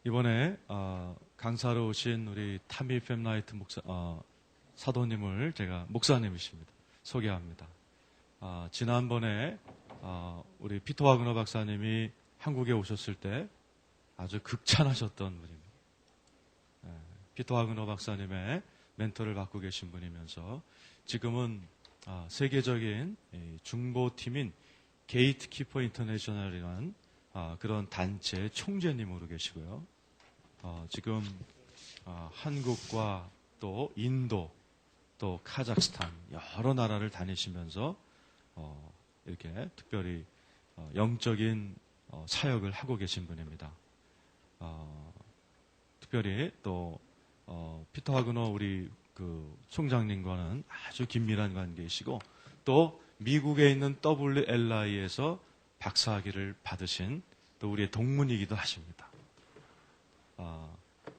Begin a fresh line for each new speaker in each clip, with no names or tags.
이번에 강사로 오신 우리 타미 펨나이트 사도님을 제가 목사님이십니다. 소개합니다. 지난번에 우리 피터 와그너 박사님이 한국에 오셨을 때 아주 극찬하셨던 분입니다. 피터 와그너 박사님의 멘토를 받고 계신 분이면서 지금은 세계적인 중보팀인 게이트키퍼 인터내셔널이라는 그런 단체의 총재님으로 계시고요. 지금 한국과 또 인도 또 카자흐스탄 여러 나라를 다니시면서 이렇게 특별히 영적인 사역을 하고 계신 분입니다. 특별히 또 피터 와그너 우리 그 총장님과는 아주 긴밀한 관계이시고 또 미국에 있는 WLI에서 박사학위를 받으신 또 우리의 동문이기도 하십니다.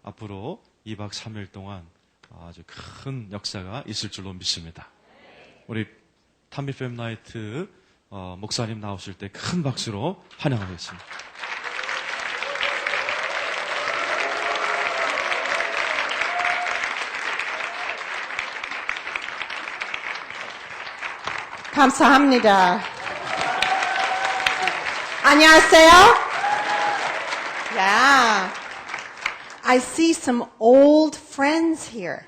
앞으로 2박 3일 동안 아주 큰 역사가 있을 줄로 믿습니다. 우리 타미 펨나이트 목사님 나오실 때 큰 박수로 환영하겠습니다.
감사합니다. 안녕하세요. Yeah. I see some old friends here.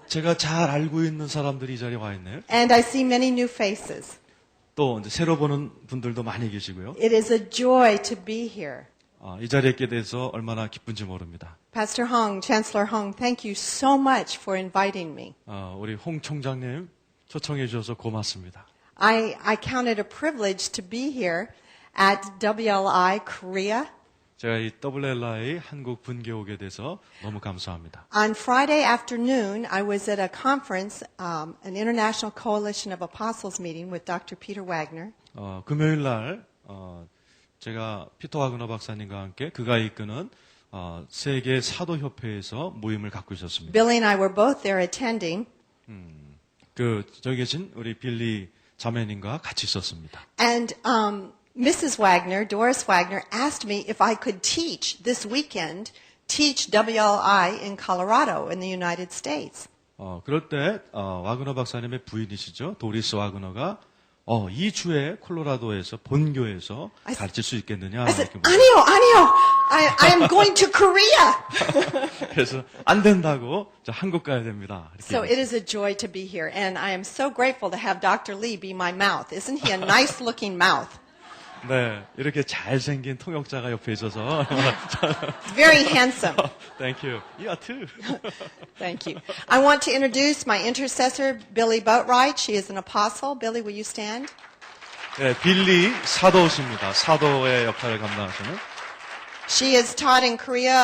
제가 잘 알고 있는 사람들이 이 자리에 와 있네요.
And I see many new faces.
또 이제 새로 보는 분들도 많이 계시고요.
It is a joy to be here.
이 자리에 있게 돼서 얼마나 기쁜지 모릅니다.
Pastor Hong, Chancellor Hong, thank you so much for inviting me.
우리 홍 총장님 초청해 주셔서 고맙습니다.
I count it a privilege to be here at WLI Korea.
제가 이 WLI 한국 분교에 오게 돼서 너무 감사합니다.
On Friday afternoon, I was at a conference, an International Coalition of Apostles meeting with Dr. Peter Wagner.
금요일 날 제가 피터 와그너 박사님과 함께 그가 이끄는 세계 사도협회에서 모임을 갖고 있었습니다.
Billy and I were both there attending.
저기 계신 우리 빌리 자매님과 같이 있었습니다.
And Mrs. Wagner, Doris Wagner, asked me if I could teach this weekend, teach WLI in Colorado in the United States.
그럴 때 와그너 박사님의 부인이시죠. 도리스 와그너가 이 주에 콜로라도에서 본교에서 가르칠 수 있겠느냐.
I said, 아니요. I am going to Korea.
그래서 안 된다고 한국 가야 됩니다.
So it is a joy to be here, and I am so grateful to have Dr. Lee be my mouth. Isn't he a nice-looking mouth?
네, 이렇게 잘생긴 통역자가 옆에 있어서.
Very handsome.
Thank you. You are too.
Thank you. I want to introduce my intercessor, Billy Boatwright. She is an apostle. Billy, will you stand?
네, 빌리 사도십니다. 사도의 역할을 감당하시는.
She has taught in Korea,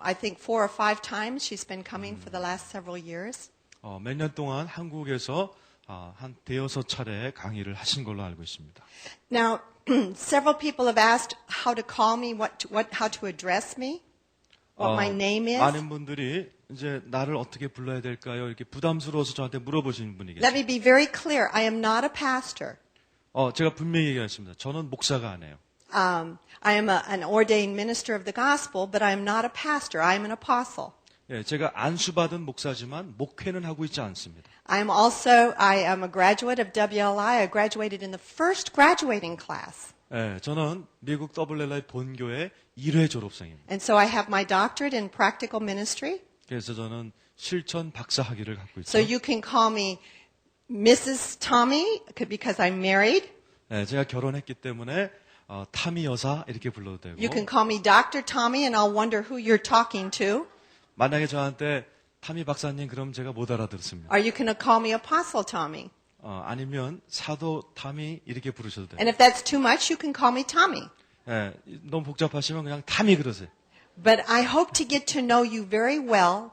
I think 4 or 5 times. She's been coming for the last several years.
몇 년 동안 한국에서 한 대여섯 차례 강의를 하신 걸로 알고 있습니다.
Now, several people have asked how to call me, how to address me, what my name is.
많은 분들이 이제 나를 어떻게 불러야 될까요? 이렇게 부담스러워서 저한테 물어보시는 분이
Let
계세요.
me be very clear. I am not a pastor.
제가 분명히 얘기하겠습니다. 저는 목사가 아니에요.
I am an ordained minister of the gospel, but I am not a pastor. I am an apostle.
예, 제가 안수받은 목사지만 목회는 하고 있지 않습니다.
I am a graduate of WLI. I graduated in the first graduating class.
예, 저는 미국 WLI 본교의 1회 졸업생입니다.
And so I have my doctorate in practical ministry.
그래서 저는 실천 박사 학위를 갖고
So
있어요.
you can call me Mrs. Tommy because I'm married.
예, 제가 결혼했기 때문에 타미 여사 이렇게 불러도 되고
You can call me Dr. Tommy and I'll wonder who you're talking to.
만약에 저한테 타미 박사님 그럼 제가 못 알아들었습니다.
Or you can call me Apostle Tommy.
아니면 사도 타미 이렇게 부르셔도 돼요.
And if that's too much, you can call me Tommy.
예, 너무 복잡하시면 그냥 타미 그러세요.
But I hope to get to know you very well,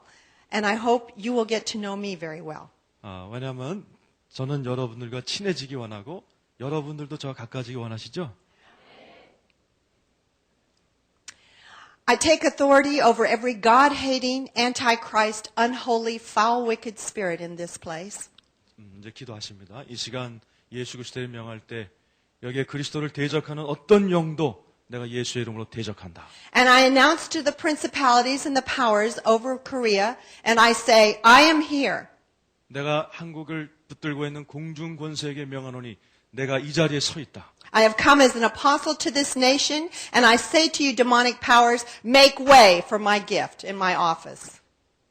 and I hope you will get to know me very well.
왜냐하면 저는 여러분들과 친해지기 원하고 여러분들도 저와 가까워지기 원하시죠?
I take authority over every God-hating, antichrist, unholy, foul, wicked spirit in this place.
이제 기도하십니다. 이 시간 예수 그리스도를 명할 때 여기에 그리스도를 대적하는 어떤 영도 내가 예수의 이름으로 대적한다.
And I announce to the principalities and the powers over Korea, and I say, I am here.
내가 한국을 붙들고 있는 공중 권세에게 명하노니 내가 이 자리에 서 있다.
I have come as an apostle to this nation, and I say to you, demonic powers, make way for my gift in my office.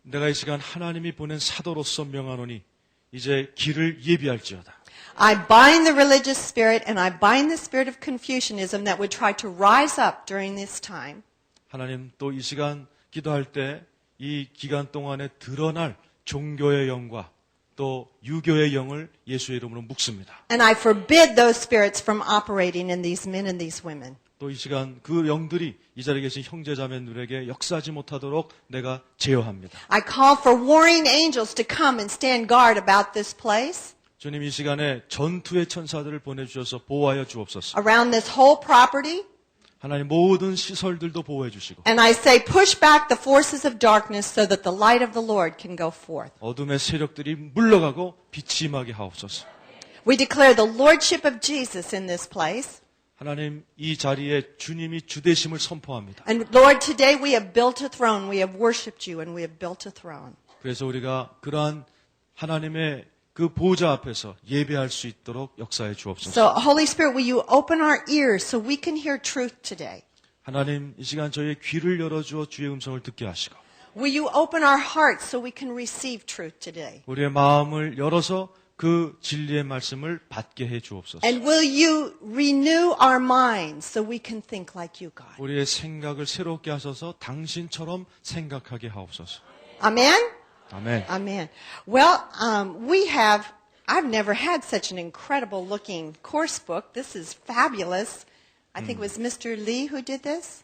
내가 이 시간 하나님이 보낸 사도로서 명하노니 이제 길을 예비할지어다.
I bind the religious spirit and I bind the spirit of Confucianism that would try to rise up during this time.
하나님 또 이 시간 기도할 때 이 기간 동안에 드러날 종교의 영과 또 유교의 영을 예수의 이름으로 묶습니다.
And I forbid those spirits from operating in these men and these women.
또 이 시간 그 영들이 이 자리에 계신 형제자매들에게 역사하지 못하도록 내가 제어합니다.
I call for warring angels to come and stand guard about this place,
주님 이 시간에 전투의 천사들을 보내주셔서 보호하여 주옵소서.
around this whole property.
하나님 모든 시설들도 보호해 주시고
And I say, push back the forces of darkness so that the light of the Lord can go forth.
어둠의 세력들이 물러가고 빛이 임하게 하옵소서.
We declare the lordship of Jesus in this place.
하나님 이 자리에 주님이 주되심을 선포합니다.
And Lord, today we have built a throne. We have worshipped you and we have built a throne.
그래서 우리가 그러한 하나님의 그 보좌 앞에서 예배할 수 있도록 역사해 주옵소서.
So, Holy Spirit, will you open our ears so we can hear truth today?
하나님 이 시간 저희의 귀를 열어주어 주의 음성을 듣게 하시고
Will you open our hearts so we can receive truth today?
우리의 마음을 열어서 그 진리의 말씀을 받게 해 주옵소서.
And will you renew our minds so we can think like you, God?
우리의 생각을 새롭게 하셔서 당신처럼 생각하게 하옵소서.
Amen?
아멘.
Amen. Well, I've never had such an incredible looking course book. This is fabulous. I think it was Mr. Lee who did this.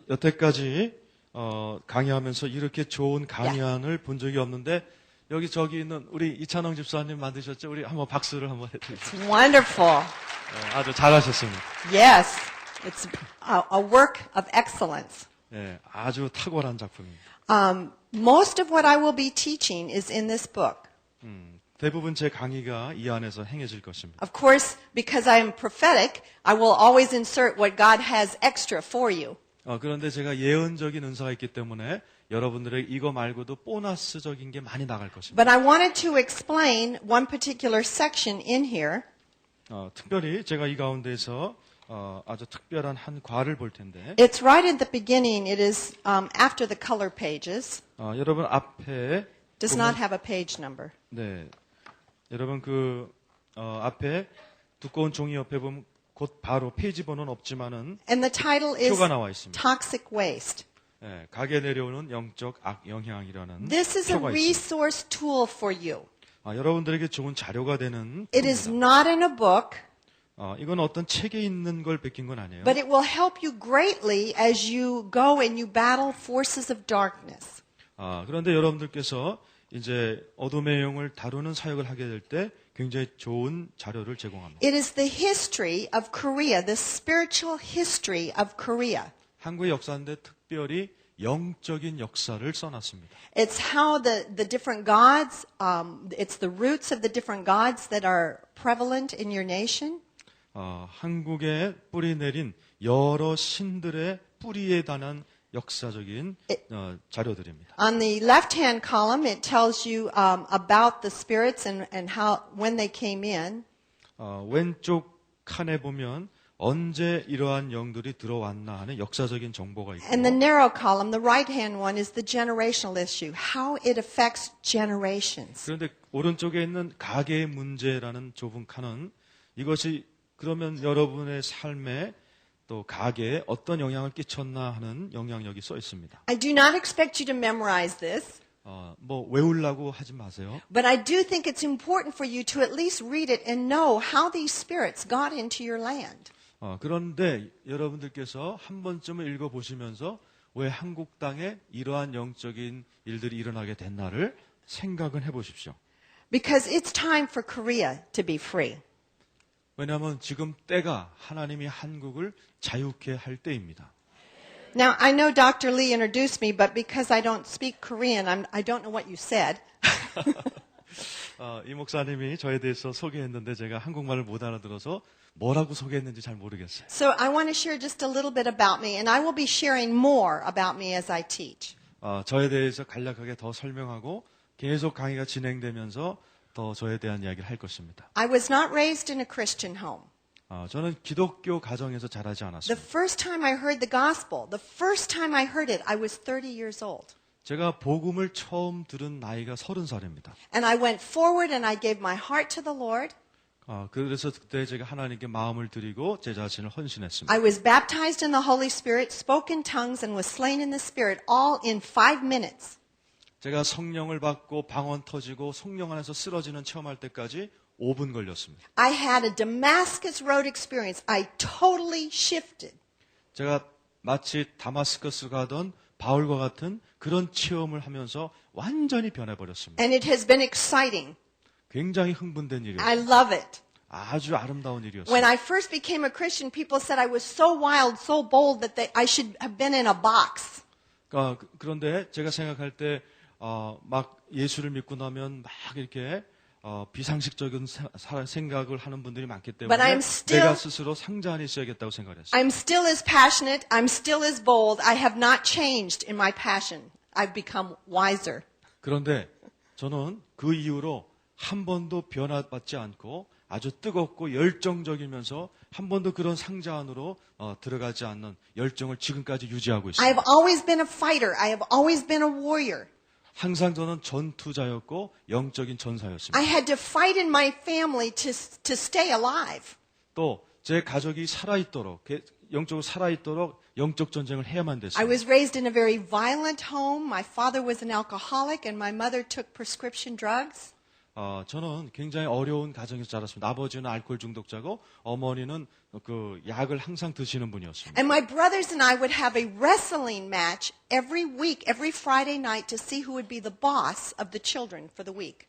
여태까지 강의하면서 이렇게 좋은 강의안을 본 적이 없는데 여기 저기 있는 우리 이찬홍 집사님 만드셨죠? 우리 한번 박수를 한번 해드리겠습니다.
It's wonderful.
아주 잘하셨습니다.
Yes. It's a work of excellence.
네, 아주 탁월한 작품입니다.
Most of what I will be teaching is in this book.
대부분 제 강의가 이 안에서 행해질 것입니다.
Of course, because I am prophetic, I will always insert what God has extra for you.
그런데 제가 예언적인 은사가 있기 때문에 여러분들에게 이거 말고도 보너스적인 게 많이 나갈 것입니다.
But I wanted to explain one particular section in here.
특별히 제가 이 가운데서 아주 특별한 한 과를 볼 텐데
It's right at the beginning. It is after the color pages.
여러분 앞에
Does not have a page number.
네, 여러분 그 앞에 두꺼운 종이 옆에 보면 곧 바로 페이지 번호는 없지만은
And the title is
표가 나와 있습니다.
Toxic Waste.
네, 각에 내려오는 영적 악영향이라는
This is a
표가 있습니다.
resource tool for you.
여러분들에게 좋은 자료가 되는
It is
표입니다.
not in a book,
이건 어떤 책에 있는 걸 베낀 건 아니에요.
but it will help you greatly as you go and you battle forces of darkness.
그런데 여러분들께서 이제 어둠의 영을 다루는 사역을 하게 될 때 굉장히 좋은 자료를 제공합니다.
It is the history of Korea, the spiritual history of Korea.
한국의 역사인데 특별히 영적인 역사를 써놨습니다.
It's how the different gods, it's the roots of the different gods that are prevalent in your nation.
한국에 뿌리 내린 여러 신들의 뿌리에 관한 역사적인 자료들입니다.
On the left-hand column, it tells you about the spirits and how when they came in.
왼쪽 칸에 보면 언제 이러한 영들이 들어왔나 하는 역사적인 정보가 있고
And the narrow column, the right-hand one, is the generational issue, how it affects generations.
그런데 오른쪽에 있는 가계의 문제라는 좁은 칸은 이것이 그러면 여러분의 삶에 또 가계에 어떤 영향을 끼쳤나 하는 영향력이 써 있습니다.
I do not expect you to memorize this,
뭐 외우려고 하지 마세요.
but I do think it's important for you to at least read it and know how these spirits got into your land.
그런데 여러분들께서 한 번쯤은 읽어보시면서 왜 한국 땅에 이러한 영적인 일들이 일어나게 됐나를 생각은 해보십시오.
Because it's time for Korea to be free.
왜냐하면 지금 때가 하나님이 한국을 자유케 할 때입니다.
Now, I know Dr. Lee introduced me, but because I don't speak Korean, I don't know what you said.
이 목사님이 저에 대해서 소개했는데 제가 한국말을 못 알아들어서 뭐라고 소개했는지 잘 모르겠어요.
So I want to share just a little bit about me, and I will be sharing more about me as I teach.
저에 대해서 간략하게 더 설명하고 계속 강의가 진행되면서 더 저에 대한 이야기를 할 것입니다.
I was not raised in a Christian home.
저는 기독교 가정에서 자라지
The
않았습니다.
first time I heard the gospel, the first time I heard it, I was 30 years old.
제가 복음을 처음 들은 나이가 30살입니다.
And I went forward and I gave my heart to the Lord.
그래서 그때 제가 하나님께 마음을 드리고 제 자신을 헌신했습니다.
I was baptized in the Holy Spirit, spoke in tongues, and was slain in the Spirit, all in 5 minutes.
제가 성령을 받고 방언 터지고 성령 안에서 쓰러지는 체험할 때까지 5분 걸렸습니다.
I had a Damascus Road experience. I totally shifted.
제가 마치 다마스커스 가던 바울과 같은 그런 체험을 하면서 완전히 변해버렸습니다.
And it has been exciting.
굉장히 흥분된 일이었어요.
I love it.
아주 아름다운 일이었어요.
When I first became a Christian, people said I was so wild, so bold that I should have been in a box.
그런데 제가 생각할 때 막 예수를 믿고 나면 막 이렇게 비상식적인 생각을 하는 분들이 많기 때문에
But I'm still-
내가 스스로 상자 안에 있어야겠다고 생각했어요.
I'm still as passionate. I'm still as bold. I have not changed in my passion. I've become wiser.
그런데 저는 그 이후로 한 번도 변화받지 않고 아주 뜨겁고 열정적이면서 한 번도 그런 상자 안으로 들어가지 않는 열정을 지금까지 유지하고
I
있습니다.
have always been a fighter. I have always been a warrior.
항상 저는 전투자였고 영적인 전사였습니다.
I had to fight in my family to stay alive.
또 제 가족이 살아있도록 영적으로 살아있도록 영적 전쟁을 해야만
I
됐습니다.
was raised in a very violent home. My father was an alcoholic and my mother took prescription drugs.
저는 굉장히 어려운 가정에서 자랐습니다. 아버지는 알코올 중독자고 어머니는 그 약을 항상 드시는 분이었습니다.
And my brothers and I would have a wrestling match every week, every Friday night to see who would be the boss of the children for the week.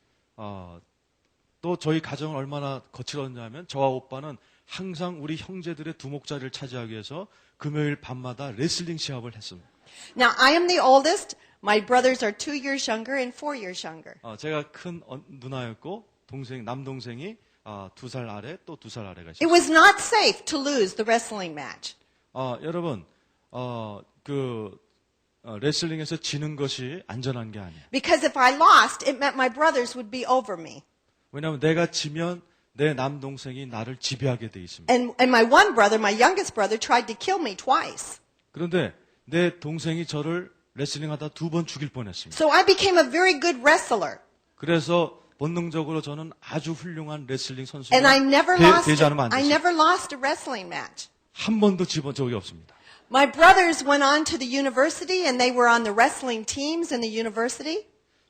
또 저희 가정은 얼마나 거칠었냐면 저와 오빠는 항상 우리 형제들의 두목자리를 차지하기 위해서 금요일 밤마다 레슬링 시합을 했습니다.
Now, I am the oldest. My brothers are 2 years younger and 4 years younger.
제가 큰 누나였고 남동생이 2살 아래 또 2살 아래가
It
있어요.
was not safe to lose the wrestling match.
여러분 레슬링에서 지는 것이 안전한 게 아니에요.
Because if I lost, it meant my brothers would be over me.
왜냐하면 내가 지면 내 남동생이 나를 지배하게 돼 있습니다.
And my one brother, my youngest brother, tried to kill me twice.
그런데 내 동생이 저를 레슬링하다 2번 죽일 뻔했습니다.
So I became a very good wrestler.
그래서 본능적으로 저는 아주 훌륭한 레슬링 선수가
And I never
되지 않으면 안
I
됐어요.
never lost a wrestling match.
한 번도 집은 적이 없습니다.
My brothers went on to the university and they were on the wrestling teams in the university.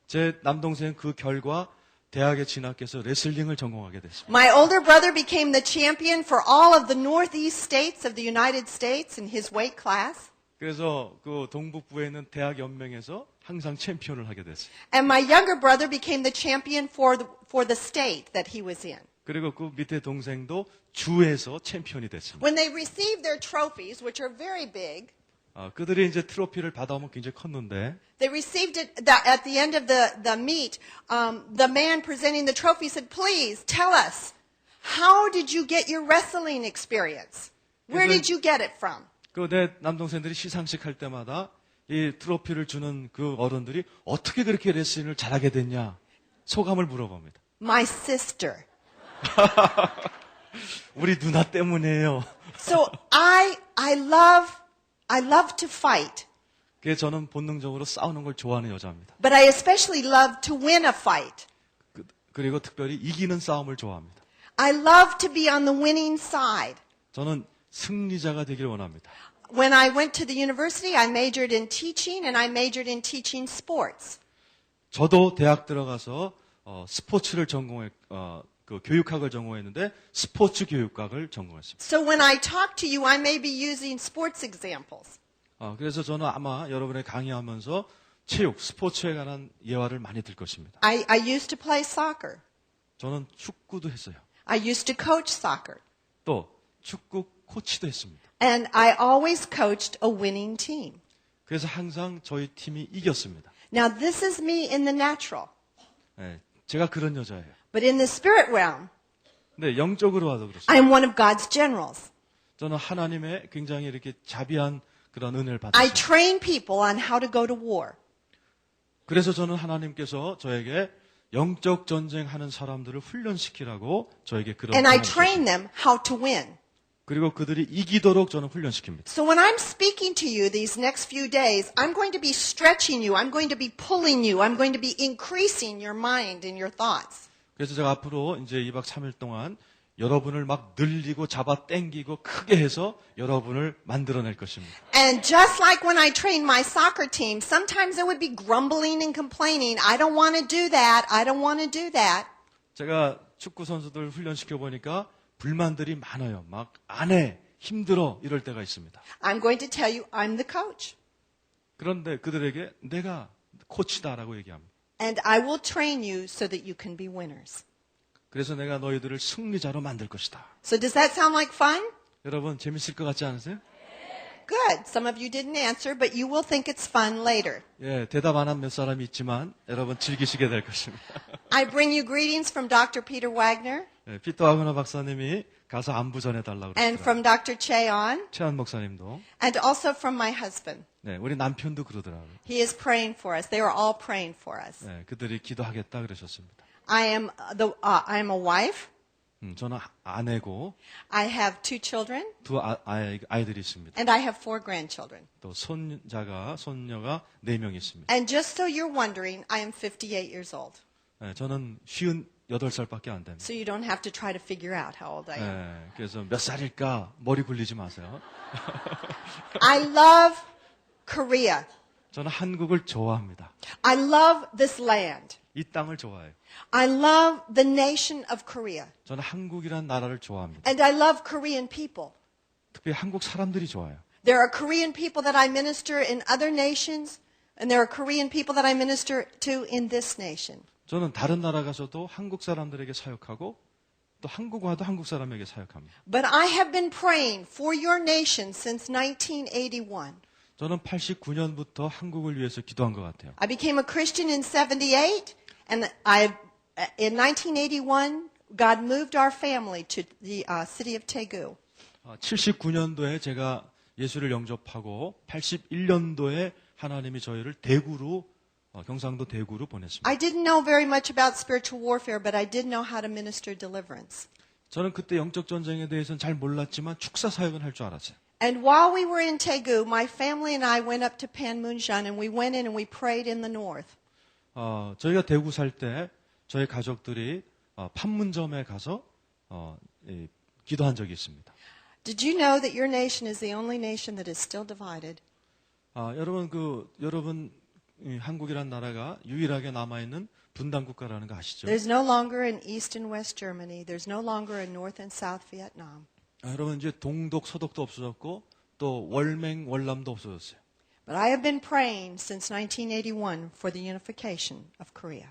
제 남동생 그 결과 대학에 진학해서 레슬링을 전공하게 됐습니다.
My older brother became the champion for all of the northeast states of the United States in his weight class.
그래서 그 동북부에 있는 대학 연맹에서 항상 챔피언을 하게 됐어요.
And my younger brother became the champion for the state that he was in.
그리고 그 밑에 동생도 주에서 챔피언이 됐습니다.
When they received their trophies, which are very big,
그들이 이제 트로피를 받아오면 굉장히 컸는데
they received it at the end of the meet. The man presenting the trophy said, "Please tell us, how did you get your wrestling experience? Where did you get it from?"
그 내 남동생들이 시상식 할 때마다 이 트로피를 주는 그 어른들이 어떻게 그렇게 레슬링을 잘하게 됐냐 소감을 물어봅니다.
My sister.
우리 누나 때문이에요.
So I love to fight,
그게 저는 본능적으로 싸우는 걸 좋아하는 여자입니다.
but I especially love to win a fight.
그리고 특별히 이기는 싸움을 좋아합니다.
I love to be on the winning side.
저는 승리자가 되길 원합니다.
When I went to the university, I majored in teaching and I majored in teaching sports.
저도 대학 들어가서 스포츠를 그 교육학을 전공했는데 스포츠 교육학을 전공했습니다.
So when I talk to you, I may be using sports examples.
그래서 저는 아마 여러분의 강의하면서 체육, 스포츠에 관한 예화를 많이 들 것입니다.
I used to play soccer.
저는 축구도 했어요.
I used to coach soccer.
또 축구 코치도 했습니다.
And I always coached a winning team.
그래서 항상 저희 팀이 이겼습니다.
Now this is me in the natural.
네, 제가 그런 여자예요.
But in the spirit realm,
네, 영적으로 와도 그렇습니다.
I am one of God's generals.
저는 하나님의 굉장히 이렇게 자비한 그런 은혜를
I
받았습니다.
train people on how to go to war.
그래서 저는 하나님께서 저에게 영적 전쟁하는 사람들을 훈련시키라고 저에게 그런
And I
경험을
train them how to win.
그리고 그들이 이기도록 저는 훈련시킵니다.
So when I'm speaking to you these next few days, I'm going to be stretching you. I'm going to be pulling you. I'm going to be increasing your mind and your thoughts.
그래서 제가 앞으로 이제 2박 3일 동안 여러분을 막 늘리고 잡아 당기고 크게 해서 여러분을 만들어낼 것입니다.
And just like when I trained my soccer team, sometimes they would be grumbling and complaining. I don't want to do that. I don't want to do that.
제가 축구 선수들 훈련시켜 보니까 불만들이 많아요. 막 안 해, 힘들어 이럴 때가 있습니다.
I'm going to tell you, I'm the coach.
그런데 그들에게 내가 코치다라고 얘기합니다.
And I will train you so that you can be winners.
그래서 내가 너희들을 승리자로 만들 것이다.
So does that sound like fun?
여러분 재밌을 것 같지 않으세요?
Good. Some of you didn't answer, but you will think it's fun later.
예, 대답 안 한 몇 사람이 있지만 여러분 즐기시게 될 것입니다.
I bring you greetings from Dr. Peter Wagner
예, 피터 와그너 박사님이 가서 안부 전해달라고
and
그러더라고요.
from Dr. Cheon
최한 목사님도
and also from my husband.
네, 우리 남편도 그러더라고요.
He is praying for us. They are all praying for us.
네, 그들이 기도하겠다 그러셨습니다.
I am a wife.
저는 아내고
I have 2 children
두 아이들이 있습니다.
and I have 4 grandchildren.
또 손녀가 4명 있습니다.
And just so you're wondering, I am 58 years old.
네, 저는 58살밖에 안 됩니다.
So you don't have to try to figure out how old I am.
네, 그래서 몇 살일까 머리 굴리지 마세요.
I love Korea.
저는 한국을 좋아합니다.
I love this land.
이 땅을 좋아해요.
I love the nation of Korea.
저는 한국이란 나라를 좋아합니다.
And I love Korean people.
특히 한국 사람들이 좋아요.
There are Korean people that I minister in other nations, and there are Korean people that I minister to in this nation.
저는 다른 나라 가서도 한국 사람들에게 사역하고 또 한국 와도 한국 사람에게 사역합니다.
But I have been praying for your nation since 1981.
저는 89년부터 한국을 위해서 기도한 것 같아요.
I became a Christian in 78, and in 1981, God moved our family to the city of Daegu.
79년도에 제가 예수를 영접하고 81년도에 하나님이 저희를 대구로 경상도 대구로 보냈습니다.
I didn't know very much about spiritual warfare, but I did know how to minister deliverance.
저는 그때 영적 전쟁에 대해서는 잘 몰랐지만 축사 사역은 할 줄 알았어요.
And while we were in Daegu, my family and I went up to Panmunjom, and we went in and we prayed in the north.
저희가 대구 살 때 저희 가족들이 판문점에 가서 기도한 적이 있습니다.
Did you know that your nation is the only nation that is still divided?
여러분 한국이란 나라가 유일하게 남아 있는 분단 국가라는 거 아시죠?
There's no longer an East and West Germany. There's no longer a North and South Vietnam.
여러분 이제 동독 서독도 없어졌고 또 월맹 월남도 없어졌어요.
But I have been praying since 1981 for the unification of Korea.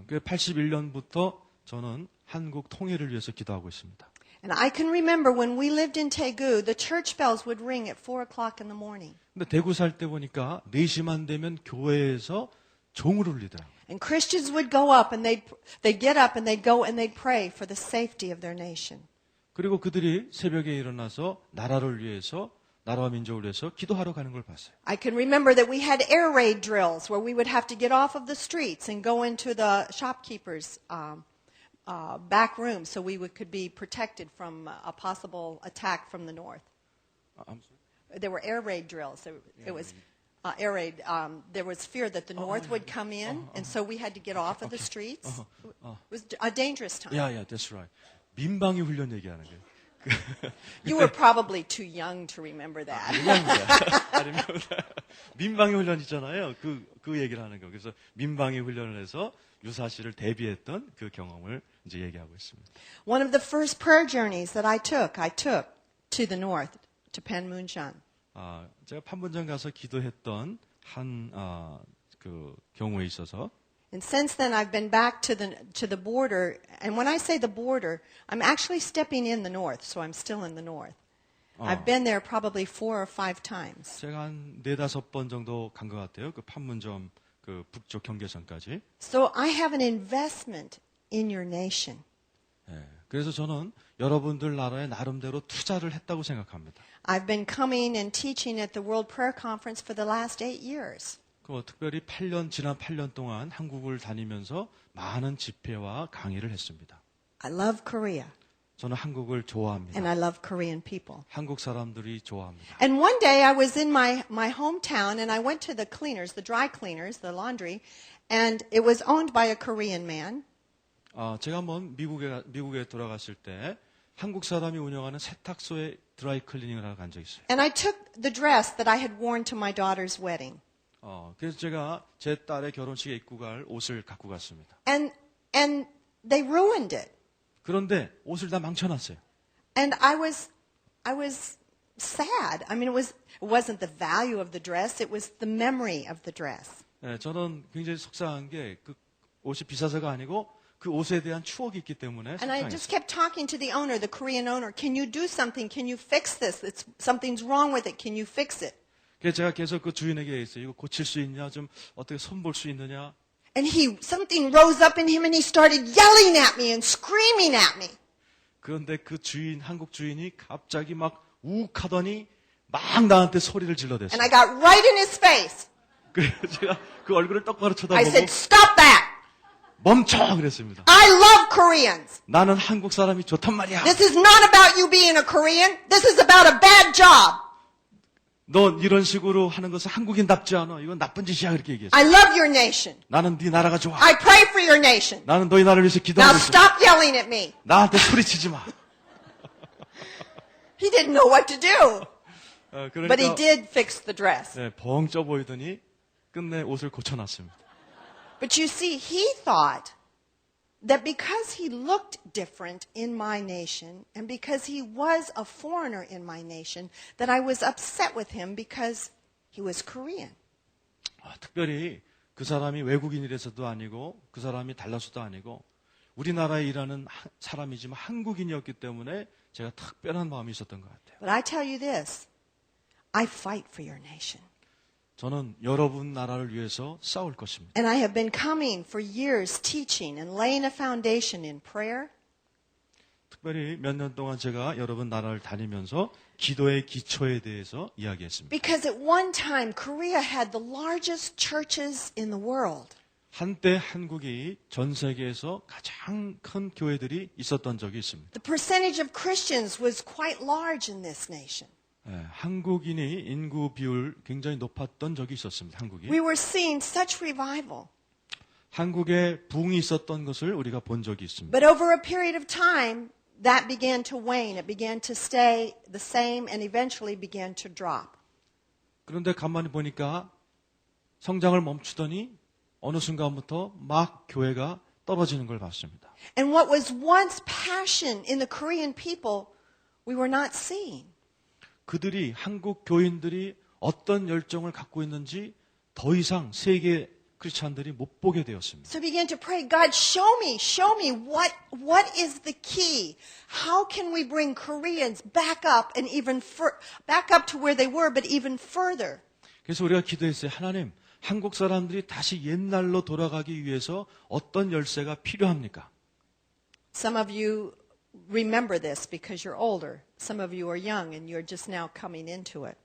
81년부터 저는 한국 통일을 위해서 기도하고 있습니다.
And I can remember when we lived in Daegu, the church bells would ring at 4 o'clock in the morning.
근데 대구 살 때 보니까 4시만 되면 교회에서 종을 울리더라고요.
And Christians would go up and they'd get up and they'd go and they'd pray for the safety of their nation.
그리고 그들이 새벽에 일어나서 나라를 위해서 나라와 민족을 위해서 기도하러 가는 걸 봤어요.
I can remember that we had air raid drills where we would have to get off of the streets and go into the shopkeepers' back room so we could be protected from a possible attack from the north. There were air raid drills. It was air raid. There was fear that the north would come in, and so we had to get off of the streets. It was a dangerous time.
Yeah, that's right. 민방위 훈련 얘기하는 거예요.
You were probably too young to remember that.
민방위 훈련 있잖아요. 그 얘기를 하는 거. 그래서 민방위 훈련을 해서 유사시를 대비했던 그 경험을 이제 얘기하고 있습니다.
One of the first prayer journeys that I took to the north, to Panmunjom.
제가 판문점 가서 기도했던 그 경우에 있어서
And since then, I've been back to the border. And when I say the border, I'm actually stepping in the north, so I'm still in the north. I've been there probably 4 or 5 times.
제가 한 4-5번 정도 간 것 같아요. 그 판문점 그 북쪽 경계선까지.
So I have an investment in your nation.
예, 그래서 저는 여러분들 나라에 나름대로 투자를 했다고 생각합니다.
I've been coming and teaching at the World Prayer Conference for the last 8 years.
특별히 지난 8년 동안 한국을 다니면서 많은 집회와 강의를 했습니다.
I love Korea,
저는 한국을 좋아합니다.
and I love Korean people.
한국 사람들이 좋아합니다.
And one day I was in my hometown, and I went to the cleaners, the dry cleaners, the laundry, and it was owned by a Korean man.
제가 한번 미국에 돌아갔을 때 한국 사람이 운영하는 세탁소에 드라이 클리닝을 하러 간 적이 있어요.
And I took the dress that I had worn to my daughter's wedding.
그래서 제가 제 딸의 결혼식에 입고 갈 옷을 갖고 갔습니다.
And they ruined it.
그런데 옷을 다 망쳐놨어요.
And I was sad. I mean, it wasn't the value of the dress, it was the memory of the dress.
네, 저는 굉장히 속상한 게 그 옷이 비싸서가 아니고 그 옷에 대한 추억이 있기 때문에
And I
속상했어요.
just kept talking to the owner, the Korean owner. Can you do something? Can you fix this? Something's wrong with it. Can you fix it?
그래서 제가 계속 그 주인에게 얘기했어요. 이거 고칠 수 있냐? 좀 어떻게 손볼 수 있느냐?
And something rose up in him and he started yelling at me and screaming at me.
그런데 그 한국 주인이 갑자기 막 욱하더니 막 나한테 소리를 질러댔어요.
And I got right in his face.
그래서 제가 그 얼굴을 똑바로
I
쳐다보고
said, stop that.
멈춰! 그랬습니다.
I love Koreans.
나는 한국 사람이 좋단 말이야.
This is not about you being a Korean. This is about a bad job.
넌 이런 식으로 하는 것은 한국인답지 않아. 이건 나쁜 짓이야. 그렇게 얘기했어요.
I love your nation.
나는 네 나라가 좋아.
I pray for your nation.
나는 너희 나라를 위해서
Now
기도하고 있어.
stop yelling at me.
나한테 소리치지 마.
He didn't know what to do. But he
그러니까
did fix the dress.
네, 벙 쪄 보이더니 끝내 옷을 고쳐놨습니다.
But you see, he thought that because he looked different in my nation and because he was a foreigner in my nation, that I was upset with him because he was Korean.
특별히 그 사람이 외국인이라서도 아니고 그 사람이 달라서도 아니고 우리나라에 일하는 사람이지만 한국인이었기 때문에 제가 특별한 마음이 있었던 것 같아요.
But I tell you this, I fight for your nation.
저는 여러분 나라를 위해서 싸울 것입니다.
And I have been coming for years teaching and laying a foundation in prayer,
특별히 몇 년 동안 제가 여러분 나라를 다니면서 기도의 기초에 대해서 이야기했습니다.
because at one time Korea had the largest churches in the world.
한때 한국이 전 세계에서 가장 큰 교회들이 있었던 적이 있습니다.
The percentage of Christians was quite large in this nation.
한국인이 인구 비율 굉장히 높았던 적이 있었습니다. 한국이.
We were seeing such revival.
한국에 부흥이 있었던 것을 우리가 본 적이 있습니다.
But over a period of time, that began to wane. It began to stay the same and eventually began to drop.
그런데 가만히 보니까 성장을 멈추더니 어느 순간부터 막 교회가 떨어지는 걸 봤습니다.
And what was once passion in the Korean people, we were not seeing.
그들이 한국 교인들이 어떤 열정을 갖고 있는지 더 이상 세계 크리스찬들이 못 보게 되었습니다.
So I began to pray, God, show me what is the key? How can we bring Koreans back up and even back up to where they were, but even further?
그래서 우리가 기도했어요. 하나님, 한국 사람들이 다시 옛날로 돌아가기 위해서 어떤 열쇠가 필요합니까?
Some of you remember this because you're older. Some of you are young and you're just now coming into it.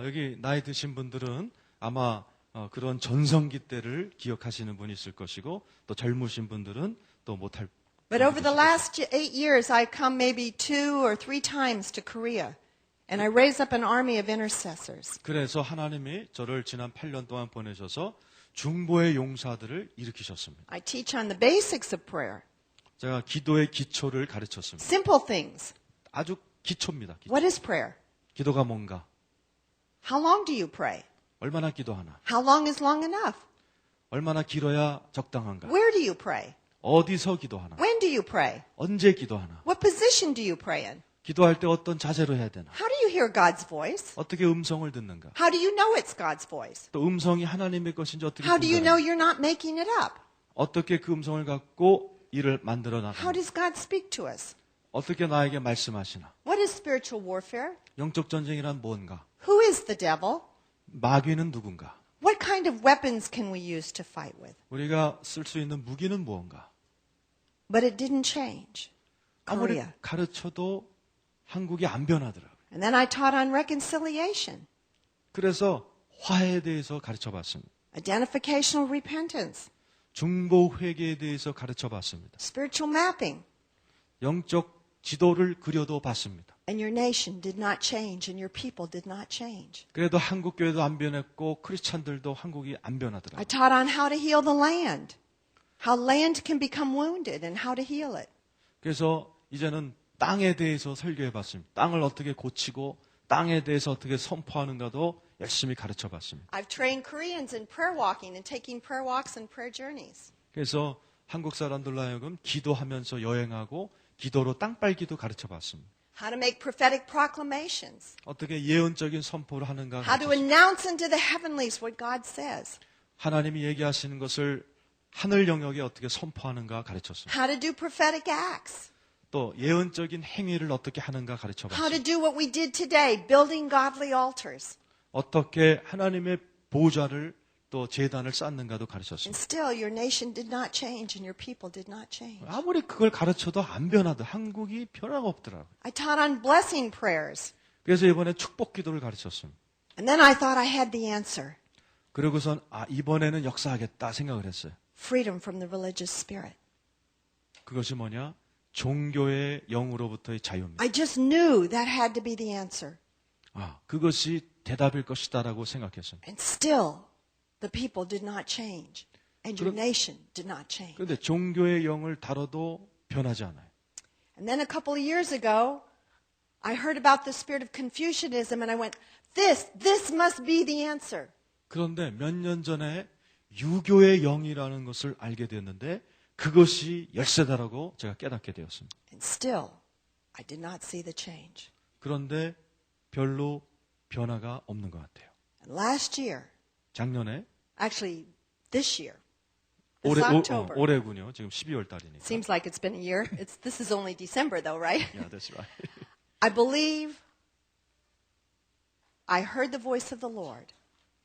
여기 나이 드신 분들은 아마 그런 전성기 때를 기억하시는 분이 있을 것이고 또 젊으신 분들은 또 못할.
But over the last 8 years, I've come maybe 2 or 3 times to Korea. And I raised up an army of intercessors.
그래서 하나님이 저를 지난 8년 동안 보내셔서 중보의 용사들을 일으키셨습니다.
I teach on the basics of prayer.
제가 기도의 기초를 가르쳤습니다.
Simple things.
아주 기초입니다. 기초.
What is prayer?
기도가 뭔가?
How long do you pray?
얼마나 기도하나?
How long is long enough?
얼마나 길어야 적당한가?
Where do you pray?
어디서 기도하나?
When do you pray?
언제 기도하나?
What position do you pray in?
기도할 때 어떤 자세로 해야 되나?
How do you hear God's voice?
어떻게 음성을 듣는가?
How do you know it's God's voice?
또 음성이 하나님의 것인지 어떻게
How do you know
분별하나?
you're not making it up?
어떻게 그 음성을 갖고 일을 만들어
How
나가나?
does God speak to us?
어떻게 나에게 말씀하시나?
What is spiritual warfare?
영적 전쟁이란 뭔가?
Who is the devil?
마귀는 누군가?
What kind of weapons can we use to fight with?
우리가 쓸 수 있는 무기는 무언가?
But it didn't change.
아무리
Korea.
가르쳐도 한국이 안 변하더라고요.
And then I taught on reconciliation,
그래서 화해에 대해서 가르쳐봤습니다.
identificational repentance,
중보 회개에 대해서 가르쳐봤습니다.
spiritual mapping.
영적 지도를 그려도 봤습니다.
And your nation did not change and your people did not change.
그래도 한국 교회도 안 변했고 크리스찬들도 한국이 안
I
변하더라고요.
taught on how to heal the land, how land can become wounded and how to heal it.
그래서 이제는 땅에 대해서 설교해봤습니다. 땅을 어떻게 고치고 땅에 대해서 어떻게 선포하는가도 열심히 가르쳐봤습니다.
I've trained Koreans in prayer walking and taking prayer walks and prayer journeys.
그래서 한국 사람들로 하여금 기도하면서 여행하고 기도로 땅빨기도 가르쳐봤습니다.
How to make prophetic proclamations.
어떻게 예언적인 선포를 하는가
How to
가르쳤습니다.
announce into the heavenlies what God says.
하나님이 얘기하시는 것을 하늘 영역에 어떻게 선포하는가 가르쳤습니다.
How to do prophetic acts.
또 예언적인 행위를 어떻게 하는가
How
가르쳐봤습니다.
to do what we did today, building godly altars.
어떻게 하나님의 보좌를 또 제단을 쌓는가도
And
가르쳤습니다.
still your nation did not change and your people did not change.
아무리 그걸 가르쳐도 안 변하더 한국이 변화가 없더라고요.
I taught on blessing prayers.
그래서 이번에 축복 기도를 가르쳤습니다.
And then I thought I had the answer.
그러고선 이번에는 역사하겠다 생각을 했어요.
Freedom from the religious spirit.
그것이 뭐냐? 종교의 영으로부터의 자유입니다.
I just knew that had to be the answer.
그것이 대답일 것이다라고 생각했습니다.
And still, the people did not change. And your
그럼-
nation did not change.
그런데 종교의 영을 다뤄도 변하지 않아요.
And then a couple of years ago, I heard about the spirit of Confucianism and I went, this must be the answer.
그런데 몇 년 전에 유교의 영이라는 것을 알게 됐는데 그것이 열쇠다라고 제가 깨닫게 되었습니다.
And still, I did not see the change.
그런데 별로 변화가 없는 것 같아요.
And last year,
작년에
actually this year, this October.
올해군요. 지금 12월 달이니까.
Seems like it's been a year. This is only December though, right?
Yeah, that's right.
I believe I heard the voice of the Lord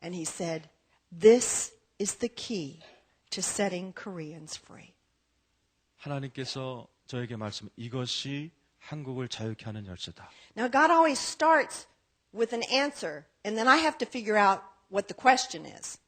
and he said, this is the key to setting Koreans free.
하나님께서 저에게 말씀 이것이 한국을 자유케 하는 열쇠다.
Now God always starts with an answer and then I have to figure out what the question is.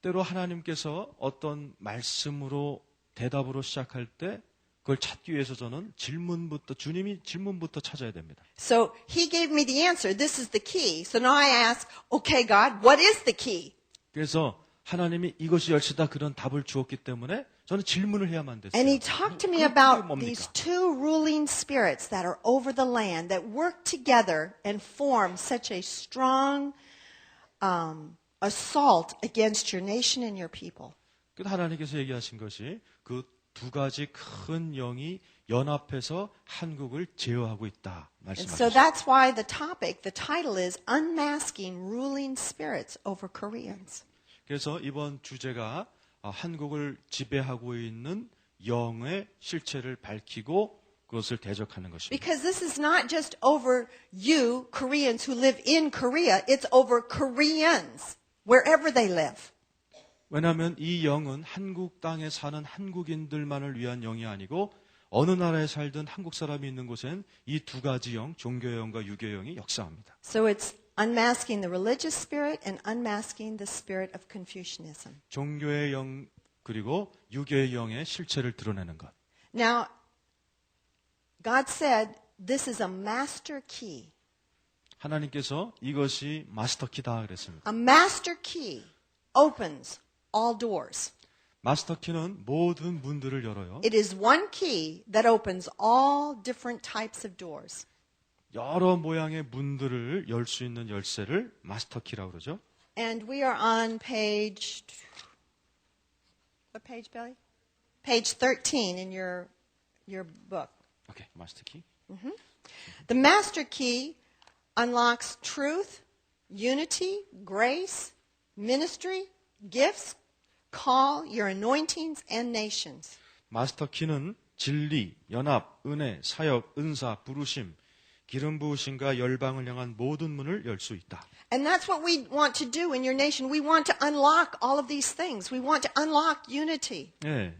때로 하나님께서 어떤 말씀으로 대답으로 시작할 때 그걸 찾기 위해서 저는 주님이 질문부터 찾아야 됩니다.
So he gave me the answer. This is the key. So now I ask, okay, God, what is the key?
그래서 하나님이 이것이 열쇠다 그런 답을 주었기 때문에 저는 질문을 해야만 됐어요.
And he talked to me
그게
about
뭡니까?
these two ruling spirits that are over the land that work together and form such a strong assault against your nation and your people.
그 하나님께서 얘기하신 것이 그 두 가지 큰 영이 연합해서 한국을 제어하고 있다
And so
말씀하셨습니다.
that's why the title is Unmasking Ruling Spirits Over Koreans.
그래서 이번 주제가 한국을 지배하고 있는 영의 실체를 밝히고 그것을 대적하는 것입니다.
Because this is not just over you, Koreans who live in Korea, it's over Koreans, wherever they live.
왜냐하면 이 영은 한국 땅에 사는 한국인들만을 위한 영이 아니고 어느 나라에 살든 한국 사람이 있는 곳엔 이 두 가지 영, 종교의 영과 유교의 영이 역사합니다.
So it's unmasking the religious spirit and unmasking the spirit of Confucianism.
종교의 영 그리고 유교의 영의 실체를 드러내는 것.
Now, God said this is a master key.
하나님께서 이것이 마스터키다 그랬습니다.
A master key opens all doors.
마스터키는 모든 문들을 열어요.
It is one key that opens all different types of doors.
여러 모양의 문들을 열 수 있는 열쇠를 마스터키라고 그러죠.
And we are on page, what page, Billy? Page 13 in your book.
오케이, 마스터키.
The master key unlocks truth, unity, grace, ministry, gifts, call, your anointings, and nations.
마스터키는 진리, 연합, 은혜, 사역, 은사, 부르심 기름 부으심과 열방을 향한 모든 문을 열 수 있다.
And that's what we want to do in your nation. We want to unlock all of these things. We want to unlock unity.
예,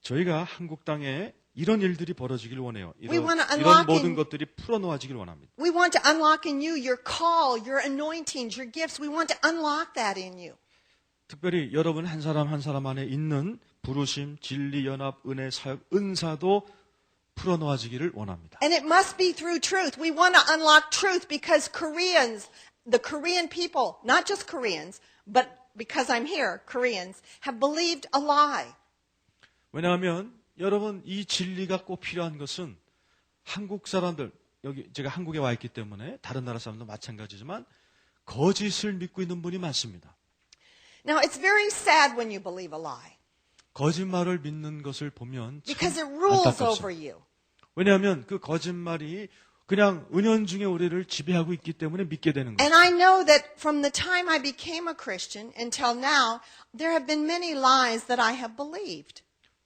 저희가 한국 땅에 이런 일들이 벌어지길 원해요.
We wanna
이런
unlock
모든
in-
것들이 풀어놓아지길 원합니다.
We want to unlock in you your call, your anointings, your gifts. We want to unlock that in you.
특별히 여러분 한 사람 한 사람 안에 있는 부르심, 진리, 연합, 은혜, 사역, 은사도 풀어놓아지기를 원합니다.
And it must be through truth. We want to unlock truth because Koreans, the Korean people, not just Koreans, but because I'm here, Koreans, have believed a lie.
왜냐하면 여러분 이 진리가 꼭 필요한 것은 한국 사람들, 여기 제가 한국에 와 있기 때문에 다른 나라 사람도 마찬가지지만 거짓을 믿고 있는 분이 많습니다.
Now, it's very sad when you believe a lie
거짓말을 믿는 것을 보면 참
because it rules over
안타깝습니다.
you.
왜냐하면 그 거짓말이 그냥 은연중에 우리를 지배하고 있기 때문에 믿게 되는 거예요.
And I know that from the time I became a Christian until now, there have been many lies that I have believed.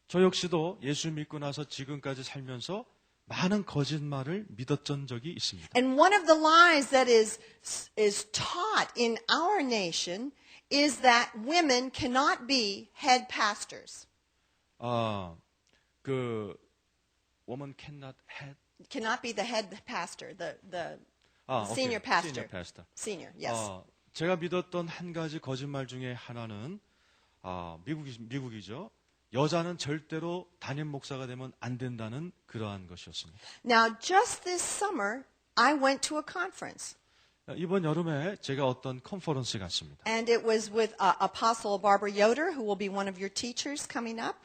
저 역시도 예수 믿고 나서 지금까지 살면서 많은 거짓말을 믿었던 적이 있습니다.
And one of the lies that is taught in our nation is that women cannot be head pastors.
그 woman cannot have
Cannot be the head pastor, the
오케이.
senior pastor.
Senior pastor.
Senior, yes.
제가 믿었던 한 가지 거짓말 중에 하나는 미국이죠. 여자는 절대로 담임 목사가 되면 안 된다는 그러한 것이었습니다.
Now, just this summer, I went to a conference.
이번 여름에 제가 어떤 컨퍼런스 갔습니다.
And it was with Apostle Barbara Yoder, who will be one of your teachers coming up.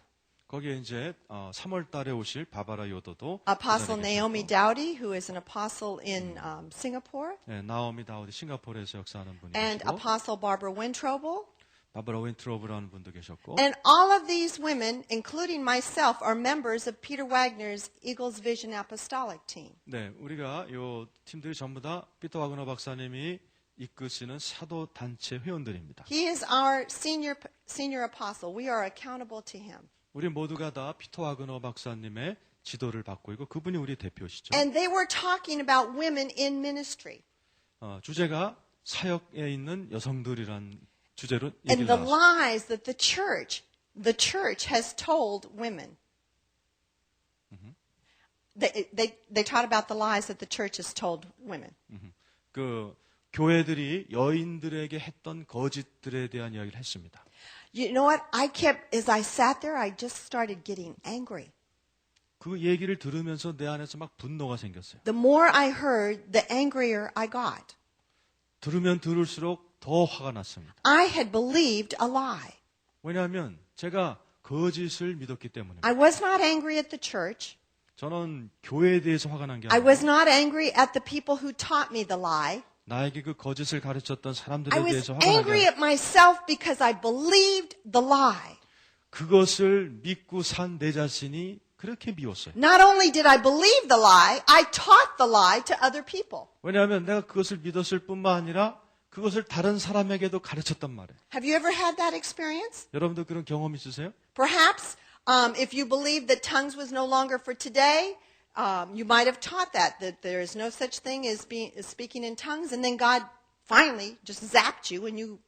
거기에 이제 3월 달에 오실 바바라 요도도
Apostle
그 자리에
Naomi
계셨고,
Dowdy, who is an apostle in Singapore.
네, 나오미 다우디 싱가포르에서 역사하는 분이
And
계시고
Apostle Barbara Wintroble.
바바라 윈트로브라는 분도 계셨고
And all of these women, including myself, are members of Peter Wagner's Eagles Vision Apostolic Team.
네, 우리가 요 팀들이 전부 다 피터 와그너 박사님이 이끄시는 사도 단체 회원들입니다.
He is our senior apostle. We are accountable to him.
우리 모두가 다 피터 와그너 박사님의 지도를 받고 있고 그분이 우리 대표시죠.
And they were talking about women in ministry.
주제가 사역에 있는 여성들이란 주제로
And
얘기를
the
나눴습니다.
lies that the church has told women. They taught about the lies that the church has told women.
그 교회들이 여인들에게 했던 거짓들에 대한 이야기를 했습니다.
You know what? As I sat there, I just started getting angry.
그 얘기를 들으면서 내 안에서 막 분노가 생겼어요.
The more I heard, the angrier I got.
들으면 들을수록 더 화가 났습니다.
I had believed a lie.
왜냐하면 제가 거짓을 믿었기 때문에
I was not angry at the church.
저는 교회에 대해서 화가 난 게
I was
아니라
not angry at the people who taught me the lie.
나에게 그 거짓을 가르쳤던
I
사람들에
was
대해서 화가 난 게
angry
아니라
at myself because I believed the lie.
그것을 믿고 산 내 자신이 그렇게 미웠어요.
Not only did I believe the lie, I taught the lie to other people.
왜냐하면 내가 그것을 믿었을 뿐만 아니라 그것을 다른 사람에게도 가르쳤단 말이에요.
Have you ever had that experience?
여러분도 그런 경험 있으세요?
Perhaps if you believed that tongues was no longer for today, you might have taught that there is no such thing as speaking in tongues, and then God finally just zapped you and you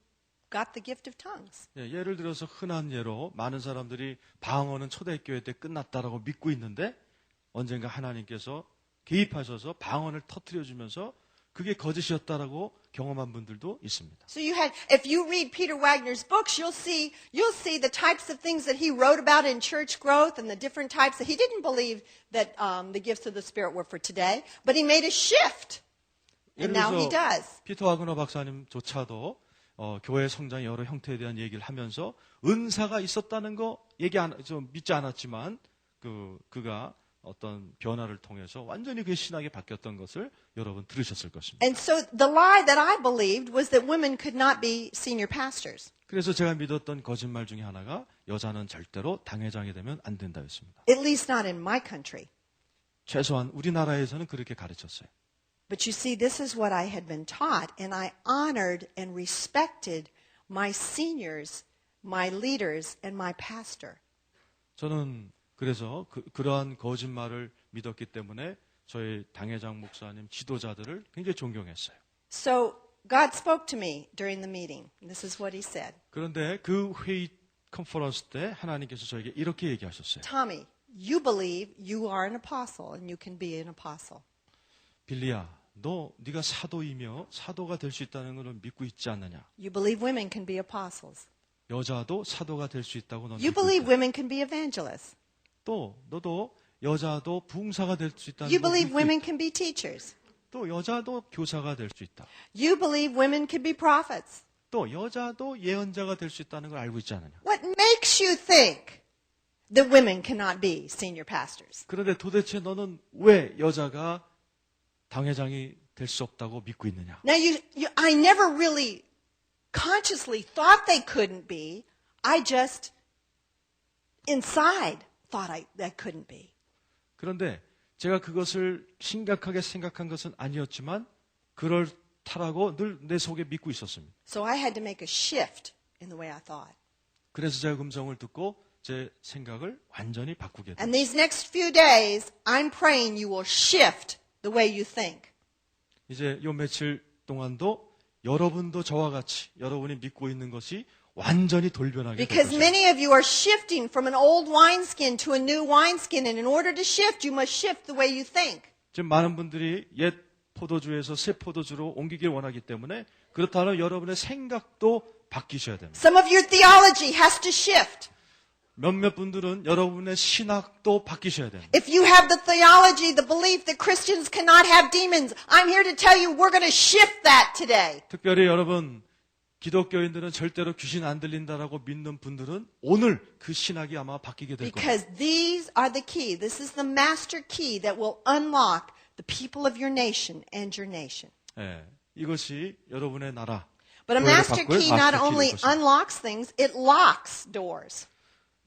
got the gift of tongues.
예, 예를 들어서 흔한 예로 많은 사람들이 방언은 초대교회 때 끝났다라고 믿고 있는데 언젠가 하나님께서 개입하셔서 방언을 터뜨려주면서 그게 거짓이었다라고 경험한 분들도 있습니다.
So if you read Peter Wagner's books, you'll see the types of things that he wrote about in church growth and the different types that he didn't believe that the gifts of the Spirit were for today, but he made a shift, and now he does.
피터 와그너 박사님조차도 교회 성장의 여러 형태에 대한 얘기를 하면서 은사가 있었다는 거 좀 믿지 않았지만 그가 어떤 변화를 통해서 완전히 그 신학이 바뀌었던 것을 여러분 들으셨을 것입니다.
And so the lie that I believed was that women could not be senior pastors.
그래서 제가 믿었던 거짓말 중에 하나가 여자는 절대로 당회장이 되면 안 된다였습니다.
At least not in my country.
최소한 우리나라에서는 그렇게 가르쳤어요.
But you see, this is what I had been taught, and I honored and respected my seniors, my leaders, and my pastor.
저는 그래서 그러한 거짓말을 믿었기 때문에 저희 당회장 목사님 지도자들을 굉장히 존경했어요.
So God spoke to me during the meeting. This is what he said.
그런데 그 회의 컨퍼런스 때 하나님께서 저에게 이렇게 얘기하셨어요.
Tommy, you believe you are an apostle and you can be an apostle.
빌리야, 네가 사도이며 사도가 될 수 있다는 것을 믿고 있지 않느냐?
You believe women can be apostles.
여자도 사도가 될 수 있다고 넌
You
믿고
believe
있다.
women can be evangelists.
또 너도 여자도 부흥사가 될 수 있다는
You
걸
believe
믿고
women
있다.
can be teachers.
또 여자도 교사가 될 수 있다.
You believe women can be prophets.
또 여자도 예언자가 될 수 있다는 걸 알고 있지 않느냐?
What makes you think that women cannot be senior pastors?
그런데 도대체 너는 왜 여자가 당회장이 될 수 없다고 믿고 있느냐?
Now, I never really consciously thought they couldn't be. I just, inside, thought I couldn't be.
그런데 제가 그것을 심각하게 생각한 것은 아니었지만 그럴타라고 늘 내 속에 믿고 있었습니다.
So I had to make a shift in the way I thought.
그래서 제가 음성을 듣고 제 생각을 완전히 바꾸게 됐어요.
And these next few days, I'm praying you will shift the way you think.
이제 요 며칠 동안도 여러분도 저와 같이 여러분이 믿고 있는 것이 완전히 돌변하게 될
Because
것입니다.
many of you are shifting from an old wineskin to a new wineskin. And in order to shift, you must shift the way you think.
지금 많은 분들이 옛 포도주에서 새 포도주로 옮기길 원하기 때문에 그렇다면 여러분의 생각도 바뀌셔야 됩니다.
Some of your theology has to shift.
몇몇 분들은 여러분의 신학도 바뀌셔야 됩니다.
If you have the theology, the belief that Christians cannot have demons, I'm here to tell you we're going to shift that today.
특별히 여러분 기독교인들은 절대로 귀신 안 들린다라고 믿는 분들은 오늘 그 신학이 아마 바뀌게 될 겁니다.
Because these are the key. This is the master key that will unlock the people of your nation and your nation.
예, 이것이 여러분의 나라.
But a
교회를
master
바꿀
key not
마스터
only
키일 것입니다.
unlocks things, it locks doors.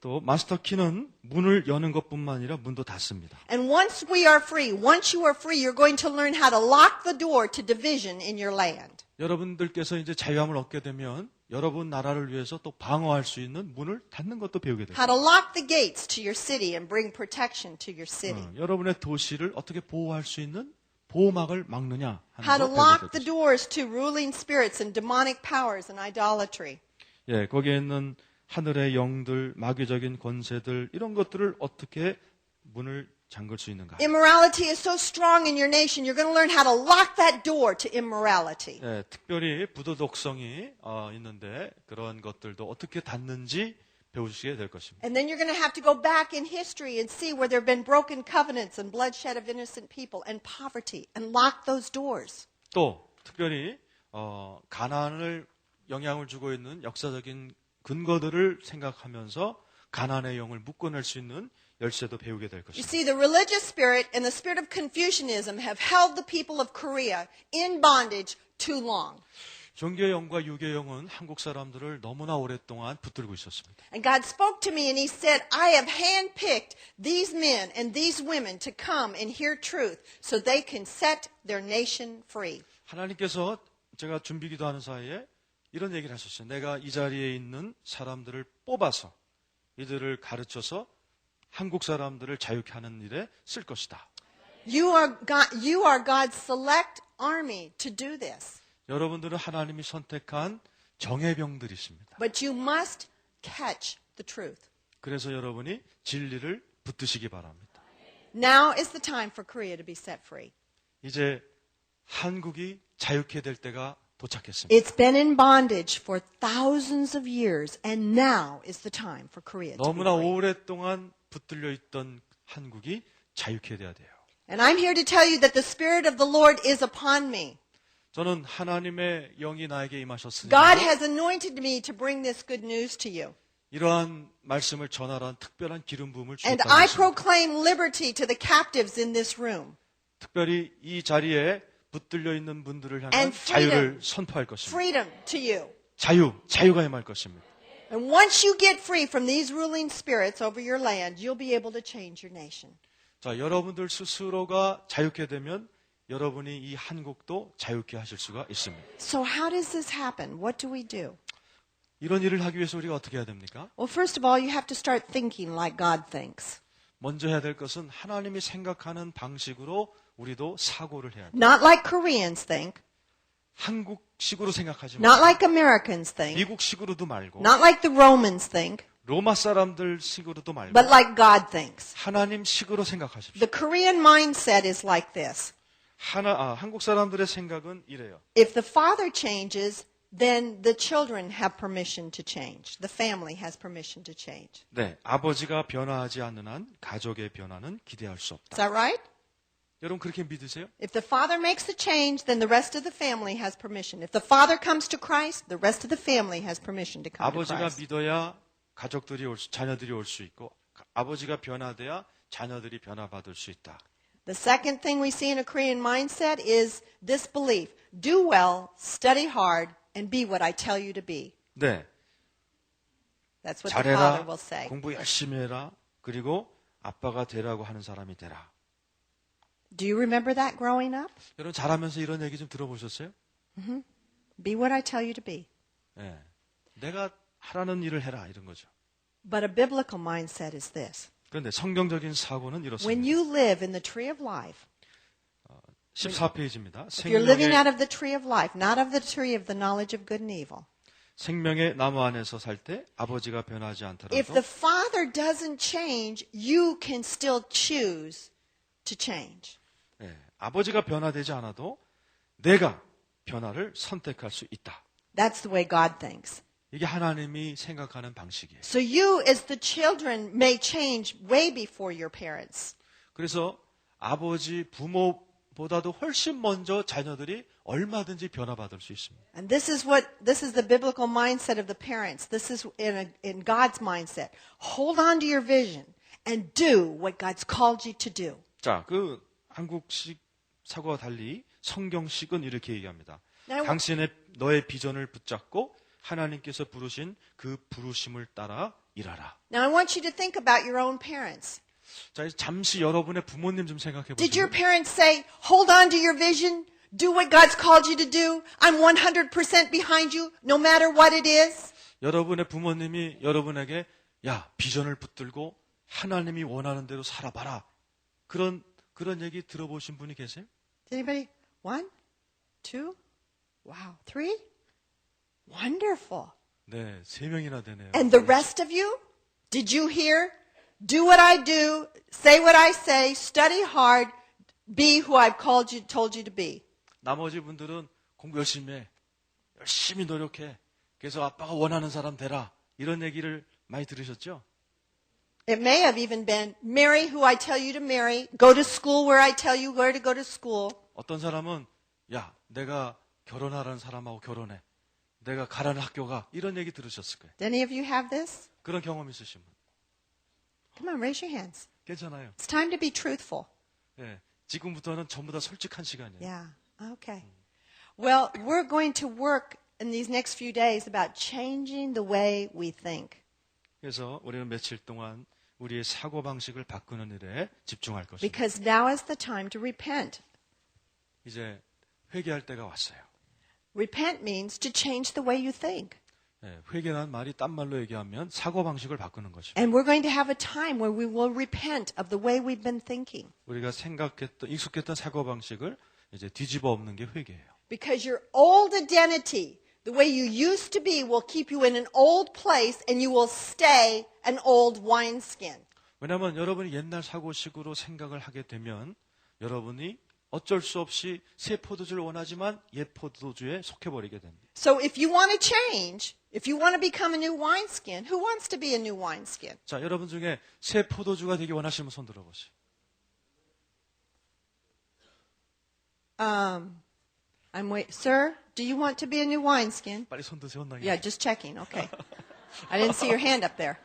또 마스터 키는 문을 여는 것뿐만 아니라 문도 닫습니다.
And once we are free, once you are free, you're going to learn how to lock the door to division in your land.
여러분들께서 이제 자유함을 얻게 되면 여러분 나라를 위해서 또 방어할 수 있는 문을 닫는 것도 배우게 됩니다.
How to lock the gates to your city and bring protection to your city.
여러분의 도시를 어떻게 보호할 수 있는 보호막을 막느냐
How
하는
to
거
lock
배우게
the
됩니다.
doors to ruling spirits and demonic powers and idolatry.
예, 거기에 있는 하늘의 영들, 마귀적인 권세들 이런 것들을 어떻게 문을 잠글 수 있는가?
Immorality is so strong in your nation, you're going to learn how to lock that door to immorality.
예, 특별히 부도덕성이 있는데 그런 것들도 어떻게 닫는지 배우시게 될 것입니다.
And then you're going to have to go back in history and see where there have been broken covenants and bloodshed of innocent people and poverty and lock those doors.
또 특별히 가난을 영향을 주고 있는 역사적인 근거들을 생각하면서 가난의 영을 묶어낼 수 있는 열쇠도 배우게 될
You
것입니다.
see, the religious spirit and the spirit of Confucianism have held the people of Korea in bondage too long.
종교의 영과 유교의 영은 한국 사람들을 너무나 오랫동안 붙들고 있었습니다.
And God spoke to me and He said, I have handpicked these men and these women to come and hear truth so they can set their nation free.
하나님께서 제가 준비기도 하는 사이에 이런 얘기를 하셨어요. 내가 이 자리에 있는 사람들을 뽑아서 이들을 가르쳐서 한국 사람들을 자유케 하는 일에 쓸 것이다.
You are God's select army to do this.
여러분들은 하나님이 선택한 정예병들이십니다.
But you must catch the truth.
그래서 여러분이 진리를 붙드시기 바랍니다.
Now is the time for Korea to be set free.
이제 한국이 자유케 될 때가 도착했습니다.
It's been in bondage for thousands of years, and now is the time for Korea to be
너무나
free.
오랫동안 붙들려 있던 한국이 자유케 돼야 돼요.
And I'm here to tell you that the Spirit of the Lord is upon me.
저는 하나님의 영이 나에게 임하셨으니
God has anointed me to bring this good news to you.
이러한 말씀을 전하라는 특별한 기름 부음을
And
주었다는
I
것입니다.
proclaim liberty to the captives in this room.
특별히 이 자리에 붙들려 있는 분들을 향한
And freedom.
자유를 선포할 것입니다.
Freedom to you.
자유가 임할 것입니다.
And once you get free from these ruling spirits over your land, you'll be able to change your nation.
자, 여러분들 스스로가 자유케 되면 여러분이 이 한국도 자유케 하실 수가 있습니다.
So how does this happen? What do we do?
이런 일을 하기 위해서 우리가 어떻게 해야 됩니까?
Well, first of all, you have to start thinking like God thinks.
먼저 해야 될 것은 하나님이 생각하는 방식으로 우리도 사고를 해야 돼.
Not like Koreans think,
한국식으로 생각하지
not
말고
like Americans think,
미국식으로도 말고
not like the Romans think,
로마 사람들식으로도 말고
but like God thinks.
하나님식으로 생각하십시오.
The Korean mindset is like this.
한국 사람들의 생각은 이래요.
If the father changes, then the children have permission to change. The family has permission to change.
네, 아버지가 변화하지 않는 한 가족의 변화는 기대할 수 없다.
Is that right?
여러분 그렇게 믿으세요?
If the father makes a change, then the rest of the family has permission. If the father comes to Christ, the rest of the family has permission to come to
아버지가
Christ.
믿어야 자녀들이 올 수 있고 아버지가 변화돼야 자녀들이 변화받을 수 있다.
The second thing we see in a Korean mindset is this belief. Do well, study hard, and be what I tell you to be.
네,
That's what the father
잘해라,
will say.
공부 열심히 해라, 그리고 아빠가 되라고 하는 사람이 되라.
Do you remember that growing up?
여러분 잘하면서 이런 얘기 좀 들어보셨어요?
Be what I tell you to be.
네, 내가 하라는 일을 해라 이런 거죠.
But a biblical mindset is this.
그런데 성경적인 사고는
When
이렇습니다.
you live in the tree of life,
14페이지입니다.
if you're living out
생명의,
of the tree of life, not of the tree of the knowledge of good and evil,
생명의 나무 안에서 살 때 아버지가 변하지
if
않더라도
the father doesn't change, you can still choose to change.
네, 아버지가 변화되지 않아도 내가 변화를 선택할 수 있다.
That's the way God thinks.
이게 하나님이 생각하는 방식이에요.
So you, as the children, may change way before your parents.
그래서 아버지, 부모보다도 훨씬 먼저 자녀들이 얼마든지 변화받을 수 있습니다.
And this is the biblical mindset of the parents. This is in God's mindset. Hold on to your vision and do what God's called you to do.
자, 그 한국식 사고와 달리 성경식은 이렇게 얘기합니다.
Now,
당신의 너의 비전을 붙잡고 하나님께서 부르신 그 부르심을 따라 일하라.
Now I want you to think about your own parents.
자, 이제 잠시 여러분의 부모님 좀 생각해
Did your
보세요.
parents say, hold on to your vision, do what God's called you to do, I'm 100% behind you, no matter what it is?
여러분의 부모님이 여러분에게 야, 비전을 붙들고 하나님이 원하는 대로 살아봐라. 그런 얘기 들어보신 분이 계세요?
Did anybody? 1, 2, wow, 3? Wonderful.
네, 3명이나 되네요.
And the rest of you? Did you hear? Do what I do, say what I say, study hard, be who I've told you to be.
나머지 분들은 공부 열심히 해. 열심히 노력해. 그래서 아빠가 원하는 사람 되라. 이런 얘기를 많이 들으셨죠?
It may have even been, marry who I tell you to marry, go to school where I tell you where to go to school.
어떤 사람은 야, 내가 결혼하라는 사람하고 결혼해. 내가 가라는 학교가 이런 얘기 들으셨을 거예요.
Do any of you have this?
그런 경험 있으신 분.
Come on, raise your hands.
괜찮아요.
It's time to be truthful.
예, 지금부터는 전부 다 솔직한 시간이에요.
Yeah, okay. Well, we're going to work in these next few days about changing the way we think.
그래서 우리는 며칠 동안 우리의 사고방식을 바꾸는 일에 집중할 것입니다.
Because now is the time to repent.
이제 회개할 때가 왔어요.
Repent means to change the way you think.
예, 회개란 말이 딴 말로 얘기하면 사고방식을 바꾸는 것입니다.
And we're going to have a time where we will repent of the way we've been thinking.
우리가 익숙했던 사고방식을 이제 뒤집어 엎는 게 회개예요.
Because your old identity, the way you used to be, will keep you in an old place and you will stay an old wineskin.
왜냐하면 여러분이 옛날 사고식으로 생각을 하게 되면 여러분이 어쩔 수 없이 새 포도주를 원하지만 옛 포도주에 속해버리게 됩니다.
So if you want to change, if you want to become a new wineskin, who wants to be a new wineskin?
자, 여러분 중에 새 포도주가 되기 원하시면 손 들어보세요.
Sir, do you want to be a new wineskin?
빨리 손 드세요, 혼나게.
Yeah, just checking. Okay. I didn't see your hand up there.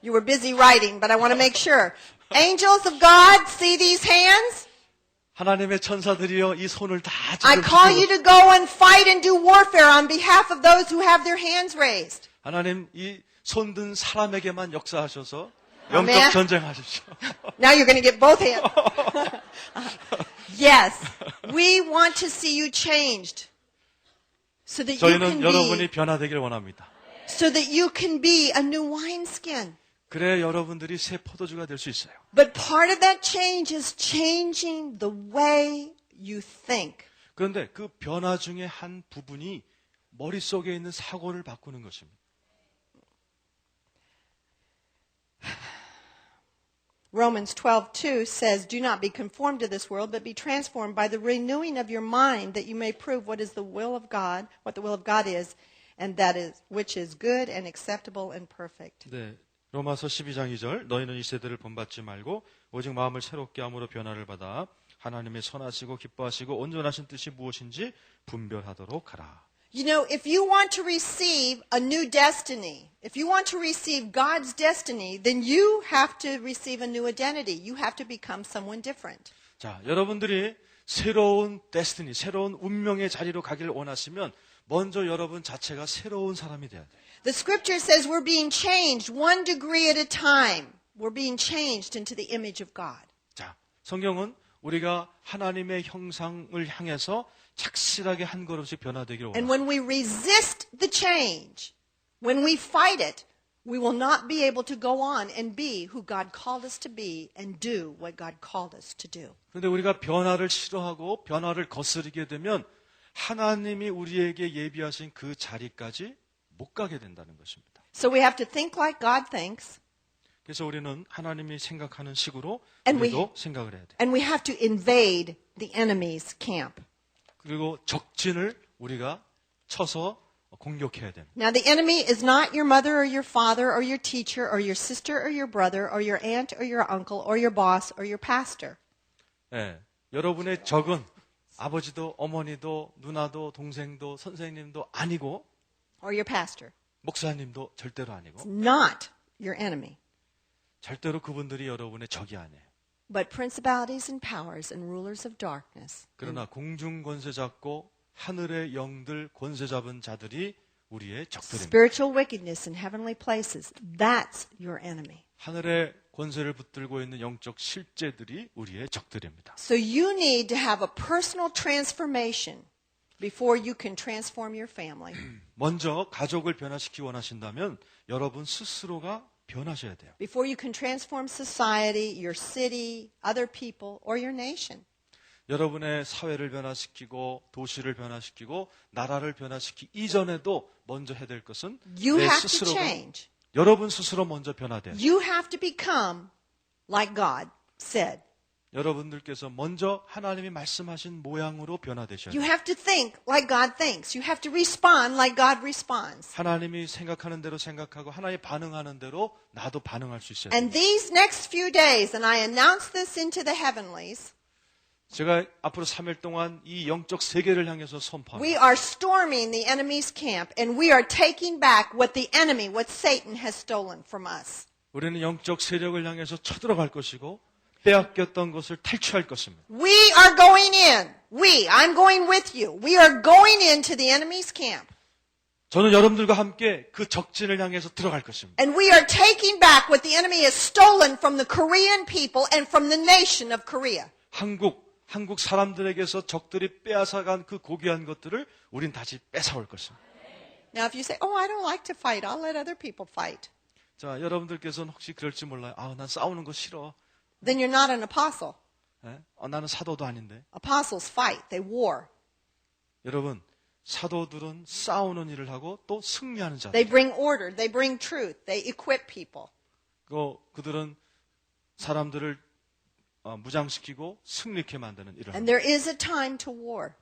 You were busy writing, but I want to make sure. Angels of God, see these hands?
하나님의 천사들이여 이 손을 다
I call you
지금
to go and fight and do warfare on behalf of those who have their hands raised.
하나님 이 손 든 사람에게만 역사하셔서
아멘.
영적 전쟁하십시오.
Now you're going to get both hands. Yes, we want to see you changed so that you
저희는
can
여러분이
be
변화되기를 원합니다.
so that you can be a new wineskin.
그래야 여러분들이 새 포도주가 될 수 있어요.
But part of that change is changing the way you think.
그런데 그 변화 중에 한 부분이 머릿속에 있는 사고를 바꾸는 것입니다.
Romans 12:2 says, "Do not be conformed to this world, but be transformed by the renewing of your mind, that you may prove what is the will of God, what the will of God is, and that is which is good and acceptable and perfect."
네, 로마서 12장 2절 너희는 이 세대를 본받지 말고 오직 마음을 새롭게 함으로 변화를 받아 하나님의 선하시고 기뻐하시고 온전하신 뜻이 무엇인지 분별하도록 하라.
You know, if you want to receive a new destiny, if you want to receive God's destiny, then you have to receive a new identity. You have to become someone different.
자, 여러분들이 새로운 데스티니, 새로운 운명의 자리로 가기를 원하시면 먼저 여러분 자체가 새로운 사람이 돼야 돼요.
The scripture says we're being changed 1 degree at a time. We're being changed into the image of God.
자, 성경은 우리가 하나님의 형상을 향해서 착실하게 한 걸음씩 변화되기를
And
원합니다.
when we resist the change, when we fight it, we will not be able to go on and be who God called us to be and do what God called us to do.
그런데 우리가 변화를 싫어하고 변화를 거스르게 되면 하나님이 우리에게 예비하신 그 자리까지 못 가게 된다는 것입니다.
So we have to think like God thinks,
그래서 우리는 하나님이 생각하는 식으로
And
우리도 생각을 해야 돼요.
and we have to invade the enemy's camp.
그리고 적진을 우리가 쳐서 공격해야 됩니다.
Now the enemy is not your mother or your father or your teacher or your sister or your brother or your aunt or your uncle or your boss or your pastor.
예, 여러분의 적은 아버지도 어머니도 누나도 동생도 선생님도 아니고
Or your pastor.
목사님도 절대로 아니고
Not your enemy.
절대로 그분들이 여러분의 적이 아니에요.
But principalities and powers and rulers of darkness.
그러나 공중 권세 잡고 하늘의 영들 권세 잡은 자들이 우리의 적들입니다.
Spiritual wickedness in heavenly places. That's your enemy.
하늘의 권세를 붙들고 있는 영적 실제들이 우리의 적들입니다.
So you need to have a personal transformation before you can transform your family.
먼저 가족을 변화시키기 원하신다면 여러분 스스로가 변하셔야 돼요.
Before you can transform society, your city, other people, or your nation.
여러분의 사회를 변화시키고 도시를 변화시키고 나라를 변화시키기 이전에도 먼저 해야 될 것은
You
내
have to
스스로가
change.
여러분 스스로 먼저 변화돼야 돼요.
You have to become like God said.
여러분들께서 먼저 하나님이 말씀하신 모양으로 변화되셔야
You
돼요.
have to think like God thinks. You have to respond like God responds.
하나님이 생각하는 대로 생각하고 하나님이 반응하는 대로 나도 반응할 수 있어야 돼요.
And these next few days, and I announce this into the heavenlies,
제가 앞으로 3일 동안 이 영적 세계를 향해서 선포합니다.
we are storming the enemy's camp and we are taking back what the enemy, what Satan has stolen from us.
우리는 영적 세력을 향해서 쳐들어갈 것이고 빼앗겼던 것을 탈취할 것입니다.
We are going in. I'm going with you. We are going into the enemy's camp.
저는 여러분들과 함께 그 적진을 향해서 들어갈 것입니다.
And we are taking back what the enemy has stolen from the Korean people and from the nation of Korea.
한국 사람들에게서 적들이 빼앗아간 그 고귀한 것들을 우린 다시 뺏어올 것입니다.
Now if you say, oh, I don't like to fight, I'll let other people fight.
자, 여러분들께서는 혹시 그럴지 몰라요. 난 싸우는 거 싫어.
Then you're not an apostle.
예? 나는 사도도 아닌데.
Apostles fight, they war.
여러분, 사도들은 싸우는 일을 하고 또 승리하는 자들.
They bring order, they bring truth, they equip people.
그들은 사람들을 무장시키고 승리케 만드는 일을
And
합니다.
there is a time to war.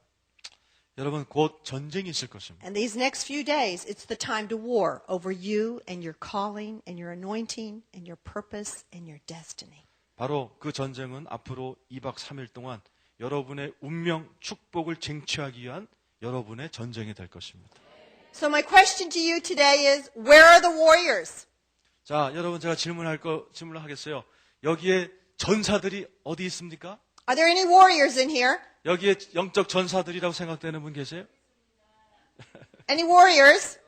여러분, 곧 전쟁이 있을 것입니다.
And these next few days, it's the time to war over you and your calling and your anointing and your purpose and your destiny.
바로 그 전쟁은 앞으로 2박 3일 동안 여러분의 운명, 축복을 쟁취하기 위한 여러분의 전쟁이 될 것입니다.
So my question to you today is, where are the warriors?
자, 여러분 제가 질문을 하겠어요. 여기에 전사들이 어디 있습니까?
Are there any warriors in here?
여기에 영적 전사들이라고 생각되는 분 계세요?
Any warriors?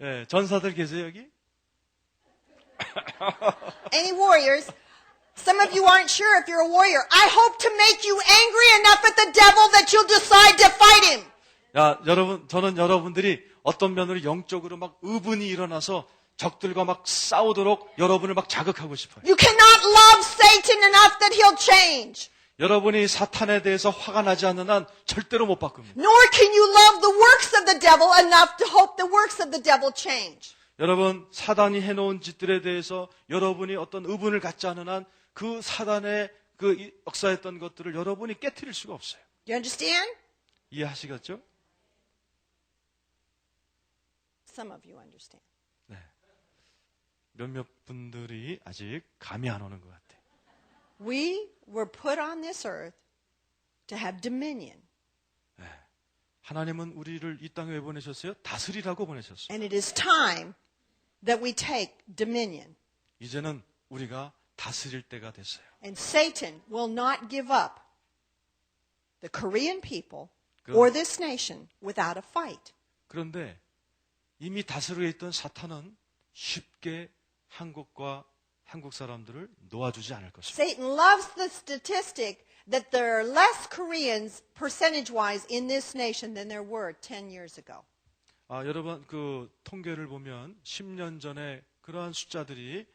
예, 전사들 계세요, 여기?
Any warriors? Some of you aren't sure if you're a warrior. I hope to make you angry enough at the devil that you'll decide to fight him.
야, 여러분, 저는 여러분들이 어떤 면으로 영적으로 막 의분이 일어나서 적들과 막 싸우도록 여러분을 막 자극하고 싶어요.
You cannot love Satan enough that he'll change.
여러분이 사탄에 대해서 화가 나지 않는 한 절대로 못 바꿉니다.
Nor can you love the works of the devil enough to hope the works of the devil change.
여러분, 사단이 해놓은 짓들에 대해서 여러분이 어떤 의분을 갖지 않는 한 그 사단의 그 역사했던 것들을 여러분이 깨트릴 수가 없어요.
Do you understand?
이해하시겠죠?
Some of you understand.
네. 몇몇 분들이 아직 감이 안 오는 것 같아요.
We were put on this earth to have dominion.
네. 하나님은 우리를 이 땅에 왜 보내셨어요? 다스리라고 보내셨어요.
And it is time that we take dominion.
이제는 우리가 다스릴 때가 됐어요.
And Satan will not give up the Korean people or this nation without a fight.
그런데 이미 다스리고 있던 사탄은 쉽게 한국과 한국 사람들을 놓아주지 않을 것입니다.
Satan loves the statistic that there are less Koreans percentage-wise in this nation than there were 10 years ago.
여러분 그 통계를 보면 10년 전에 그러한 숫자들이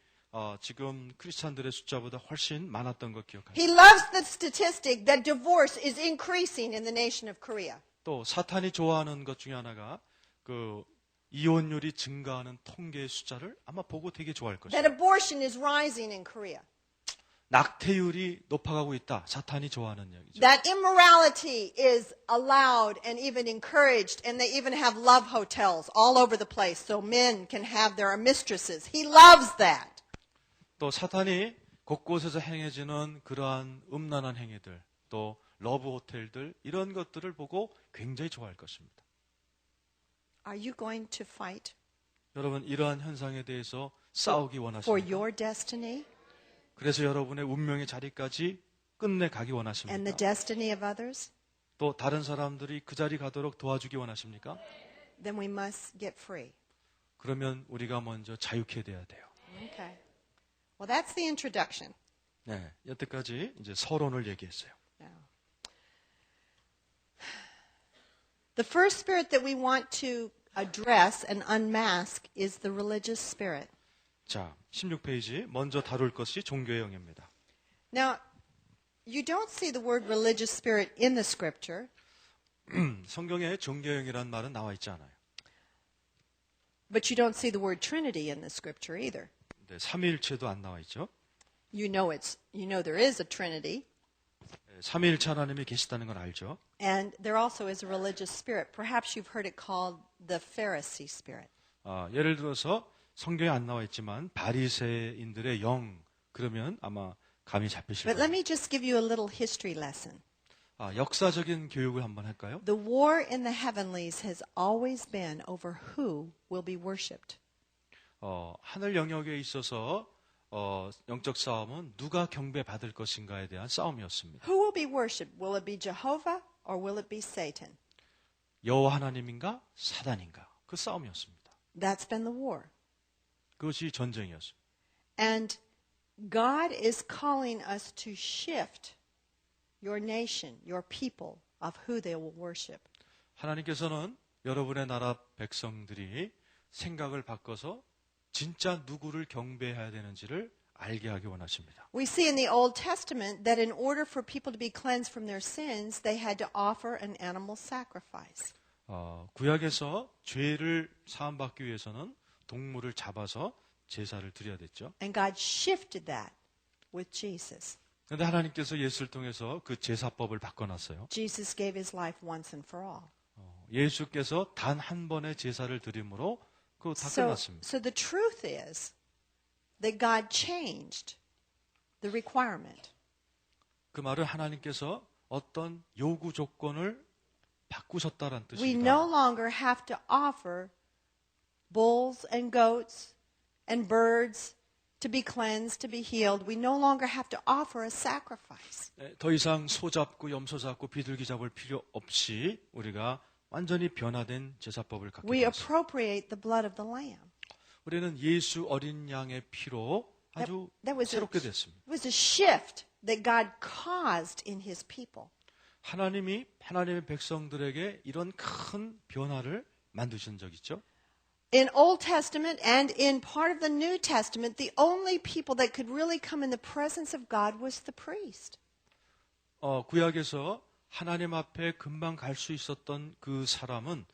지금 크리스찬들의 숫자보다 훨씬 많았던 것 기억합니다.
He loves the statistic that divorce is increasing in the nation of Korea.
또 사탄이 좋아하는 것 중에 하나가 그 이혼율이 증가하는 통계의 숫자를 아마 보고 되게 좋아할
That
것입니다.
abortion is rising in Korea.
낙태율이 높아가고 있다. 사탄이 좋아하는 얘기죠.
That immorality is allowed and even encouraged, and they even have love hotels all over the place so men can have their mistresses. He loves that.
또 사탄이 곳곳에서 행해지는 그러한 음란한 행위들, 또 러브 호텔들 이런 것들을 보고 굉장히 좋아할 것입니다.
Are you going to fight
여러분 이러한 현상에 대해서 싸우기
for
원하십니까?
your destiny
그래서 여러분의 운명의 자리까지 끝내 가기
and the
원하십니까?
destiny of others?
또 다른 사람들이 그 자리 가도록 도와주기 원하십니까?
Then we must get free.
그러면 우리가 먼저 자유케 돼야 돼요.
Okay. Well, that's the introduction.
네, 여태까지 이제 서론을 얘기했어요.
Now, the first spirit that we want to address and unmask is the religious spirit.
자, 16페이지 먼저 다룰 것이 종교의 영입니다.
Now, you don't see the word religious spirit in the scripture,
성경에 종교의 영이라는 말은 나와 있지 않아요.
but you don't see the word Trinity in the scripture either.
네, 삼위일체도 안 나와 있죠.
You know there is a Trinity,
네, 삼위일체 하나님이 계시다는 건 알죠.
and there also is a religious spirit. Perhaps you've heard it called the Pharisee spirit.
예를 들어서 성경에 안 나와 있지만 바리새인들의 영 그러면 아마 감이 잡히실
But let
거예요.
me just give you a little history lesson.
역사적인 교육을 한번 할까요?
The war in the heavenlies has always been over who will be worshipped.
하늘 영역에 있어서 영적 싸움은 누가 경배받을 것인가에 대한 싸움이었습니다.
Who will be worshipped? Will it be Jehovah or will it be Satan?
여호와 하나님인가 사단인가 그 싸움이었습니다.
That's been the war.
그것이 전쟁이었습니다.
And God is calling us to shift your nation, your people, of who they will worship.
하나님께서는 여러분의 나라 백성들이 생각을 바꿔서 진짜 누구를 경배해야 되는지를 알게 하기 원하십니다.
We see in the Old Testament that in order for people to be cleansed from their sins, they had to offer an animal sacrifice.
구약에서 죄를 사함받기 위해서는 동물을 잡아서 제사를 드려야 됐죠.
And God shifted that with Jesus.
그런데 하나님께서 예수를 통해서 그 제사법을 바꿔놨어요.
Jesus gave his life once and for all.
예수께서 단 한 번의 제사를 드림으로 그거 다 끝났습니다.
So the truth is that God changed the requirement.
그 말은 하나님께서 어떤 요구 조건을 바꾸셨다는
We no
뜻입니다.
longer have to offer bulls and goats and birds to be cleansed, to be healed. We no longer have to offer a sacrifice.
더 이상 소 잡고 염소 잡고 비둘기 잡을 필요 없이 우리가 완전히 변화된 제사법을 갖게
We
되었습니다.
appropriate the blood of the lamb.
우리는 예수 어린 양의 피로 아주 새롭게 됐습니다.
It was a shift that God caused in his people.
하나님이 하나님의 백성들에게 이런 큰 변화를 만드신 적 있죠?
In Old Testament and in part of the New Testament, the only people that could really come in the presence of God was the priest.
구약에서 하나님 앞에 금방 갈 수 있었던 그 사람은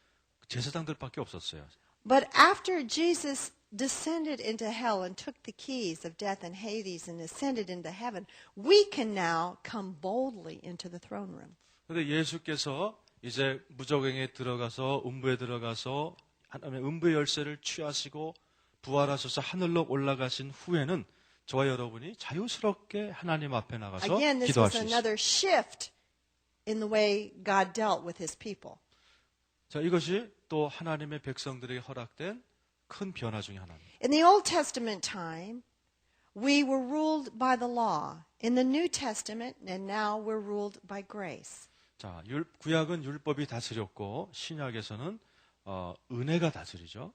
제사장들밖에 없었어요.
But after Jesus descended into hell and took the keys of death and Hades and ascended into heaven, we can now come boldly into the throne room.
그런데 예수께서 이제 무저갱에 들어가서 음부에 들어가서 하나님의 음부의 열쇠를 취하시고 부활하셔서 하늘로 올라가신 후에는 저와 여러분이 자유스럽게 하나님 앞에 나가서
Again, this
기도할
was
수 있어요.
another shift in the way God dealt with his people.
자, 이것이 또 하나님의 백성들에게 허락된 큰 변화 중에 하나입니다.
In the Old Testament time, we were ruled by the law. In the New Testament, and now we're ruled by grace.
자, 구약은 율법이 다스렸고 신약에서는 은혜가 다스리죠.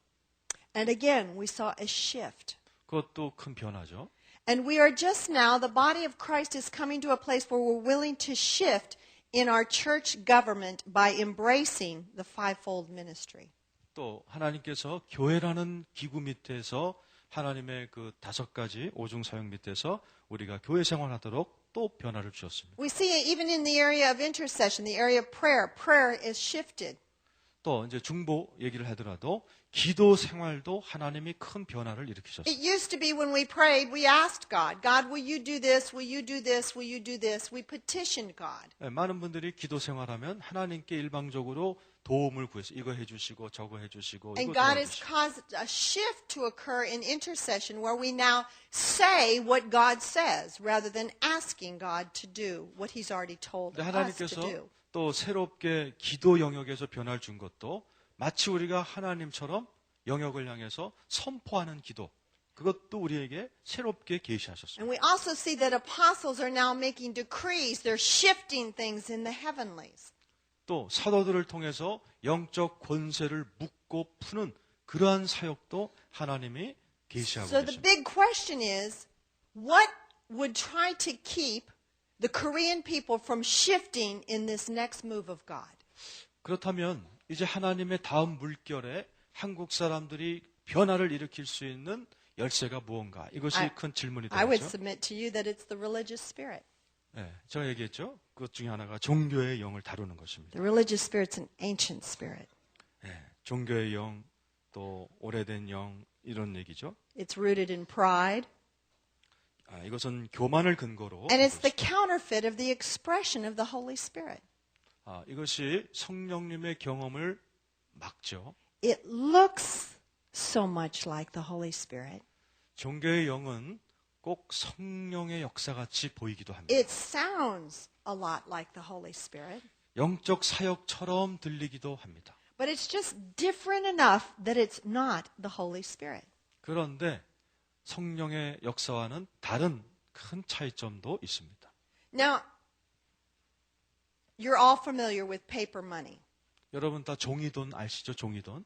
And again, we saw a shift.
그것도 큰 변화죠.
And we are just now, the body of Christ is coming to a place where we're willing to shift in our church government by embracing the fivefold ministry.
또 하나님께서 교회라는 기구 밑에서 하나님의 그 5가지 오중 사역 밑에서 우리가 교회 생활하도록 또 변화를 주셨습니다.
We see it even in the area of intercession, the area of prayer. Prayer is shifted.
또 이제 중보 얘기를 하더라도 기도 생활도 하나님이 큰 변화를 일으키셨어요.
It used to be when we prayed, we asked God, God, will you do this? Will you do this? Will you do this? We petitioned God.
많은 분들이 기도 생활하면 하나님께 일방적으로 도움을 구해서 이거 해주시고 저거 해주시고
And
이거
God has
도와주시고.
caused a shift to occur in intercession where we now say what God says rather than asking God to do what He's already told
근데
us to
하나님께서
do.
또 새롭게 기도 영역에서 변화를 준 것도 마치 우리가 하나님처럼 영역을 향해서 선포하는 기도, 그것도 우리에게 새롭게 계시하셨습니다.
And we also see that apostles are now making decrees. They're shifting things in the heavenlies.
또 사도들을 통해서 영적 권세를 묶고 푸는 그러한 사역도 하나님이 계시하고
So the
계십니다.
big question is, what would try to keep the Korean people from shifting in this next move of God?
그렇다면 이제 하나님의 다음 물결에 한국 사람들이 변화를 일으킬 수 있는 열쇠가 무언가? 이것이 큰 질문이
I would
되겠죠.
submit to you that it's the religious spirit.
네, 제가 얘기했죠. 그것 중에 하나가 종교의 영을 다루는 것입니다.
The religious spirit's an ancient spirit.
네, 종교의 영, 또 오래된 영 이런 얘기죠.
It's rooted in pride.
이것은 교만을 근거로
And it's
하고
the
있습니다.
counterfeit of the expression of the Holy Spirit.
이것이 성령님의 경험을 막죠.
It looks so much like the Holy Spirit.
종교의 영은 꼭 성령의 역사같이 보이기도 합니다.
It sounds a lot like the Holy Spirit.
영적 사역처럼 들리기도 합니다.
But it's just different enough that it's not the Holy Spirit.
그런데 성령의 역사와는 다른 큰 차이점도 있습니다.
Now, you're all familiar with paper money.
여러분 다 종이돈 아시죠? 종이돈.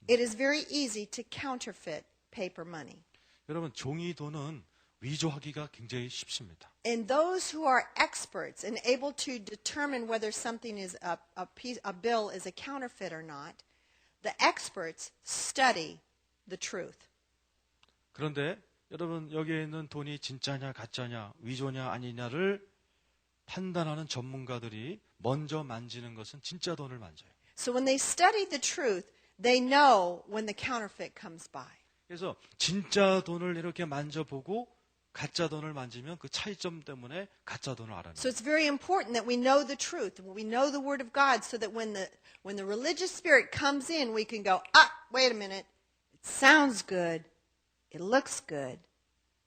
It is very easy to counterfeit paper money.
여러분 종이돈은 위조하기가 굉장히 쉽습니다.
And those who are experts and able to determine whether something is a bill is a counterfeit or not, the experts study the truth.
그런데 여러분 여기에 있는 돈이 진짜냐 가짜냐 위조냐 아니냐를 판단하는 전문가들이 먼저 만지는 것은 진짜 돈을 만져요.
So when they study the truth, they know when the counterfeit comes by.
그래서 진짜 돈을 이렇게 만져보고 가짜 돈을 만지면 그 차이점 때문에 가짜 돈을 알아내요.
So it's very important that we know the truth, we know the Word of God, so that when the religious spirit comes in, we can go, wait a minute, it sounds good, it looks good,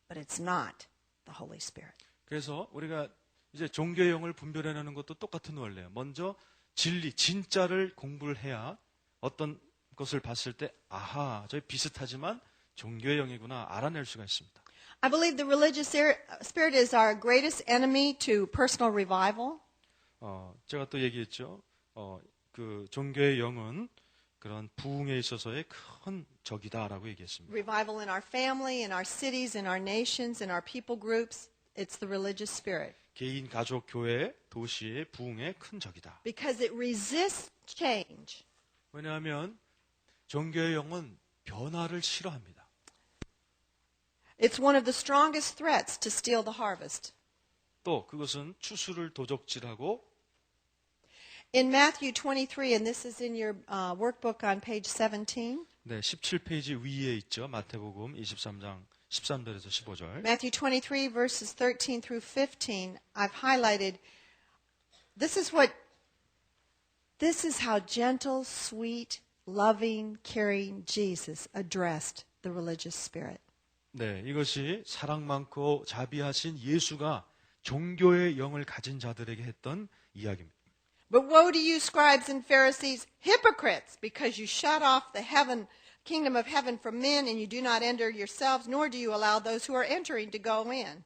but it's not the Holy Spirit.
그래서 우리가 이제 종교의 영을 분별해내는 것도 똑같은 원리예요. 먼저 진리, 진짜를 공부를 해야 어떤 것을 봤을 때 아하, 저희 비슷하지만 종교의 영이구나 알아낼 수가 있습니다.
I believe the religious spirit is our greatest enemy to personal revival.
제가 또 얘기했죠. 그 종교의 영은 그런 부흥에 있어서의 큰 적이다라고 얘기했습니다.
Revival in our family, in our cities, in our nations, in our people groups. It's the religious spirit.
개인, 가족, 교회, 도시의 부흥의 큰 적이다.
Because it resists change.
왜냐하면 종교의 영은 변화를 싫어합니다.
It's one of the strongest threats to steal the harvest.
또 그것은 추수를 도적질하고
In Matthew 23, and this is in your workbook on page 17,
네, 17페이지 위에 있죠. 마태복음 23장 13절에서 15절.
Matthew 23, verses 13 through 15, I've highlighted. This is how gentle, sweet, loving, caring Jesus addressed the religious spirit.
네, 이것이 사랑 많고 자비하신 예수가 종교의 영을 가진 자들에게 했던 이야기입니다.
But woe to you, scribes and Pharisees, hypocrites, because you shut off the kingdom of heaven from men, and you do not enter yourselves, nor do you allow those who are entering to go in.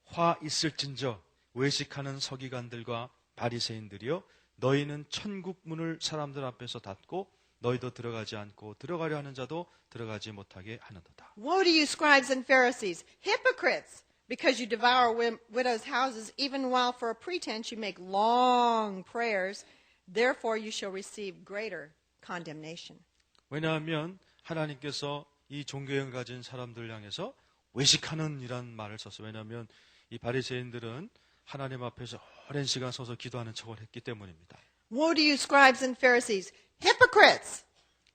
화 있을진저 외식하는 서기관들과 바리새인들이여 너희는 천국 문을 사람들 앞에서 닫고 너희도 들어가지 않고 들어가려 하는 자도 들어가지 못하게 하는도다.
Woe to you, scribes and Pharisees, hypocrites, because you devour widows' houses, even while for a pretense you make long prayers. Therefore you shall receive greater condemnation.
왜냐하면 하나님께서 이 종교형을 가진 사람들 향해서 외식하는 이란 말을 썼어요. 왜냐하면 이 바리새인들은 하나님 앞에서 오랜 시간 서서 기도하는 척을 했기 때문입니다.
Woe to you, scribes and Pharisees, hypocrites!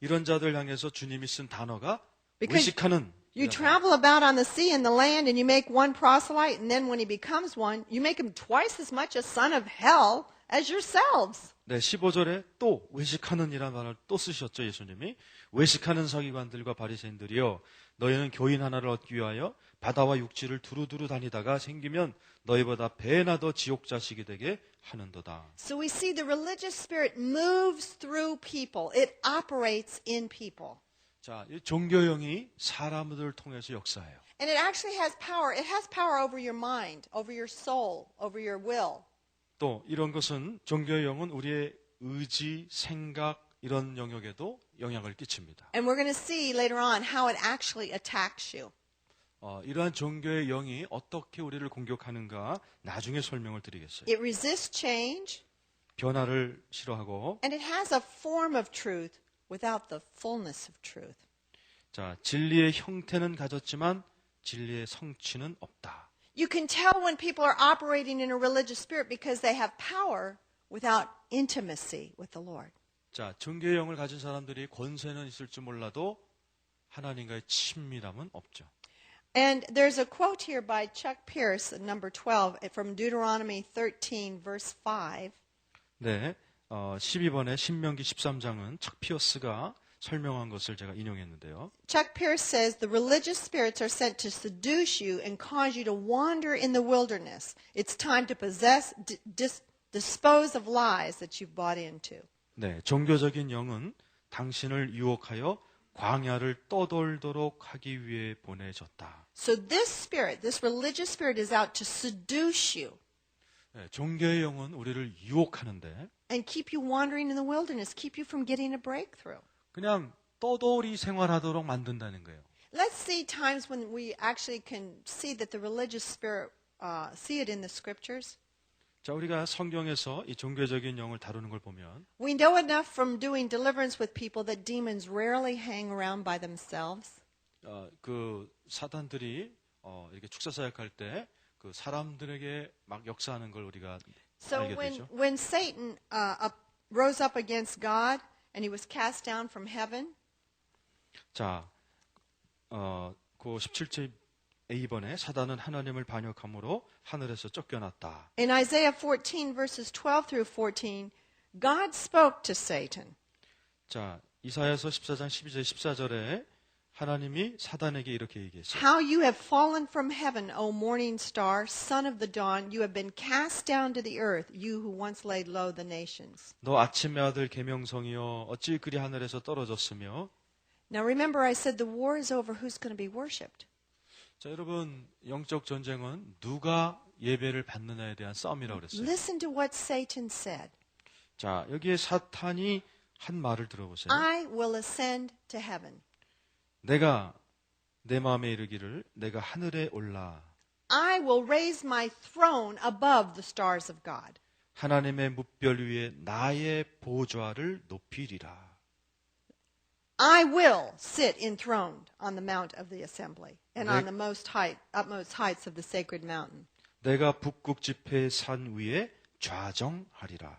이런 자들 향해서 주님이 쓴 단어가
Because
외식하는
you travel about on the sea and the land, and you make one proselyte, and then when he becomes one, you make him twice as much a son of hell as yourselves.
네, 15절에 또 외식하는 이라는 말을 또 쓰셨죠, 예수님이. 외식하는 서기관들과 바리새인들이여 너희는 교인 하나를 얻기 위하여 바다와 육지를 두루두루 다니다가 생기면 너희보다 배나 더 지옥 자식이 되게 하는도다.
So we see the religious spirit moves through people. It operates in people.
자, 이 종교형이 사람들을 통해서 역사해요.
And it actually has power. It has power over your mind, over your soul, over your will.
또 이런 것은 종교형은 우리의 의지, 생각 이런 영역에도 영향을 끼칩니다.
And we're going to see later on how it actually attacks you.
이러한 종교의 영이 어떻게 우리를 공격하는가 나중에 설명을 드리겠어요.
It resists change,
변화를 싫어하고
and it has a form of truth without the fullness of truth.
자, 진리의 형태는 가졌지만 진리의 성취는 없다.
You can tell when people are operating in a religious spirit because they have power without intimacy with the Lord.
자, 종교의 영을 가진 사람들이 권세는 있을지 몰라도 하나님과의 친밀함은 없죠.
And there's a quote here by Chuck Pierce, number 12, from Deuteronomy 13, verse 5.
네, 12번의 신명기 13장은 척 피어스가 설명한 것을 제가 인용했는데요.
Chuck Pierce says the religious spirits are sent to seduce you and cause you to wander in the wilderness. It's time to possess, dispose of lies that you've bought into.
네, 종교적인 영은 당신을 유혹하여 광야를 떠돌도록 하기 위해 보내졌다.
So this spirit, this religious spirit is out to seduce you
네, 종교의 영은 우리를 유혹하는데
and keep you wandering in the wilderness, keep you from getting a breakthrough.
그냥 떠돌이 생활하도록 만든다는 거예요.
Let's see times when we actually can see that the religious spirit, see it in the scriptures.
자, 우리가 성경에서 이 종교적인 영을 다루는 걸 보면
We know enough from doing deliverance with people that demons rarely hang around by themselves.
그 사단들이 이렇게 축사사역할 때 그 사람들에게 막 역사하는 걸 우리가
So
알게 되죠.
when Satan rose up against God and he was cast down from heaven,
자, 그 17절 A번에 사단은 하나님을 반역함으로 하늘에서 쫓겨났다.
in Isaiah 14 verses 12 through 14, God spoke to Satan.
자, 이사야서 14장 12절 14절에 하나님이 사단에게 이렇게 얘기했어요.
How you have fallen from heaven, O morning star, son of the dawn, you have been cast down to the earth, you who once laid low the nations.
너 아침의 아들 계명성이여 어찌 그리 하늘에서 떨어졌으며.
Now remember I said the war is over, who's going to be worshipped?
자, 여러분, 영적 전쟁은 누가 예배를 받느냐에 대한 싸움이라고 그랬어요.
Listen to what Satan said.
자, 여기에 사탄이 한 말을 들어보세요.
I will ascend to heaven.
내가 내 마음에 이르기를 내가 하늘에 올라
I will raise my throne above the stars of God.
하나님의 뭇별 위에 나의 보좌를 높이리라.
I will sit enthroned on the mount of the assembly and on
네.
the utmost heights of the sacred mountain.
내가 북극 지폐의 산 위에 좌정하리라.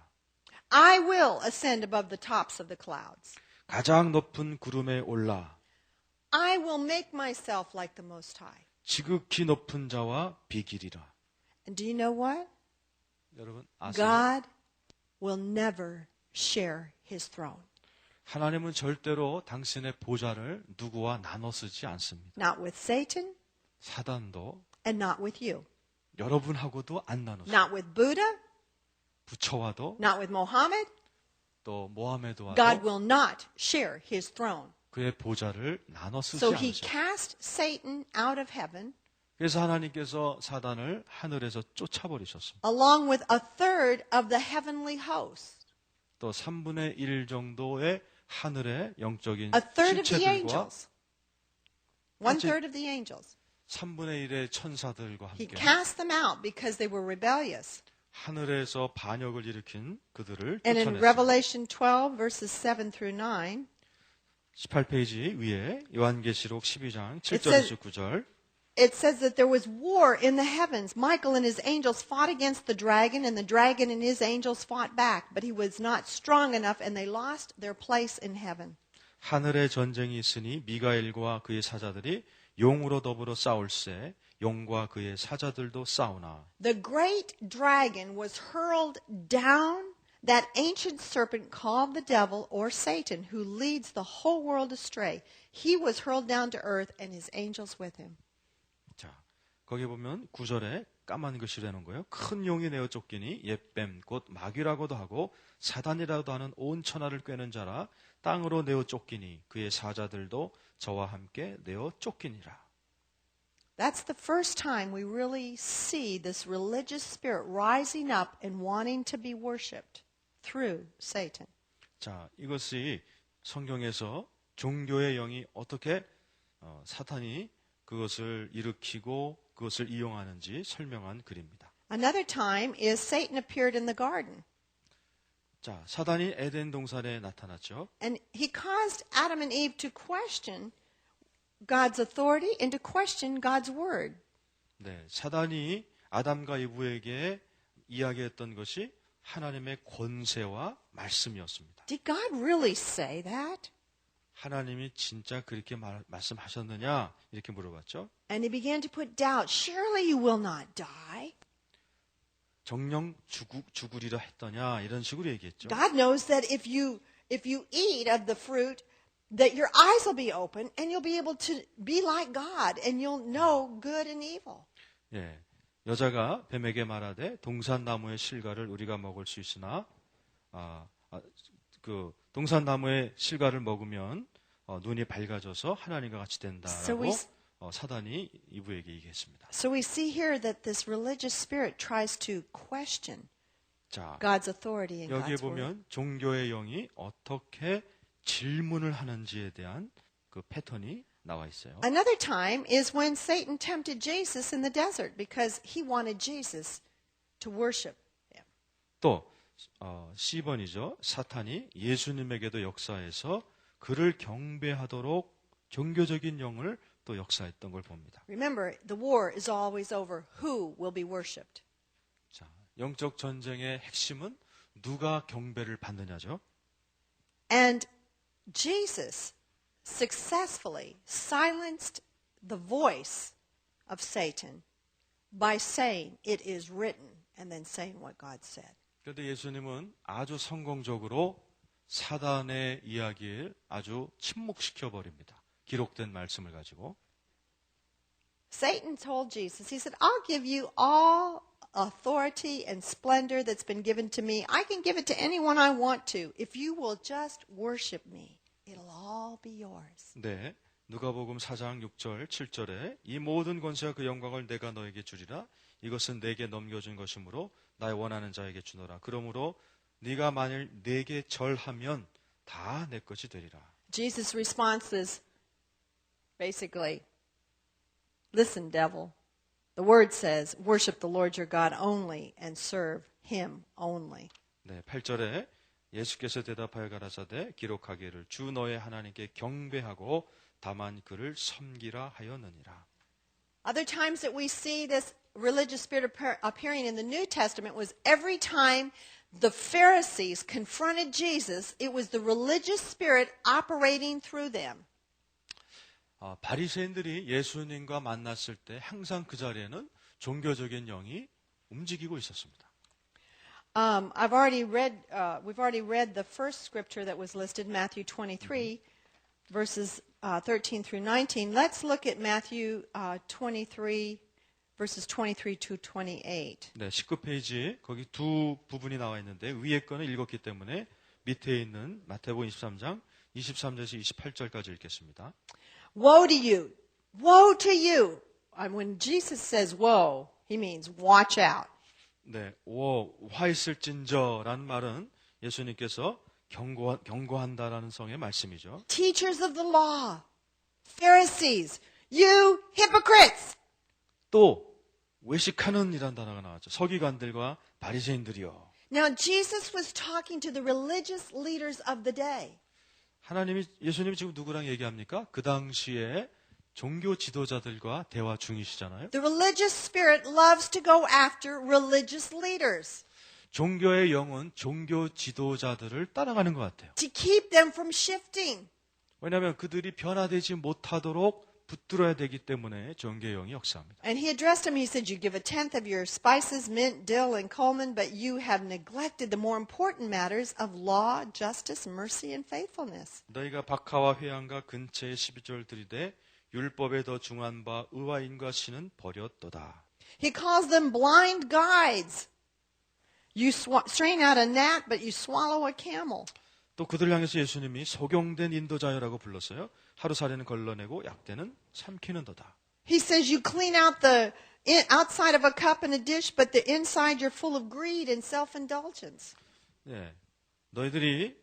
I will ascend above the tops of the clouds.
가장 높은 구름에 올라
I will make myself like the Most High.
지극히 높은 자와 비기리라.
And do you know what?
여러분 아세요?
God will never share his throne.
하나님은 절대로 당신의 보좌를 누구와 나눠 쓰지 않습니다.
Not with Satan
사단도
and not with you.
여러분하고도 안 나누죠.
Not with Buddha,
부처와도
not with Mohammed.
또 모하메드와도
God will not share his throne.
그의 보좌를 나눠 쓰지
So he
않으죠.
cast Satan out of heaven
그래서 하나님께서 사단을 하늘에서 쫓아버리셨습니다.
along with a third of the heavenly host.
또 3분의 1 정도의 하늘의 영적인
A third of the
실체들과
angels. One third of the angels.
3분의 1의 천사들과
He
함께
cast them out because they were rebellious.
하늘에서 반역을 일으킨 그들을
And in
쫓아냈습니다.
Revelation 12, verses 7 through 9,
18페이지 위에 요한계시록 12장
It
7절에서 9절
it says that there was war in the heavens. Michael and his angels fought against the dragon, and the dragon and his angels fought back. But he was not strong enough, and they lost their place in heaven.
하늘에 전쟁이 있으니 미가엘과 그의 사자들이 용으로 더불어 싸울세 용과 그의 사자들도 싸우나
The great dragon was hurled down, that ancient serpent called the devil or Satan, who leads the whole world astray. He was hurled down to earth, and his angels with him.
자, 거기 보면 9절에 까만 글씨로 해놓은 거예요. 큰 용이 내어 쫓기니 옛뱀 곧 마귀라고도 하고 사단이라고도 하는 온 천하를 꿰는 자라 땅으로 내어 쫓기니 그의 사자들도 저와 함께 내어 쫓기니라.
That's the first time we really see this religious spirit rising up and wanting to be worshipped through Satan.
자, 이것이 성경에서 종교의 영이 어떻게 사탄이 그것을 일으키고 그것을 이용하는지 설명한 글입니다.
Another time is Satan appeared in the garden.
자, 사단이 에덴 동산에 나타났죠.
And he caused Adam and Eve to question God's authority and to question God's word.
네, 사단이 아담과 이브에게 이야기했던 것이 하나님의 권세와 말씀이었습니다.
Did God really say that?
하나님이 진짜 그렇게 말씀하셨느냐 이렇게 물어봤죠.
And he began to put doubt. Surely you will not die.
정령 죽으리라 했더냐 이런 식으로 얘기했죠.
God knows that if you eat of the fruit, that your eyes will be open and you'll be able to be like God and you'll know good and evil.
예, 여자가 뱀에게 말하되 동산나무의 실과를 우리가 먹을 수 있으나 그 동산나무의 실과를 먹으면 눈이 밝아져서 하나님과 같이 된다라고 사단이 이브에게 얘기했습니다.
So we see here that this religious spirit tries to question
자,
God's authority and
여기에
God's word.
보면 종교의 영이 어떻게 질문을 하는지에 대한 그 패턴이 나와 있어요.
Another time is when Satan tempted Jesus in the desert because he wanted Jesus to worship him.
또 C번이죠. 사탄이 예수님에게도 역사해서 그를 경배하도록 종교적인 영을 또 역사했던 걸 봅니다.
Remember, the war is always over who will be worshipped.
자, 영적 전쟁의 핵심은 누가 경배를 받느냐죠.
And Jesus successfully silenced the voice of Satan by saying, "It is written," and then saying what God said.
그런데 예수님은 아주 성공적으로 사단의 이야기를 아주 침묵시켜 버립니다. 기록된 말씀을 가지고.
Satan told Jesus, he said, "I'll give you all authority and splendor that's been given to me. I can give it to anyone I want to. If you will just worship me, it'll all be yours."
네, 누가복음 4장 6절 7절에 이 모든 권세와 그 영광을 내가 너에게 주리라. 이것은 내게 넘겨준 것이므로 나의 원하는 자에게 주노라. 그러므로 네가 만일 내게 절하면 다 내 것이 되리라.
Jesus' response is basically, "Listen, devil. The word says, worship the Lord your God only and serve him only."
네, 8절에 예수께서 대답하여 가라사대 기록하기를 주 너의 하나님께 경배하고 다만 그를 섬기라 하였느니라.
Other times that we see this religious spirit appearing in the New Testament was every time the Pharisees confronted Jesus, it was the religious spirit operating through them.
바리새인들이 예수님과 만났을 때 항상 그 자리에는 종교적인 영이 움직이고 있었습니다.
We've already read the first scripture that was listed, Matthew 23, verses 13 through 19. Let's look at Matthew 23, verses 23 to 28.
네, 19페이지 거기 두 부분이 나와 있는데 위에 거는 읽었기 때문에 밑에 있는 마태복음 23장 23절에서 28절까지 읽겠습니다.
Woe to you! Woe to you! And when Jesus says woe, he means watch out.
네, 화 있을진저라는 말은 예수님께서 경고한다라는 성의 말씀이죠.
Teachers of the law, Pharisees, you hypocrites!
또 외식하는 이란 단어가 나왔죠. 서기관들과 바리새인들이요.
Now Jesus was talking to the religious leaders of the day.
예수님이 지금 누구랑 얘기합니까? 그 당시에 종교 지도자들과 대화 중이시잖아요.
The religious spirit loves to go after religious leaders
종교의 영은 종교 지도자들을 따라가는 것 같아요.
to keep them from shifting.
왜냐하면 그들이 변화되지 못하도록 붙들어야 되기 때문에 종교의 영이 역사합니다.
And he addressed him. He said, you give a tenth of your spices, mint, dill, and cumin, but you have neglected the more important matters of law, justice, mercy, and faithfulness.
너희가 박하와 회양과 근처에 12절 들이되 율법에 더 중한 바 의와 인과 신은 버렸도다.
He calls them blind guides. You strain out a gnat, but you swallow a camel.
또 그들 향해서 예수님이 소경된 인도자여라고 불렀어요. 하루살이는 걸러내고 약대는 삼키는도다.
He says you clean out the outside of a cup and a dish, but the inside you're full of greed and self-indulgence.
네, 너희들이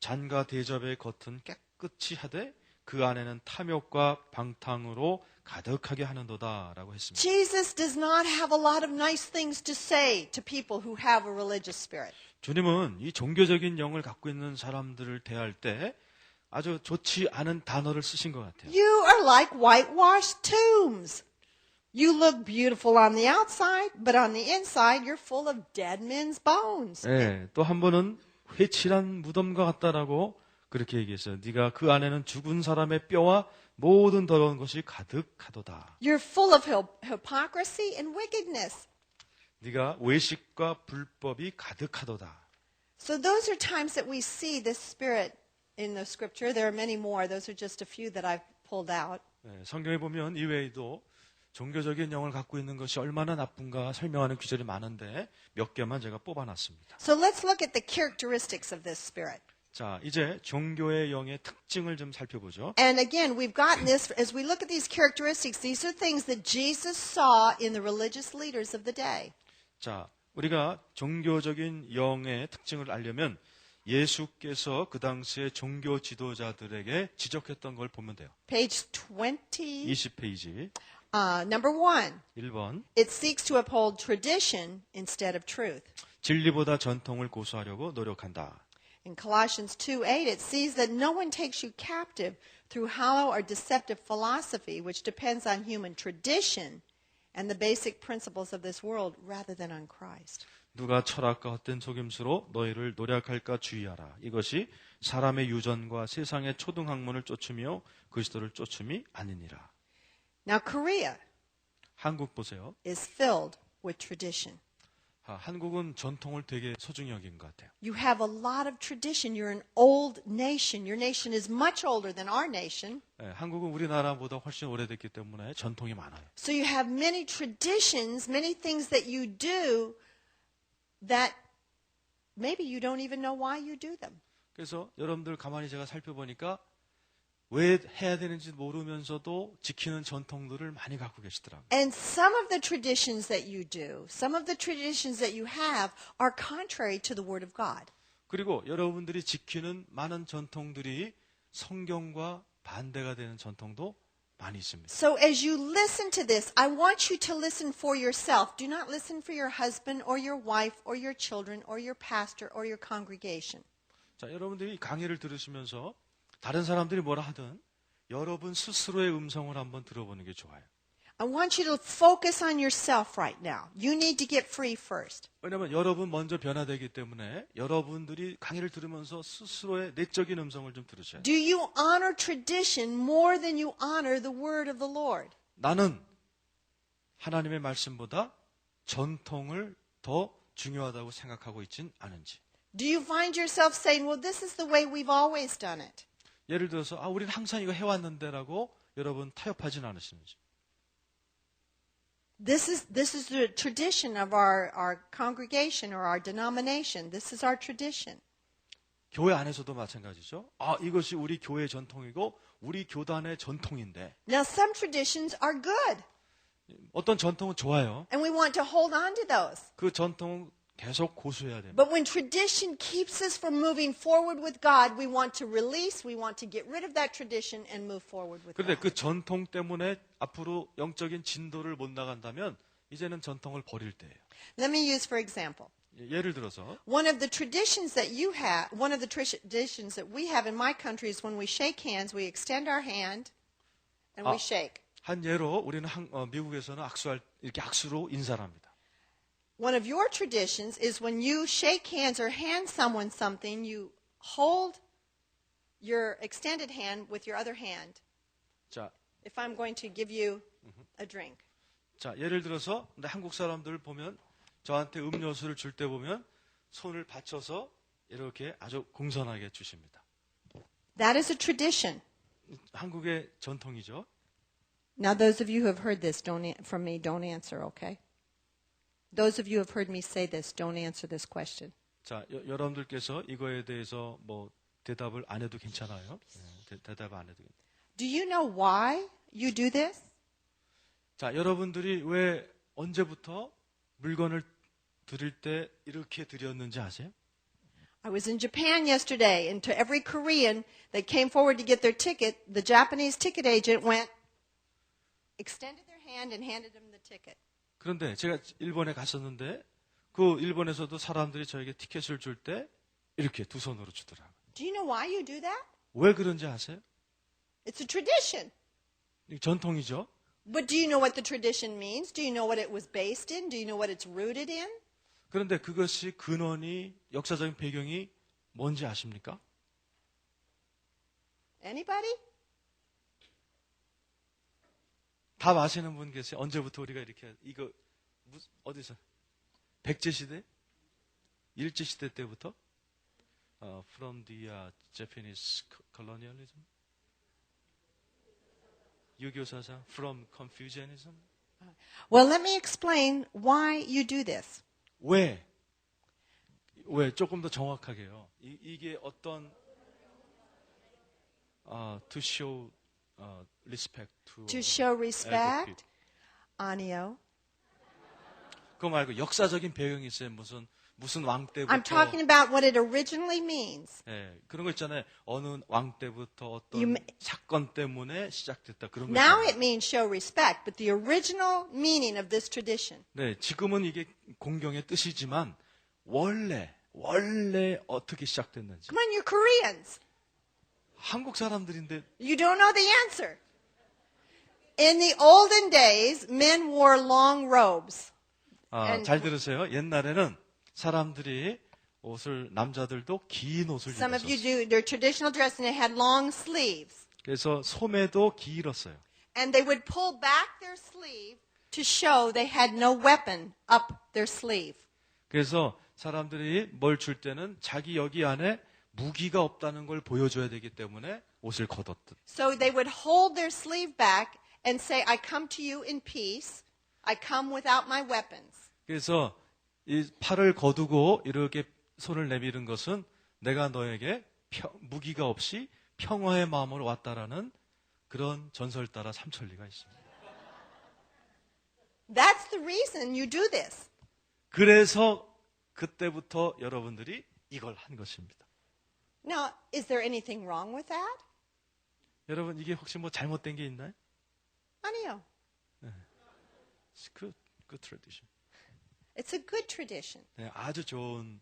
잔과 대접의 겉은 깨끗이 하되 그 안에는 탐욕과 방탕으로 가득하게 하는도다라고 했습니다.
Jesus does not have a lot of nice things to say to people who have a religious spirit.
주님은 이 종교적인 영을 갖고 있는 사람들을 대할 때 아주 좋지 않은 단어를 쓰신 것 같아요.
You are like whitewashed tombs. You look beautiful on the outside, but on the inside you're full of dead men's bones.
네, 또 한 번은 회칠한 무덤과 같다라고 그렇게 얘기했어요. 네가 그 안에는 죽은 사람의 뼈와 모든 더러운 것이 가득하도다.
You're full of hypocrisy and wickedness.
네가 외식과 불법이 가득하도다.
So those are times that we see this spirit in the scripture. There are many more. Those are just a few that I've pulled out.
네, 성경에 보면 이외에도 종교적인 영을 갖고 있는 것이 얼마나 나쁜가 설명하는 구절이 많은데 몇 개만 제가 뽑아놨습니다.
So let's look at the characteristics of this spirit.
자, 이제 종교의 영의 특징을 좀 살펴보죠.
And again, we've gotten this, as we look at these characteristics, these are things that Jesus saw in the religious leaders of the day.
자, 우리가 종교적인 영의 특징을 알려면 예수께서 그 당시에 종교 지도자들에게 지적했던 걸 보면 돼요.
Page 20,
20페이지
number 1.
1번.
It seeks to uphold tradition instead of truth.
진리보다 전통을 고수하려고 노력한다.
In Colossians 2:8, it sees that no one takes you captive through hollow or deceptive philosophy, which depends on human tradition and the basic principles of this world rather than on Christ.
누가 철학과 헛된 속임수로 너희를 노략할까 주의하라. 이것이 사람의 유전과 세상의 초등학문을 쫓으며 그리스도를 쫓음이 아니니라.
Now, Korea
한국 보세요.
is filled with tradition.
한국은 전통을 되게 소중히 여긴 것 같아요.
You have a lot of tradition. You're an old nation. Your nation is much older than our nation.
네, 한국은 우리나라보다 훨씬 오래됐기 때문에 전통이 많아요.
So you have many traditions, many things that you do that maybe you don't even know why you do them.
그래서 여러분들 가만히 제가 살펴보니까 왜 해야 되는지 모르면서도 지키는 전통들을 많이 갖고 계시더라고요.
And some of the traditions that you do, some of the traditions that you have are contrary to the Word of God.
그리고 여러분들이 지키는 많은 전통들이 성경과 반대가 되는 전통도 많이 있습니다.
So as you listen to this, I want you to listen for yourself. Do not listen for your husband or your wife or your children or your pastor or your congregation.
자, 여러분들이 강의를 들으시면서 다른 사람들이 뭐라 하든 여러분 스스로의 음성을 한번 들어보는 게 좋아요.
I want you to focus on yourself right now. You need to get free first.
왜냐하면 여러분 먼저 변화되기 때문에 여러분들이 강의를 들으면서 스스로의 내적인 음성을 좀 들으셔야 돼요.
Do you honor tradition more than you honor the word of the Lord?
나는 하나님의 말씀보다 전통을 더 중요하다고 생각하고 있진 않은지.
Do you find yourself saying, well, this is the way we've always done it?
예를 들어서 우리는 항상 이거 해왔는데라고 여러분 타협하진 않으시는지.
This is the tradition of our congregation or our denomination. This is our tradition.
교회 안에서도 마찬가지죠. 이것이 우리 교회의 전통이고 우리 교단의 전통인데.
Now, some traditions are good,
어떤 전통은 좋아요.
and we want to hold on to those.
그 전통은 계속 고수해야 됩니다.
But when tradition keeps us from moving forward with God, we want to release, we want to get rid of that tradition and move forward with
그런데
God.
그 전통 때문에 앞으로 영적인 진도를 못 나간다면 이제는 전통을 버릴 때예요.
Let me use for example.
예를 들어서
One of the traditions that you have, one of the traditions that we have in my country is when we shake hands, we extend our hand and we shake.
한 예로 우리는 미국에서는 이렇게 악수로 인사를 합니다.
One of your traditions is when you shake hands or hand someone something, you hold your extended hand with your other hand.
자,
If I'm going to give you a drink.
자, 예를 들어서 근데 한국 사람들 보면 저한테 음료수를 줄 때 보면 손을 받쳐서 이렇게 아주 공손하게 주십니다.
That is a tradition.
한국의 전통이죠.
Now, those of you who have heard this from me, don't answer, okay? Those of you who have heard me say this, don't answer this question.
자, 여러분들께서 이거에 대해서 뭐 대답을 안 해도 괜찮아요. 대답 안 해도.
Do you know why you do this?
자, 여러분들이 왜 언제부터 물건을 드릴 때 이렇게 드렸는지 아세요?
I was in Japan yesterday, and to every Korean that came forward to get their ticket, the Japanese ticket agent extended their hand and handed them the ticket.
그런데 제가 일본에 갔었는데 그 일본에서도 사람들이 저에게 티켓을 줄 때 이렇게 두 손으로 주더라고요.
Do you know why you do that?
왜 그런지 아세요?
It's a tradition.
전통이죠.
But do you know what the tradition means? Do you know what it was based in? Do you know what it's rooted in?
그런데 그것이 근원이 역사적인 배경이 뭔지 아십니까?
Anybody?
답 아시는 분 계세요? 언제부터 우리가 이렇게 이거 어디서 백제 시대, 일제 시대 때부터 from the Japanese colonialism, 유교 사상, from Confucianism.
Well, let me explain why you do this.
왜 조금 더 정확하게요. 이게 어떤 to show respect
To show
elder
respect,
people.
Anio.
그거 말고 역사적인 배경이 있어요. 무슨 왕 때부터.
I'm talking about what it originally means.
예, 그런 거 있잖아요. 어느 왕 때부터 어떤
You may-
사건 때문에 시작됐다. 그런 거
Now
있잖아요.
it means show respect, but the original meaning of this tradition.
네, 지금은 이게 공경의 뜻이지만 원래 어떻게 시작됐는지.
Come on, you're Koreans.
한국 사람들인데
You don't know the answer. In the olden days, men wore long robes.
잘 들으세요. 옛날에는 사람들이 남자들도 긴 옷을
Some of you
입었어요.
do their traditional dress, and it had long sleeves.
그래서 소매도 길었어요.
And they would pull back their sleeve to show they had no weapon up their sleeve.
그래서 사람들이 뭘 줄 때는 자기 여기 안에 무기가 없다는 걸 보여줘야 되기 때문에 옷을 걷었듯.
So they would hold their sleeve back and say, I come to you in peace. I come without my weapons.
그래서 이 팔을 거두고 이렇게 손을 내미는 것은 내가 너에게 무기가 없이 평화의 마음으로 왔다라는 그런 전설 따라 삼천리가 있습니다.
That's the reason you do this.
그래서 그때부터 여러분들이 이걸 한 것입니다.
Now, is there anything wrong with that?
여러분 이게 혹시 뭐 잘못된 게 있나요?
아니요.
It's good tradition.
It's a good tradition.
네, 아주 좋은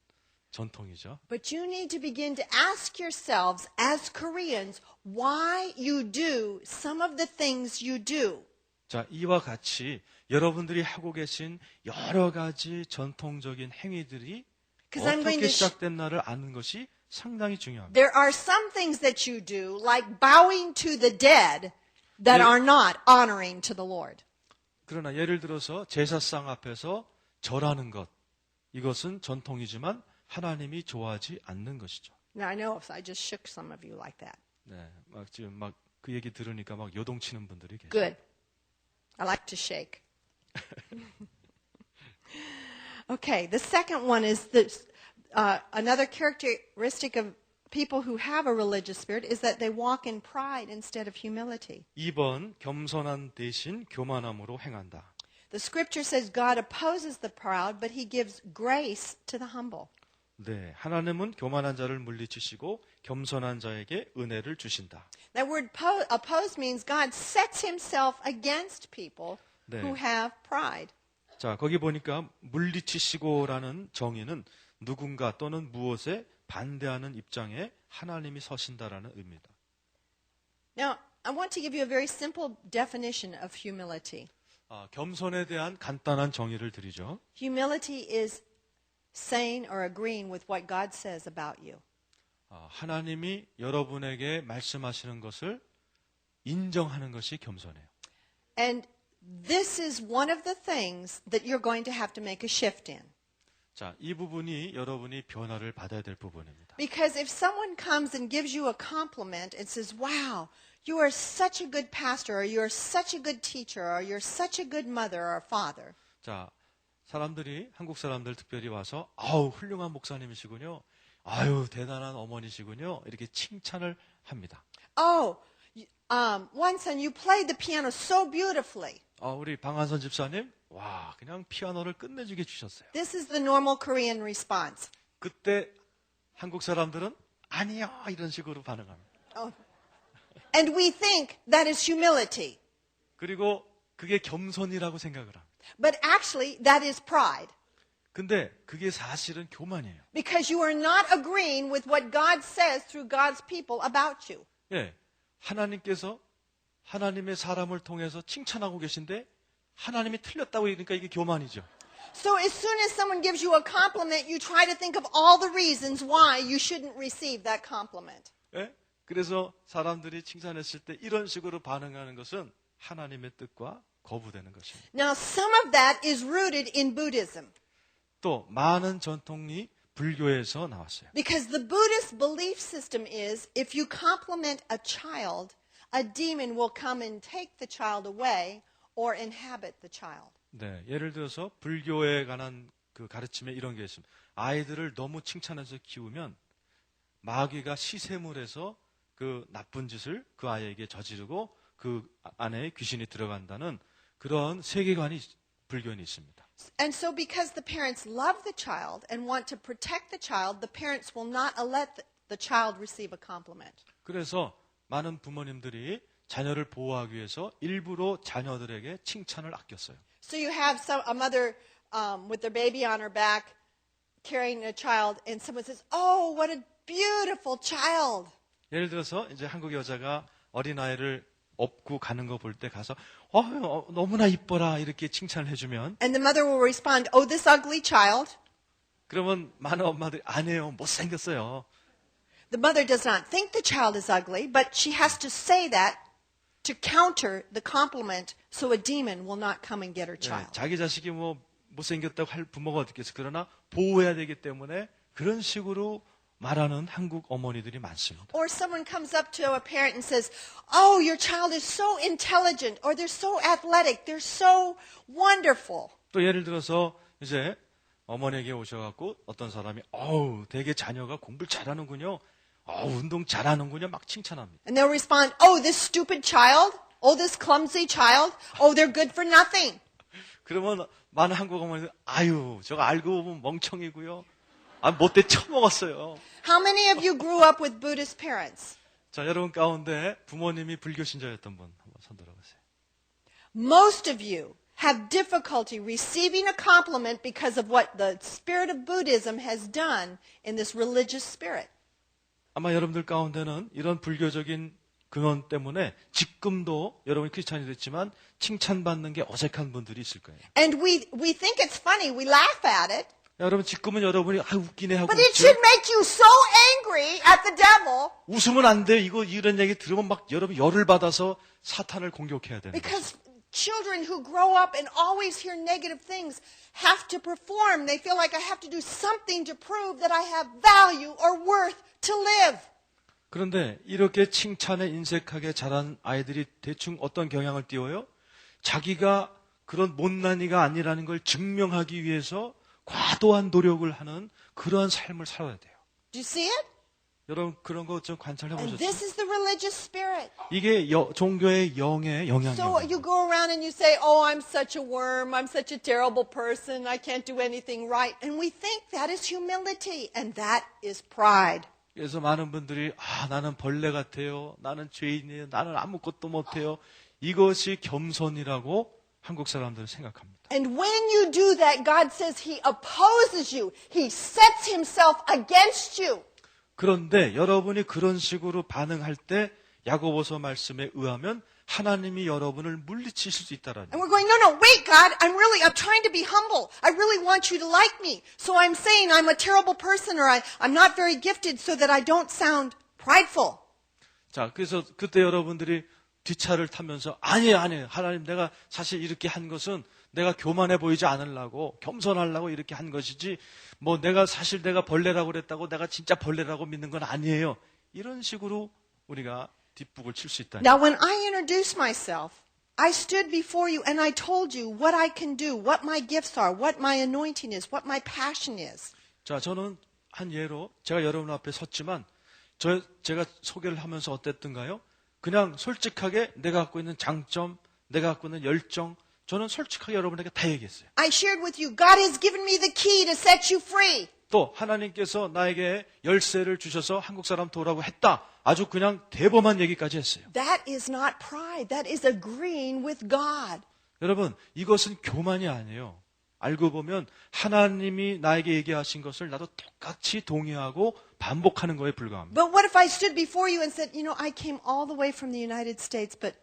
전통이죠.
But you need to begin to ask yourselves as Koreans why you do some of the things you do.
자, 이와 같이 여러분들이 하고 계신 여러 가지 전통적인 행위들이
'Cause I'm going
어떻게
to
시작됐나를 아는 것이 상당히 중요합니다.
There are some things that you do, like bowing to the dead, that
예.
are not honoring to the Lord.
그러나 예를 들어서 제사상 앞에서 절하는 것, 이것은 전통이지만 하나님이 좋아하지 않는 것이죠.
Now I know if I just shook some of you like that.
네, 막 지금 막 그 얘기 들으니까 막 요동치는 분들이 계세요.
Good. I like to shake. Okay, the second one is this. Another characteristic of people who have a religious spirit is that they walk in pride instead of humility.
2번 겸손한 대신 교만함으로 행한다.
The scripture says God opposes the proud, but he gives grace to the humble.
네, 하나님은 교만한 자를 물리치시고 겸손한 자에게 은혜를 주신다.
That word oppose means God sets himself against people
네.
who have pride.
자, 거기 보니까 물리치시고라는 정의는 누군가 또는 무엇에 반대하는 입장에 하나님이 서신다라는 의미입니다.
Now, I want to give you a very simple definition of humility.
겸손에 대한 간단한 정의를 드리죠.
Humility is saying or agreeing with what God says about you.
하나님이 여러분에게 말씀하시는 것을 인정하는 것이 겸손해요.
And this is one of the things that you're going to have to make a shift in.
자, 이 부분이 여러분이 변화를 받아야 될 부분입니다.
Because if someone comes and gives you a compliment and says, wow, you are such a good pastor, or you're such a good teacher, or you're such a good mother or father.
자, 사람들이, 한국 사람들 특별히 와서, 아우, 훌륭한 목사님이시군요. 아유, 대단한 어머니시군요. 이렇게 칭찬을 합니다.
Oh, one son, you played the piano so beautifully.
우리 방한선 집사님, 와, 그냥 피아노를 끝내주게 주셨어요.
This is the normal Korean response.
그때 한국 사람들은 아니요, 이런 식으로 반응합니다.
Oh. And we think that is humility.
그리고 그게 겸손이라고 생각을 합니다.
But actually, that is pride.
근데 그게 사실은 교만이에요.
Because you are not agreeing with what God says through God's people about you.
예, 하나님께서 하나님의 사람을 통해서 칭찬하고 계신데 하나님이 틀렸다고 그러니까 이게 교만이죠.
So as soon as someone gives you a compliment, you try to think of all the reasons why you shouldn't receive that compliment.
예? 그래서 사람들이 칭찬했을 때 이런 식으로 반응하는 것은 하나님의 뜻과 거부되는 것입니다.
Now, some of that is rooted in Buddhism.
또 많은 전통이 불교에서 나왔어요.
Because the Buddhist belief system is if you compliment a child, a demon will come and take the child away or inhabit the child.
네, 예를 들어서 불교에 관한 그 가르침에 이런 게 있습니다. 아이들을 너무 칭찬해서 키우면 마귀가 시샘을 그 나쁜 짓을 그 아이에게 저지르고 그 안에 귀신이 들어간다는 그런 세계관이 불교에 있습니다.
And so because the parents love the child and want to protect the child, the parents will not let the child receive a compliment.
그래서 많은 부모님들이 자녀를 보호하기 위해서 일부러 자녀들에게 칭찬을 아꼈어요.
So you have a mother with their baby on her back carrying a child and someone says, "Oh, what a beautiful child."
예를 들어서 이제 한국 여자가 어린아이를 업고 가는 거 볼 때 가서 너무나 이뻐라 이렇게 칭찬을 해주면
And the mother will respond, "Oh, this ugly child."
그러면 많은 엄마들이 아니에요 못생겼어요.
The mother does not think the child is ugly, but she has to say that to counter the compliment so a demon will not come and get her child.
자기 자식이 뭐 못생겼다고 할 부모가 어떻겠어요. 그러나 보호해야 되기 때문에 그런 식으로 말하는 한국 어머니들이 많습니다.
Or someone comes up to a parent and says, "Oh, your child is so intelligent, or they're so athletic, they're so wonderful."
또 예를 들어서 이제 어머니에게 오셔갖고 어떤 사람이 되게 자녀가 공부를 잘하는군요. 운동 잘하는군요. 막 칭찬합니다.
And they'll respond, "Oh, this stupid child, oh, this clumsy child, oh, they're good for nothing."
그러면 많은 한국 어머니들 저거 알고 보면 멍청이고요. 못돼 처먹었어요.
How many of you grew up with Buddhist parents?
자, 여러분 가운데 부모님이 불교 신자였던 분 한번 손 들어보세요.
Most of you have difficulty receiving a compliment because of what the spirit of Buddhism has done in this religious spirit.
아마 여러분들 가운데는 이런 불교적인 근원 때문에 지금도 여러분이 크리스찬이 됐지만 칭찬받는 게 어색한 분들이 있을 거예요.
And we think it's funny. We laugh at it.
여러분 지금은 여러분이 웃기네 하고
But it
있죠.
should make you so angry at the devil
웃으면 안 돼. 이런 얘기 들으면 막 여러분 열을 받아서 사탄을 공격해야 되는 거예요.
because children who grow up and always hear negative things have to perform. They feel like I have to do something to prove that I have value or worth to live.
그런데 이렇게 칭찬에 인색하게 자란 아이들이 대충 어떤 경향을 띄워요? 자기가 그런 못난이가 아니라는 걸 증명하기 위해서 과도한 노력을 하는 그러한 삶을 살아야 돼요.
Do you see it?
여러분 그런 거 좀 관찰해
And
보셨죠?
this is the religious spirit.
이게 종교의 영의
So
영향이에요.
you go around and you say, oh, I'm such a worm. I'm such a terrible person. I can't do anything right. And we think that is humility, and that is pride.
그래서 많은 분들이 나는 벌레 같아요. 나는 죄인이에요. 나는 아무것도 못해요. 이것이 겸손이라고 한국 사람들은 생각합니다.
And when you do that, God says He opposes you. He sets Himself against you.
그런데 여러분이 그런 식으로 반응할 때 야고보서 말씀에 의하면 하나님이 여러분을 물리치실 수 있다라는
And we're going, no, wait, God, I'm trying to be humble. I really want you to like me. So I'm saying I'm a terrible person or I'm not very gifted so that I don't sound prideful.
자, 그래서 그때 여러분들이 뒷차를 타면서 아니에요. 하나님 내가 사실 이렇게 한 것은 내가 교만해 보이지 않으려고 겸손하려고 이렇게 한 것이지 내가 사실 내가 벌레라고 그랬다고 내가 진짜 벌레라고 믿는 건 아니에요. 이런 식으로 우리가 뒷북을 칠 수 있다.
Now, when I introduced myself, I stood before you and I told you what I can do, what my gifts are, what my anointing is, what my passion is.
자, 저는 한 예로 제가 여러분 앞에 섰지만 제가 소개를 하면서 어땠던가요? 그냥 솔직하게 내가 갖고 있는 장점, 내가 갖고 있는 열정, 저는 솔직하게 여러분에게 다 얘기했어요.
I shared with you, God has given me the key to set you free.
또 하나님께서 나에게 열쇠를 주셔서 한국 사람 도라고 했다. 아주 그냥 대범한 얘기까지 했어요.
That is not pride. That is agreeing with God.
여러분, 이것은 교만이 아니에요. 알고 보면 하나님이 나에게 얘기하신 것을 나도 똑같이 동의하고 반복하는 거에 불과합니다.
But what if I stood before you and said, I came all the way from the United States, but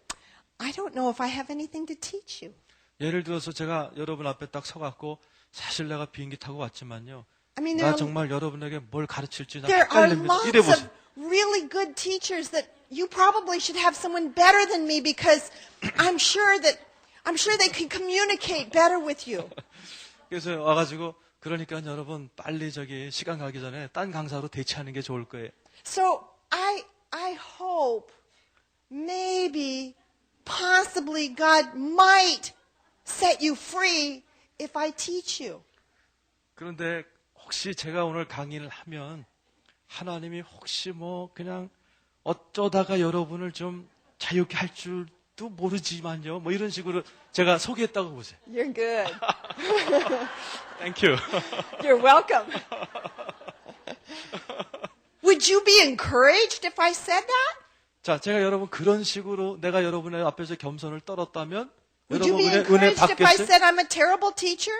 I don't know if I have anything to teach you.
예를 들어서 제가 여러분 앞에 딱 서갖고 사실 내가 비행기 타고 왔지만요.
I mean,
나 정말 여러분에게 뭘 가르칠지 나
there are
헷갈립니다.
lots
이래보세요.
of really good teachers that you probably should have someone better than me because I'm sure they can communicate better with you.
그래서 와가지고 그러니까 여러분 빨리 시간 가기 전에 딴 강사로 대체하는 게 좋을 거예요.
So I hope maybe possibly God might set you free if I teach you.
그런데 혹시 제가 오늘 강의를 하면 하나님이 혹시 그냥 어쩌다가 여러분을 좀 자유롭게 할 줄도 모르지만요. 이런 식으로 제가 소개했다고 보세요.
You're good.
Thank you.
You're welcome. Would you be encouraged if I said that?
자, 제가 여러분 그런 식으로 내가 여러분의 앞에서 겸손을 떨었다면
Would you be
여러분 은혜
encouraged if I
받겠어요?
said I'm a terrible teacher?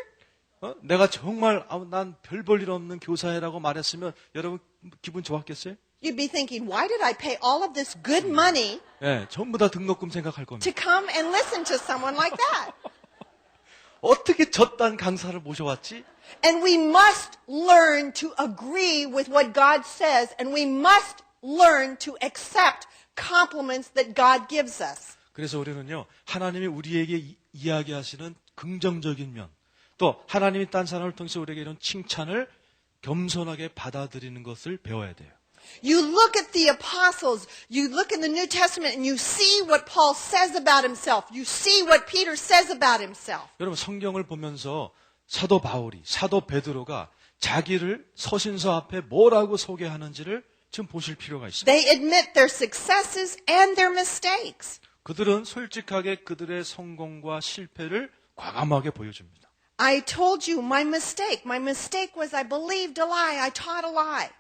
내가 정말 난 별 볼 일 없는 교사라고 말했으면 여러분 기분 좋았겠어요?
You'd be thinking, why did I pay all of this good money
네, 전부 다 등록금 생각할 겁니다.
to come and listen to someone like that?
어떻게 저딴 강사를 모셔왔지?
And we must learn to agree with what God says, and we must learn to accept compliments that God gives us.
그래서 우리는요, 하나님이 우리에게 이야기하시는 긍정적인 면, 또 하나님이 딴 사람을 통해서 우리에게 이런 칭찬을 겸손하게 받아들이는 것을 배워야 돼요.
You look at the apostles, you look in the New Testament, and you see what Paul says about himself. You see what Peter says about himself.
여러분 성경을 보면서 사도 바울이, 사도 베드로가 자기를 서신서 앞에 뭐라고 소개하는지를 좀 보실 필요가 있습니다.
They admit their successes and their mistakes.
그들은 솔직하게 그들의 성공과 실패를 과감하게 보여줍니다.
I told you my mistake. My mistake was I believed a lie. I taught a lie.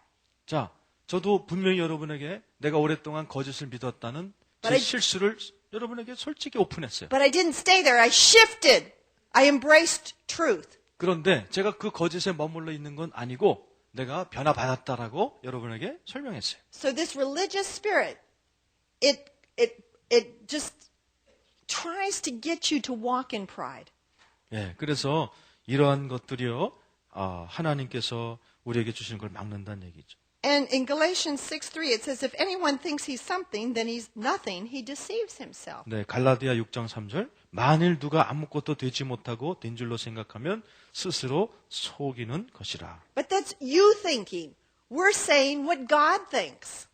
자, 저도 분명히 여러분에게 내가 오랫동안 거짓을 믿었다는 제 실수를 여러분에게 솔직히 오픈했어요.
But I didn't stay there. I shifted. I embraced truth.
그런데 제가 그 거짓에 머물러 있는 건 아니고 내가 변화받았다라고 여러분에게 설명했어요.
So this religious spirit, it just tries to get you to walk in pride.
예, 그래서 이러한 것들이요, 하나님께서 우리에게 주시는 걸 막는다는 얘기죠.
And in Galatians 6:3, it says, if anyone thinks he's something, then he's nothing. He deceives himself.
네, 갈라디아 6장 3절. 만일 누가 아무것도 되지 못하고 된 줄로 생각하면 스스로 속이는 것이라.
But that's you thinking. We're saying what God thinks.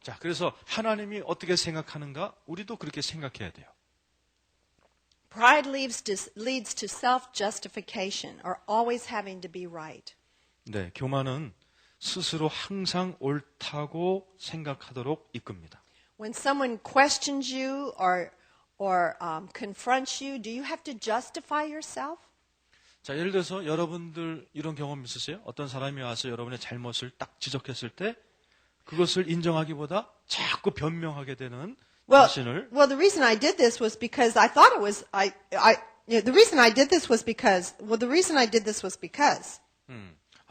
자, 그래서 하나님이 어떻게 생각하는가? 우리도 그렇게 생각해야 돼요.
Pride leads to self-justification or always having to be right.
네, 교만은 스스로 항상 옳다고 생각하도록 이끕니다.
When someone questions you or confronts you, do you have to justify yourself?
자, 예를 들어서 여러분들 이런 경험 있으세요? 어떤 사람이 와서 여러분의 잘못을 딱 지적했을 때 그것을 인정하기보다 자꾸 변명하게 되는 자신을.
Well, the reason I did this was because I thought it was the reason I did this was because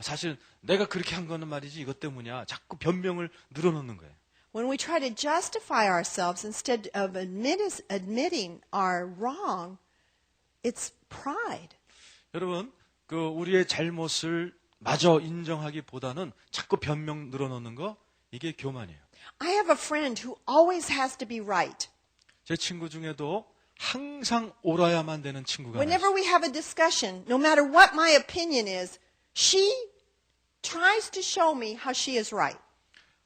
사실 내가 그렇게 한 거는 말이지 이것 때문이야. 자꾸 변명을 늘어놓는 거예요.
When we try to justify ourselves instead of admitting our wrong, it's pride.
여러분, 우리의 잘못을 마저 인정하기보다는 자꾸 변명 늘어놓는 거 이게 교만이에요.
I have a friend who always has to be right.
제 친구 중에도 항상 옳아야만 되는 친구가
Whenever
있어요.
we have a discussion, no matter what my opinion is, she tries to show me how she is right.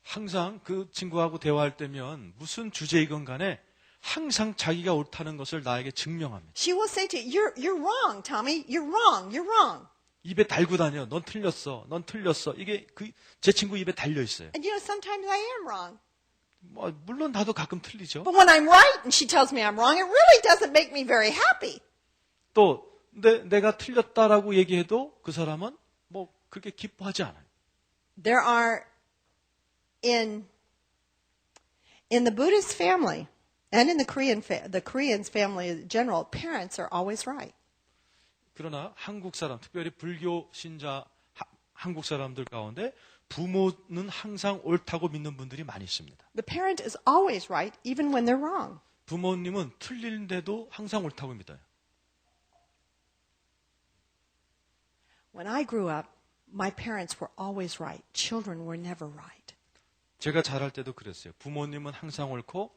항상 그 친구하고 대화할 때면 무슨 주제이건 간에 항상 자기가 옳다는 것을 나에게 증명합니다.
She will say to you, you're wrong, Tommy. You're wrong. You're wrong.
입에 달고 다녀. 넌 틀렸어. 넌 틀렸어. 이게 제 친구 입에 달려 있어요.
And you know, sometimes I am wrong.
물론 나도 가끔 틀리죠.
But when I'm right and she tells me I'm wrong, it really doesn't make me very happy.
또 내가 틀렸다라고 얘기해도 그 사람은 그렇게 기뻐하지 않아요.
There are in the Buddhist family and in the Korean's family in general, parents are always right.
그러나 한국 사람, 특별히 불교 신자 한국 사람들 가운데 부모는 항상 옳다고 믿는 분들이 많이 있습니다.
The parent is always right, even when they're wrong.
부모님은 틀린데도 항상 옳다고 믿어요.
When I grew up, my parents were always right. Children were never right.
제가 자랄 때도 그랬어요. 부모님은 항상 옳고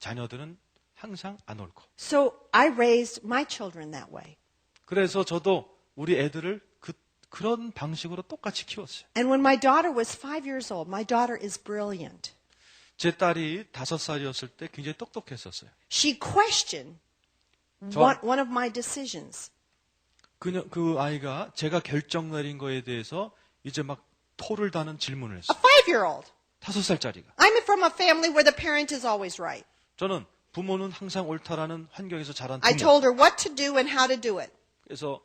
자녀들은 항상 안 옳고.
So I raised my children that way.
그래서 저도 우리 애들을 그런 방식으로 똑같이 키웠어요.
And when my daughter was 5 years old, my daughter is brilliant.
제 딸이 5살이었을 때 굉장히 똑똑했었어요.
She questioned one of my decisions.
그 아이가 제가 결정 내린 거에 대해서 이제 막 토를 다는 질문을
A
했어요.
5-year-old.
5살짜리가.
I'm from a family where the parent is always right.
저는 부모는 항상 옳다라는 환경에서 자란
I
부모.
told her what to do and how to do it.
그래서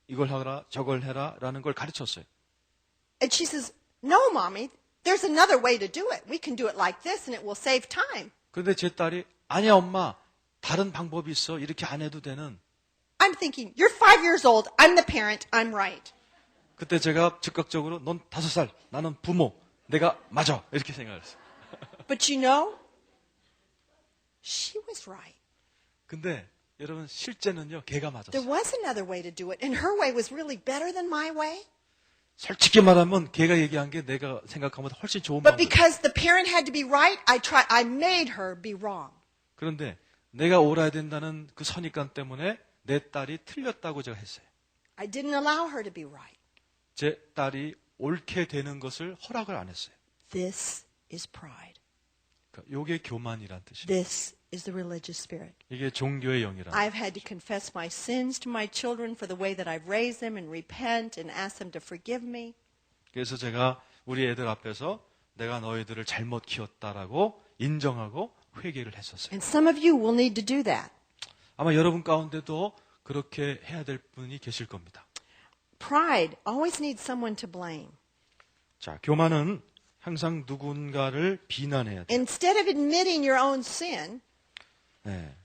이걸 하라 저걸 해라라는 걸 가르쳤어요.
And she says, no, mommy, there's another way to do it. We can do it like this and it will save time.
그런데 제 딸이 아니야 엄마 다른 방법이 있어 이렇게 안 해도 되는.
I'm thinking, you're 5 years old. I'm the parent. I'm right.
그때 제가 즉각적으로 넌 5살 나는 부모 내가 맞아 이렇게 생각했어요.
But you know, she was right.
근데 여러분 실제는요 걔가 맞았어요.
There was another way to do it, and her way was really better than my way.
솔직히 말하면 걔가 얘기한 게 내가 생각한 것보다 훨씬 좋은
But
방법.
because the parent had to be right, I made her be wrong.
그런데 내가 옳아야 된다는 그 선입관 때문에 내 딸이 틀렸다고 제가 했어요.
I didn't allow her to be right.
제 딸이 옳게 되는 것을 허락을 안 했어요.
This is pride.
그러니까 이게 교만이란 뜻이에요.
This is the religious spirit.
이게 종교의 영이란.
I've had to confess my sins to my children for the way that I've raised them and repent and ask them to forgive me.
그래서 제가 우리 애들 앞에서 내가 너희들을 잘못 키웠다라고 인정하고 회개를 했었어요.
And some of you will need to do that.
아마 여러분 가운데도 그렇게 해야 될 분이 계실 겁니다.
Pride always needs someone to blame.
자, 교만은 항상 누군가를 비난해야 돼요.
Instead of admitting your own sin,
네.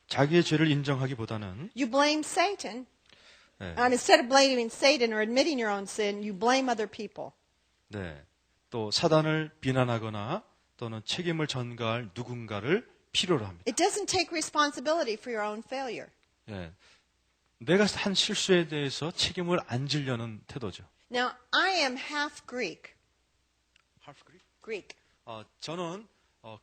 자기의 죄를 인정하기보다는
you blame Satan.
네,
And instead of blaming Satan or admitting your own sin, you blame other people.
네, 또 사단을 비난하거나 또는 책임을 전가할 누군가를 필요로 합니다.
It doesn't take responsibility for your own failure.
예, 내가 한 실수에 대해서 책임을 안 지려는 태도죠.
Now, I am half Greek. Greek.
저는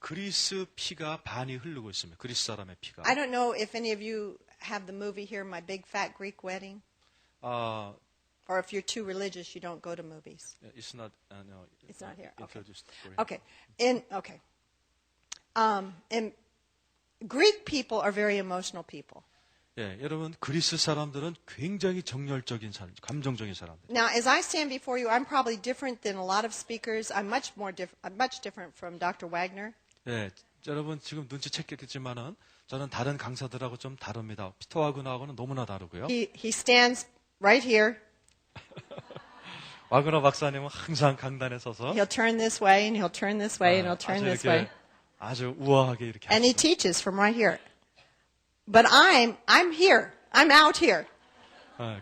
그리스 피가 반이 흐르고 있습니다. 그리스 사람의 피가.
I don't know if any of you have the movie here, My Big Fat Greek Wedding.
아,
Or if you're too religious, you don't go to movies.
it's not, no,
It's not here. Okay.
introduced for him.
Okay. And Greek people are very emotional people.
예, 여러분 그리스 사람들은 굉장히 정열적인 사람, 감정적인 사람들.
Now, as I stand before you, I'm probably different than a lot of speakers. I'm much different from Dr. Wagner.
예, 여러분 지금 눈치챘겠지만은 저는 다른 강사들하고 좀 다릅니다. 피터 와그너하고는 너무나 다르고요.
He stands right here.
와그너 박사님은 항상 강단에 서서
He'll turn this way and he'll turn this way and he'll turn
아주
this
이렇게
way.
아주 우아하게 이렇게
And he
하시죠.
teaches from right here. But I'm here. I'm out here.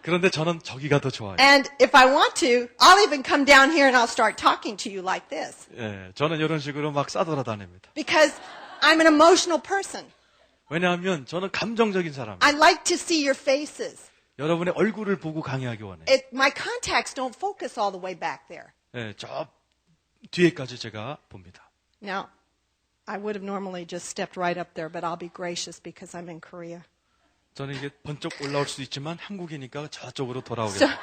그런데 저는 저기가 더 좋아요.
And if I want to, I'll even come down here and I'll start talking to you like this.
예, 저는 이런 식으로 막 싸돌아다닙니다.
Because I'm an emotional person.
왜냐하면 저는 감정적인 사람이에요.
I like to see your faces.
여러분의 얼굴을 보고 강의하기 원해요.
My contacts don't focus all the way back there.
예, 저 뒤에까지 제가 봅니다.
Now, I would have normally just stepped right up there, but I'll be gracious because I'm in Korea.
저는 이게 번쩍 올라올 수도 있지만 한국이니까 저쪽으로
So,
돌아오겠습니다.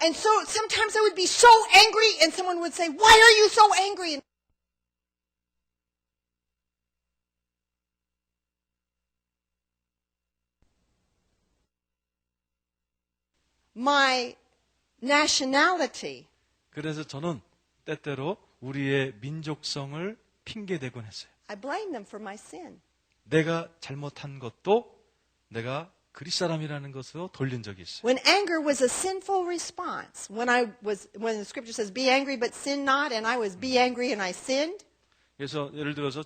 and so sometimes I would be so angry and someone would say, "Why are you so angry?" And my nationality
그래서 저는 때때로 우리의 민족성을 핑계대곤 했어요.
I blame them for my sin.
내가 잘못한 것도 내가 그리스 사람이라는 것으로 돌린 적이 있어요.
When anger was a sinful response, when the scripture says, "Be angry but sin not," and I was be angry and I sinned,
그래서 예를 들어서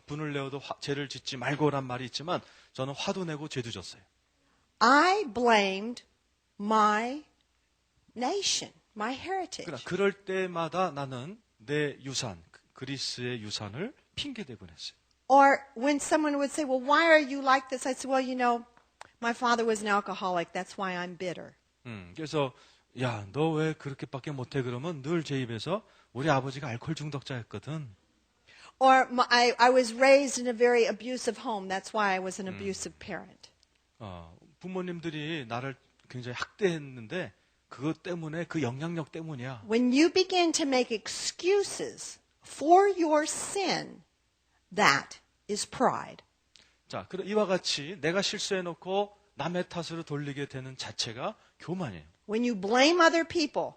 분을 내어도 죄를 짓지 말고란 말이 있지만 저는 화도 내고 죄도 졌어요.
I blamed my nation, my heritage.
그러나 그럴 때마다 나는 내 유산, 그리스의 유산을 핑계대곤 했어요.
Or when someone would say, "Well, why are you like this?" I'd say, "Well, you know, my father was an alcoholic. That's why I'm bitter."
그래서 야, 너 왜 그렇게밖에 못해? 그러면 늘 제 입에서 우리 아버지가 알코올 중독자였거든.
Or I was raised in a very abusive home. That's why I was an abusive parent.
부모님들이 나를 굉장히 학대했는데 그것 때문에 그 영향력 때문이야.
When you begin to make excuses for your sin, that is pride.
자, 이와 같이 내가 실수해놓고 남의 탓으로 돌리게 되는 자체가 교만이에요.
When you blame other people.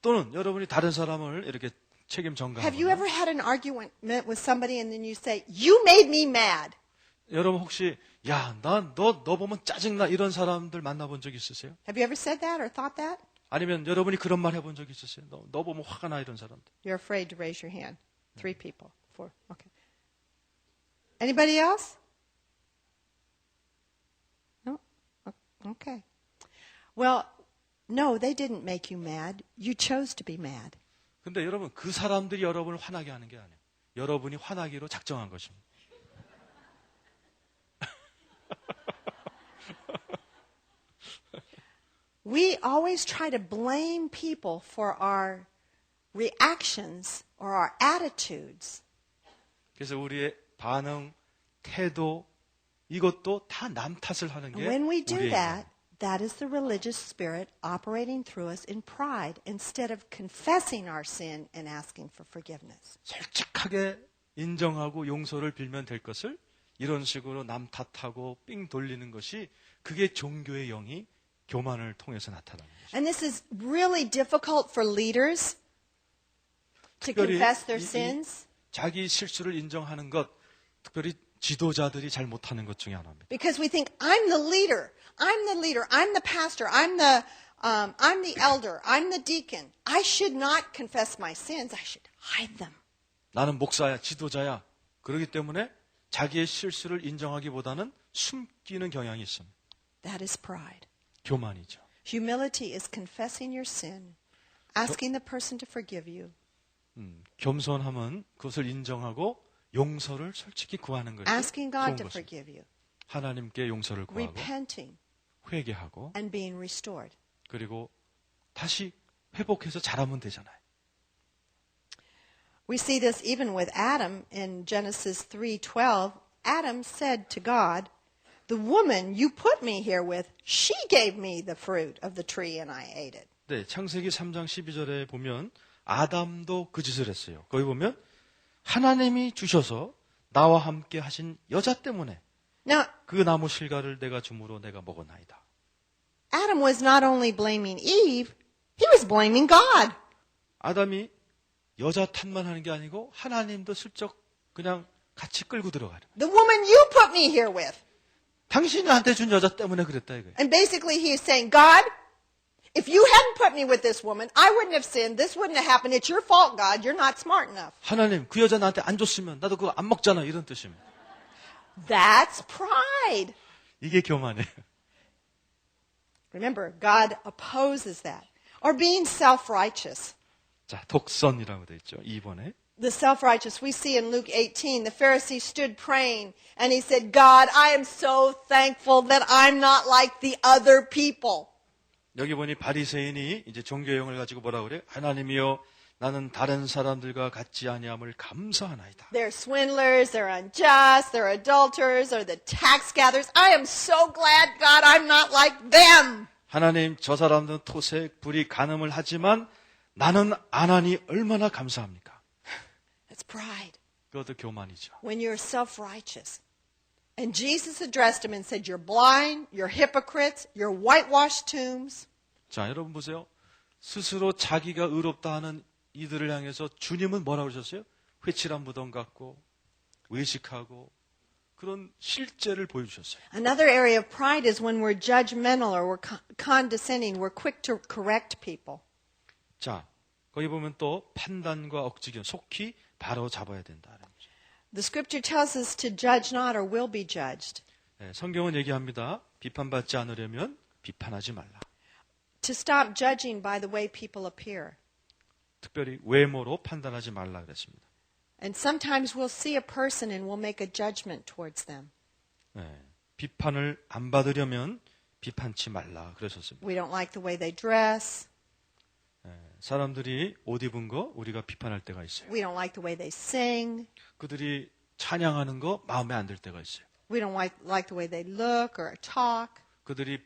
또는 여러분이 다른 사람을 이렇게 책임
Have you
전가하거나
ever had an argument with somebody and then you say, "You made me mad"?
여러분 혹시 야, 너 보면 짜증나 이런 사람들 만나본 적 있으세요?
Have you ever said that or thought that?
아니면 여러분이 그런 말 해본 적 있으세요? 너 보면 화가 나 이런 사람들.
You're afraid to raise your hand. 3 people. 4. Okay. Anybody else? No? Okay. Well, no, they didn't make you mad. You chose to be mad.
근데 여러분 그 사람들이 여러분을 화나게 하는 게 아니에요. 여러분이 화나기로 작정한 것입니다.
We always try to blame people for our reactions or our attitudes.
그래서 우리의 반응, 태도 이것도 다 남 탓을 하는 게
When we do
우리의
that, that is the religious spirit operating through us in pride instead of confessing our sin and asking for forgiveness.
솔직하게 인정하고 용서를 빌면 될 것을 이런 식으로 남 탓하고 삥 돌리는 것이 그게 종교의 영이 교만을 통해서 나타나는 것입니다.
And this is really difficult for leaders to
특별히
confess their sins.
자기 실수를 인정하는 것, 특별히 지도자들이 잘 못하는 것 중에 하나입니다.
Because we think, I'm the leader. I'm the leader. I'm the pastor. I'm the elder. I'm the deacon. I should not confess my sins. I should hide them.
나는 목사야, 지도자야. 그렇기 때문에 자기의 실수를 인정하기보다는 숨기는 경향이 있습니다.
That is pride.
교만이죠.
Humility is confessing your sin, asking the person to forgive you,
겸손함은 그것을 인정하고 용서를 솔직히 구하는 것이
asking
좋은
God to
것입니다.
forgive you,
하나님께 용서를 구하고
repenting,
회개하고
and being restored.
그리고 다시 회복해서 잘하면 되잖아요.
We see this even with Adam in Genesis 3:12. Adam said to God, "The woman you put me here with, she gave me the fruit of the tree and I ate it."
네, 창세기 3장 12절에 보면 아담도 그 짓을 했어요. 거기 보면 하나님이 주셔서 나와 함께 하신 여자 때문에
Now,
그 나무 실과를 내가 줌으로 내가 먹었나이다.
Adam was not only blaming Eve, he was blaming God.
아담이 여자 탓만 하는 게 아니고 하나님도 슬쩍 그냥 같이 끌고 들어가는.
The woman you put me here with.
당신이 나한테 준 여자 때문에 그랬다 이거예요.
And basically he is saying, God, if you hadn't put me with this woman, I wouldn't have sinned. This wouldn't have happened. It's your fault, God. You're not smart enough.
하나님 그 여자 나한테 안 줬으면 나도 그거 안 먹잖아 이런 뜻입니다.
That's pride.
이게 교만이에요.
Remember, God opposes that. Or being self-righteous.
자, 독선이라고 돼 있죠. 2번에.
The self-righteous, we see in Luke 18, the Pharisee stood praying and he said, God, I am so thankful that I'm not like the other people.
여기 보니 바리새인이 이제 종교형을 가지고 뭐라고 그래요? 하나님이여 나는 다른 사람들과 같지 아니함을 감사하나이다.
They're swindlers, they're unjust, they're adulterers, or the tax gatherers. I am so glad, God, I'm not like them.
하나님 저 사람들은 토색, 불이, 간음을 하지만 나는 안 하니 얼마나 감사합니까?
That's pride.
그것도 교만이죠.
When you're self-righteous. And Jesus addressed him and said, you're blind, you're hypocrites, you're whitewashed tombs.
자, 여러분 보세요. 스스로 자기가 의롭다 하는 이들을 향해서 주님은 뭐라고 그러셨어요? 회칠한 무덤 같고 외식하고 그런 실제를 보여주셨어요.
Another area of pride is when we're judgmental or we're condescending. We're quick to correct people.
자, 거기 보면 또 판단과 억지견, 속히 바로 잡아야 된다는 거죠.
The scripture tells us to judge not or will be judged.
네, 성경은 얘기합니다. 비판받지 않으려면 비판하지 말라.
To stop judging by the way people appear.
특별히 외모로 판단하지 말라 그랬습니다.
And sometimes we'll see a person and we'll make a judgment towards them.
네, 비판을 안 받으려면 비판치 말라 그러셨습니다.
We don't like the way they dress.
네, 사람들이 옷 입은 거 우리가 비판할 때가 있어요.
We don't like the way they sing.
그들이 찬양하는 거 마음에 안 들 때가 있어요.
We don't like the way they look or talk.
그들이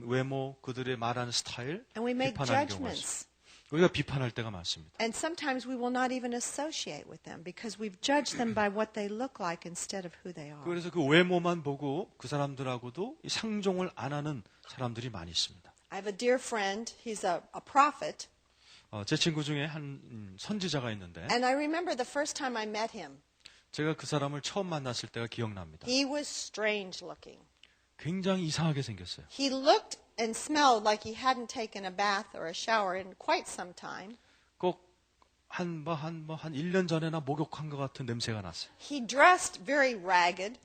외모, 그들의 말하는 스타일
And we make
비판하는 경우가 있어요.
judgments.
우리가 비판할 때가 많습니다.
And sometimes we will not even associate with them because we've judged them by what they look like instead of who they are.
그래서 그 외모만 보고 그 사람들하고도 상종을 안 하는 사람들이 많이 있습니다.
I have a dear friend. He's a prophet.
제 친구 중에 한 선지자가 있는데
And I remember the first time I met him.
제가 그 사람을 처음 만났을 때가 기억납니다.
He was strange looking.
굉장히 이상하게 생겼어요.
He looked and smelled like he hadn't taken a bath or a shower in quite some time.
꼭 한 1년 전에나 목욕한 것 같은 냄새가 났어요.
He dressed very ragged.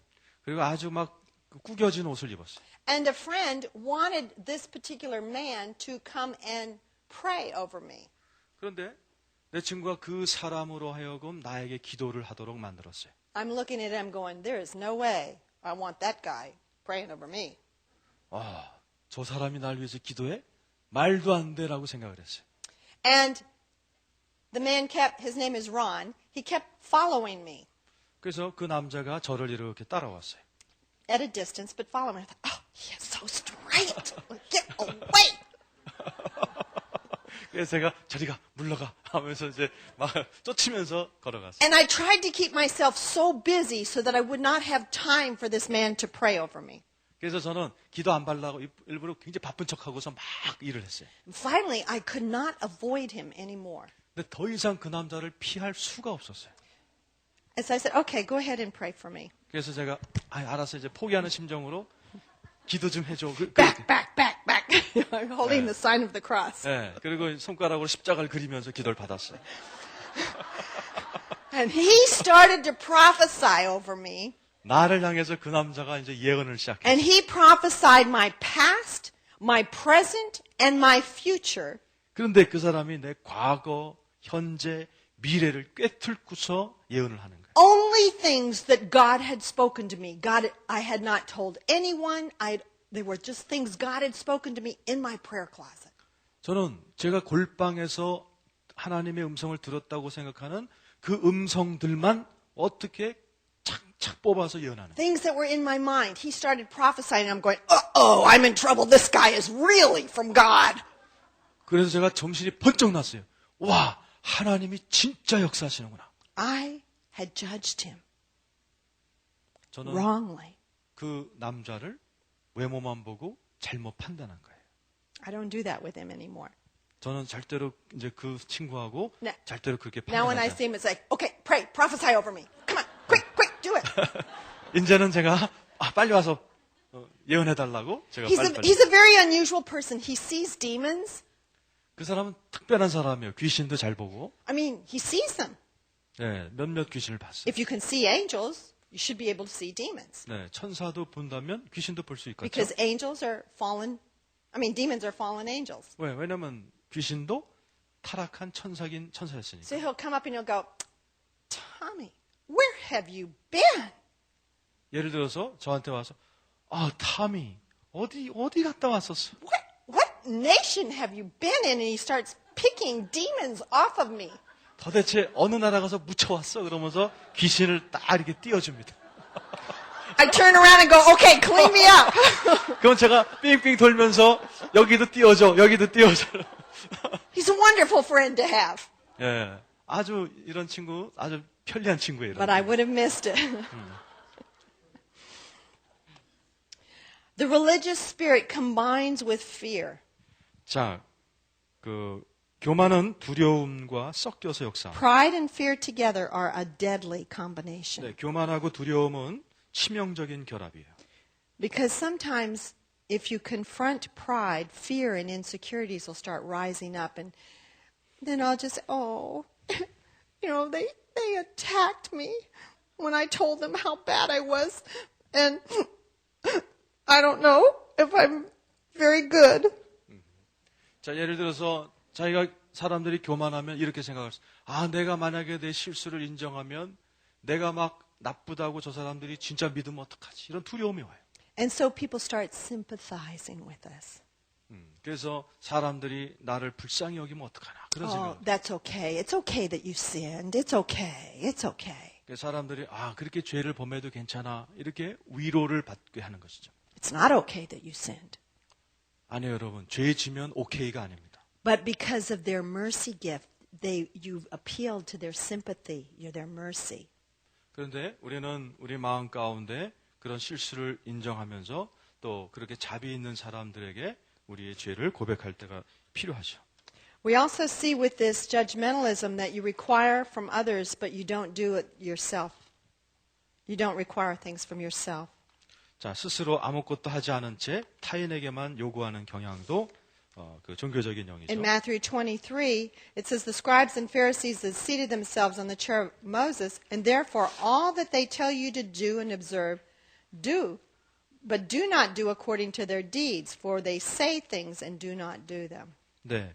그리고 아주 막 구겨진 옷을 입었어요.
And a friend wanted this particular man to come and pray over me.
그런데 내 친구가 그 사람으로 하여금 나에게 기도를 하도록 만들었어요.
I'm looking at him going, there is no way I want that guy praying over me.
아, 저 사람이 날 위해서 기도해? 말도 안 돼라고 생각을 했어요.
And the man his name is Ron, he kept following me
그래서 그 남자가 저를 이렇게 따라왔어요.
at a distance, but following me. I thought, oh, he is so straight. Get away.
그래서 제가 저리가 물러가 하면서 이제 막 쫓으면서 걸어갔어요.
And I tried to keep myself so busy so that I would not have time for this man to pray over me.
그래서 저는 기도 안 받으려고 일부러 굉장히 바쁜 척하고서 막 일을 했어요.
And finally, I could not avoid him anymore.
근데 더 이상 그 남자를 피할 수가 없었어요.
as I said, okay, go ahead and pray for me.
그래서 제가 알았어 이제 포기하는 심정으로 기도 좀 해줘.
Back, back, back, back. I'm holding the sign of the cross.
네, 그리고 손가락으로 십자가를 그리면서 기도를 받았어요.
And he started to prophesy over me.
나를 향해서 그 남자가 이제 예언을 시작했어요.
And he prophesied my past, my present, and my future.
그런데 그 사람이 내 과거, 현재, 미래를 꿰뚫고서 예언을 하는 거예요.
Only things that God had spoken to me. I had not told anyone. They were just things God had spoken to me in my prayer closet.
저는 제가 골방에서 하나님의 음성을 들었다고 생각하는 그 음성들만 어떻게 착착 뽑아서 예언하는 거예요.
Things that were in my mind. He started prophesying and I'm going, uh-oh, I'm in trouble. This guy is really from God.
그래서 제가 정신이 번쩍 났어요. 와, 하나님이 진짜 역사하시는구나.
I had judged him
저는
wrongly.
그 남자를 외모만 보고 잘못 판단한 거예요.
I don't do that with him anymore.
저는 절대로 이제 그 친구하고
네.
절대로 그렇게
Now when I
판단하지
see him, it's like, okay, pray, prophesy over me. Come on, quick, do it.
이제는 제가 빨리 와서 예언해달라고 제가
He's a very unusual person. He sees demons.
그 사람은 특별한 사람이에요. 귀신도 잘 보고
I mean, he sees them.
네, 몇몇 귀신을 봤어요.
If you can see angels, you should be able to see demons.
네, 천사도 본다면 귀신도 볼 수 있겠죠.
Because angels are fallen, demons are fallen angels.
왜냐면 귀신도 타락한 천사긴 천사였으니까.
So he'll come up and he'll go, Tommy, where have you been?
예를 들어서 저한테 와서 타미 어디 갔다 왔었어?
What nation have you been in? And he starts picking demons off of me.
도대체 어느 나라 가서 묻혀왔어? 그러면서 귀신을 딱 이렇게 띄워줍니다.
I turn around and go, okay, clean me up.
그럼 제가 삥삥 돌면서 여기도 띄워줘, 여기도 띄워줘.
He's a wonderful friend to have.
예, 아주 이런 친구 아주 편리한 친구예요.
But I would have missed it. The religious spirit combines with fear.
자, 그 교만은 두려움과 섞여서 역사.
Pride and fear together are a deadly combination.
네, 교만하고 두려움은 치명적인 결합이에요.
Because sometimes if you confront pride, fear and insecurities will start rising up and then I'll just they attacked me when I told them how bad I was and I don't know if I'm very good.
자, 예를 들어서 자기가 사람들이 교만하면 이렇게 생각할 수. 내가 만약에 내 실수를 인정하면 내가 막 나쁘다고 저 사람들이 진짜 믿으면 어떡하지? 이런 두려움이 와요.
And so people start sympathizing with us.
그래서 사람들이 나를 불쌍히 여기면 어떡하나 그런 생각.
That's okay. It's okay that you sinned. It's okay. It's okay.
그래서 사람들이 그렇게 죄를 범해도 괜찮아 이렇게 위로를 받게 하는 것이죠.
It's not okay that you sinned.
아니요, 여러분. 죄 지면 오케이가 아닙니다.
But because of their mercy gift, you've appealed to their sympathy, their mercy.
그런데 우리는 우리 마음 가운데 그런 실수를 인정하면서 또 그렇게 자비 있는 사람들에게 우리의 죄를 고백할 때가 필요하죠.
We also see with this judgmentalism that you require from others, but you don't do it yourself. You don't require things from yourself.
자, 스스로 아무것도 하지 않은 채 타인에게만 요구하는 경향도 그 종교적인 영이죠.
In Matthew 23, it says, the scribes and Pharisees had seated themselves on the chair of Moses, and therefore all that they tell you to do and observe, do, but do not do according to their deeds, for they say things and do not do them.
네,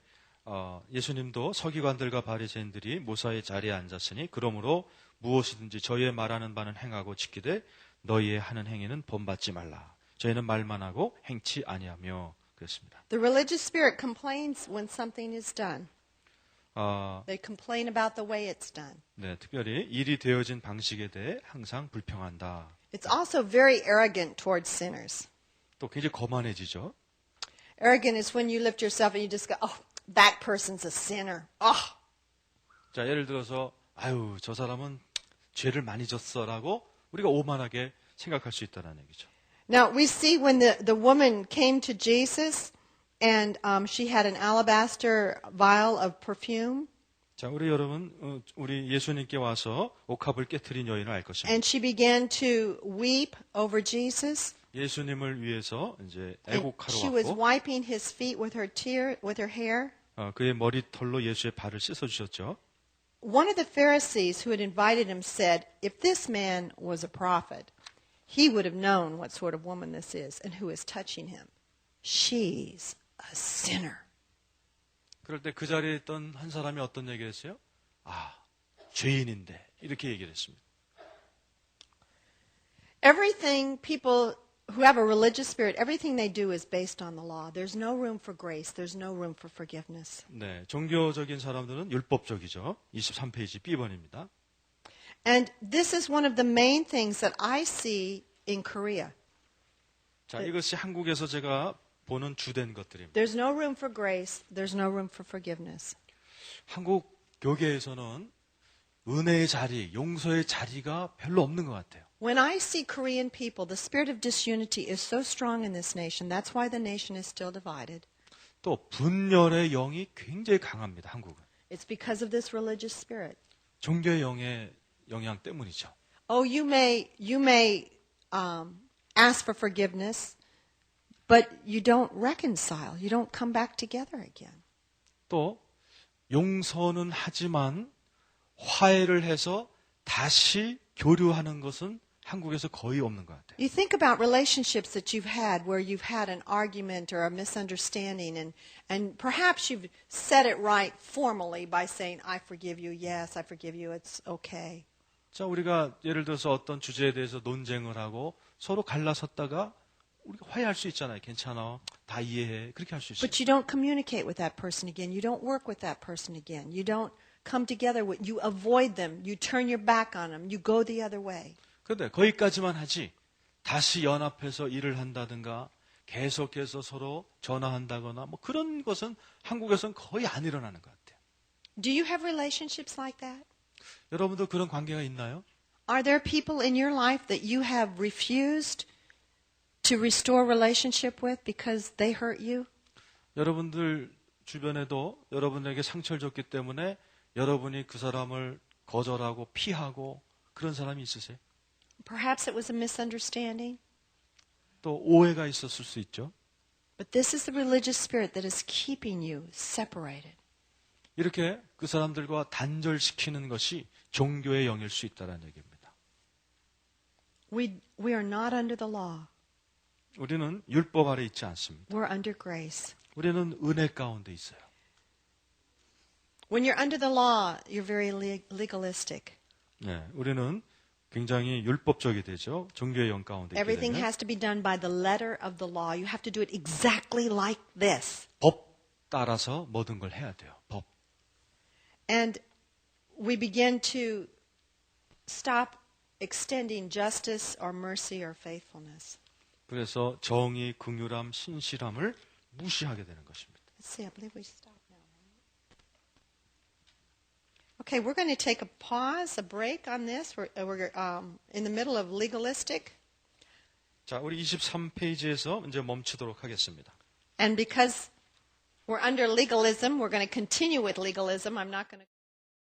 예수님도 서기관들과 바리새인들이 모사의 자리에 앉았으니 그러므로 무엇이든지 저희의 말하는 바는 행하고 지키되 너희의 하는 행위는 본받지 말라. 저희는 말만 하고 행치 아니하며 그랬습니다.
The religious spirit complains when something is done. They complain about the way it's done.
네, 특별히 일이 되어진 방식에 대해 항상 불평한다.
It's also very arrogant towards sinners.
또 굉장히 거만해지죠.
Arrogant is when you lift yourself and you just go, that person's a sinner.
자, 예를 들어서 저 사람은 죄를 많이 졌어라고 우리가 오만하게 생각할 수 있다는 얘기죠.
Now, we see when the woman came to Jesus and she had an alabaster vial of perfume.
자, 우리 여러분, 우리 예수님께 와서 옥합을 깨트린 여인을 알 것입니다.
And she began to weep over Jesus.
예수님을 위해서 이제
And
애곡하러
she was
왔고,
wiping his feet with her hair.
그의 머리털로 예수의 발을 씻어주셨죠.
One of the Pharisees who had invited him said, if this man was a prophet, he would have known what sort of woman this is and who is touching him. She's a sinner.
그럴 때 그 자리에 있던 한 사람이 어떤 얘기를 했어요? 아, 죄인인데 이렇게 얘기를 했습니다.
Everything people who have a religious spirit, everything they do is based on the law. There's no room for grace. There's no room for forgiveness.
네, 종교적인 사람들은 율법적이죠. 23페이지 B번입니다.
And this is one of the main things that I see in Korea.
자, 이것이 한국에서 제가 보는 주된 것들입니다.
There's no room for grace. There's no room for forgiveness.
한국 교계에서는 은혜의 자리, 용서의 자리가 별로 없는 것 같아요.
When I see Korean people, the spirit of disunity is so strong in this nation. That's why the nation is still divided.
또 분열의 영이 굉장히 강합니다. 한국은.
It's because of this religious spirit.
종교의 영의 영향 때문이죠.
Oh, you may ask for forgiveness, but you don't reconcile. You don't come back together again.
또 용서는 하지만 화해를 해서 다시 교류하는 것은 한국에서 거의 없는 것 같아요.
You think about relationships that you've had where you've had an argument or a misunderstanding and perhaps you've set it right formally by saying, I forgive you, yes, I forgive you, it's okay.
자, 우리가 예를 들어서 어떤 주제에 대해서 논쟁을 하고 서로 갈라섰다가 우리가 화해할 수 있잖아요. 괜찮아. 다 이해해. 그렇게 할 수 있어요.
But you don't communicate with that person again. You don't work with that person again. You don't come together with, you avoid them. You turn your back on them. You go the other way.
그런데 거기까지만 하지 다시 연합해서 일을 한다든가 계속해서 서로 전화한다거나 뭐 그런 것은 한국에서는 거의 안 일어나는 것 같아요.
Do you have relationships like that?
여러분도 그런 관계가 있나요?
Are there people in your life that you have refused to restore relationship with because they hurt you?
여러분들 주변에도 여러분에게 상처를 줬기 때문에 여러분이 그 사람을 거절하고 피하고 그런 사람이 있으세요?
Perhaps it was a misunderstanding.
또 오해가 있었을 수 있죠.
But this is the religious spirit that is keeping you separated.
이렇게 그 사람들과 단절시키는 것이 종교의 영일 수 있다는 얘기입니다.
We are not under the law.
우리는 율법 아래 있지 않습니다.
We're under grace.
우리는 은혜 가운데 있어요.
When you're under the law, you're very legalistic.
네, 우리는 굉장히 율법적이 되죠. 종교의 영 가운데 있게
Everything
되면
has to be done by the letter of the law. You have to do it exactly like this.
법 따라서 모든 걸 해야 돼요. 법.
And we begin to stop extending justice or mercy or faithfulness.
그래서 정의, 긍휼함, 신실함을 무시하게 되는 것입니다.
Let's see, I believe we stop now. Okay, we're going to take a pause, a break on this. We're in the middle of legalistic.
자, 우리 23페이지에서 이제 멈추도록 하겠습니다.
And because we're under legalism, we're going to continue with legalism. I'm not going to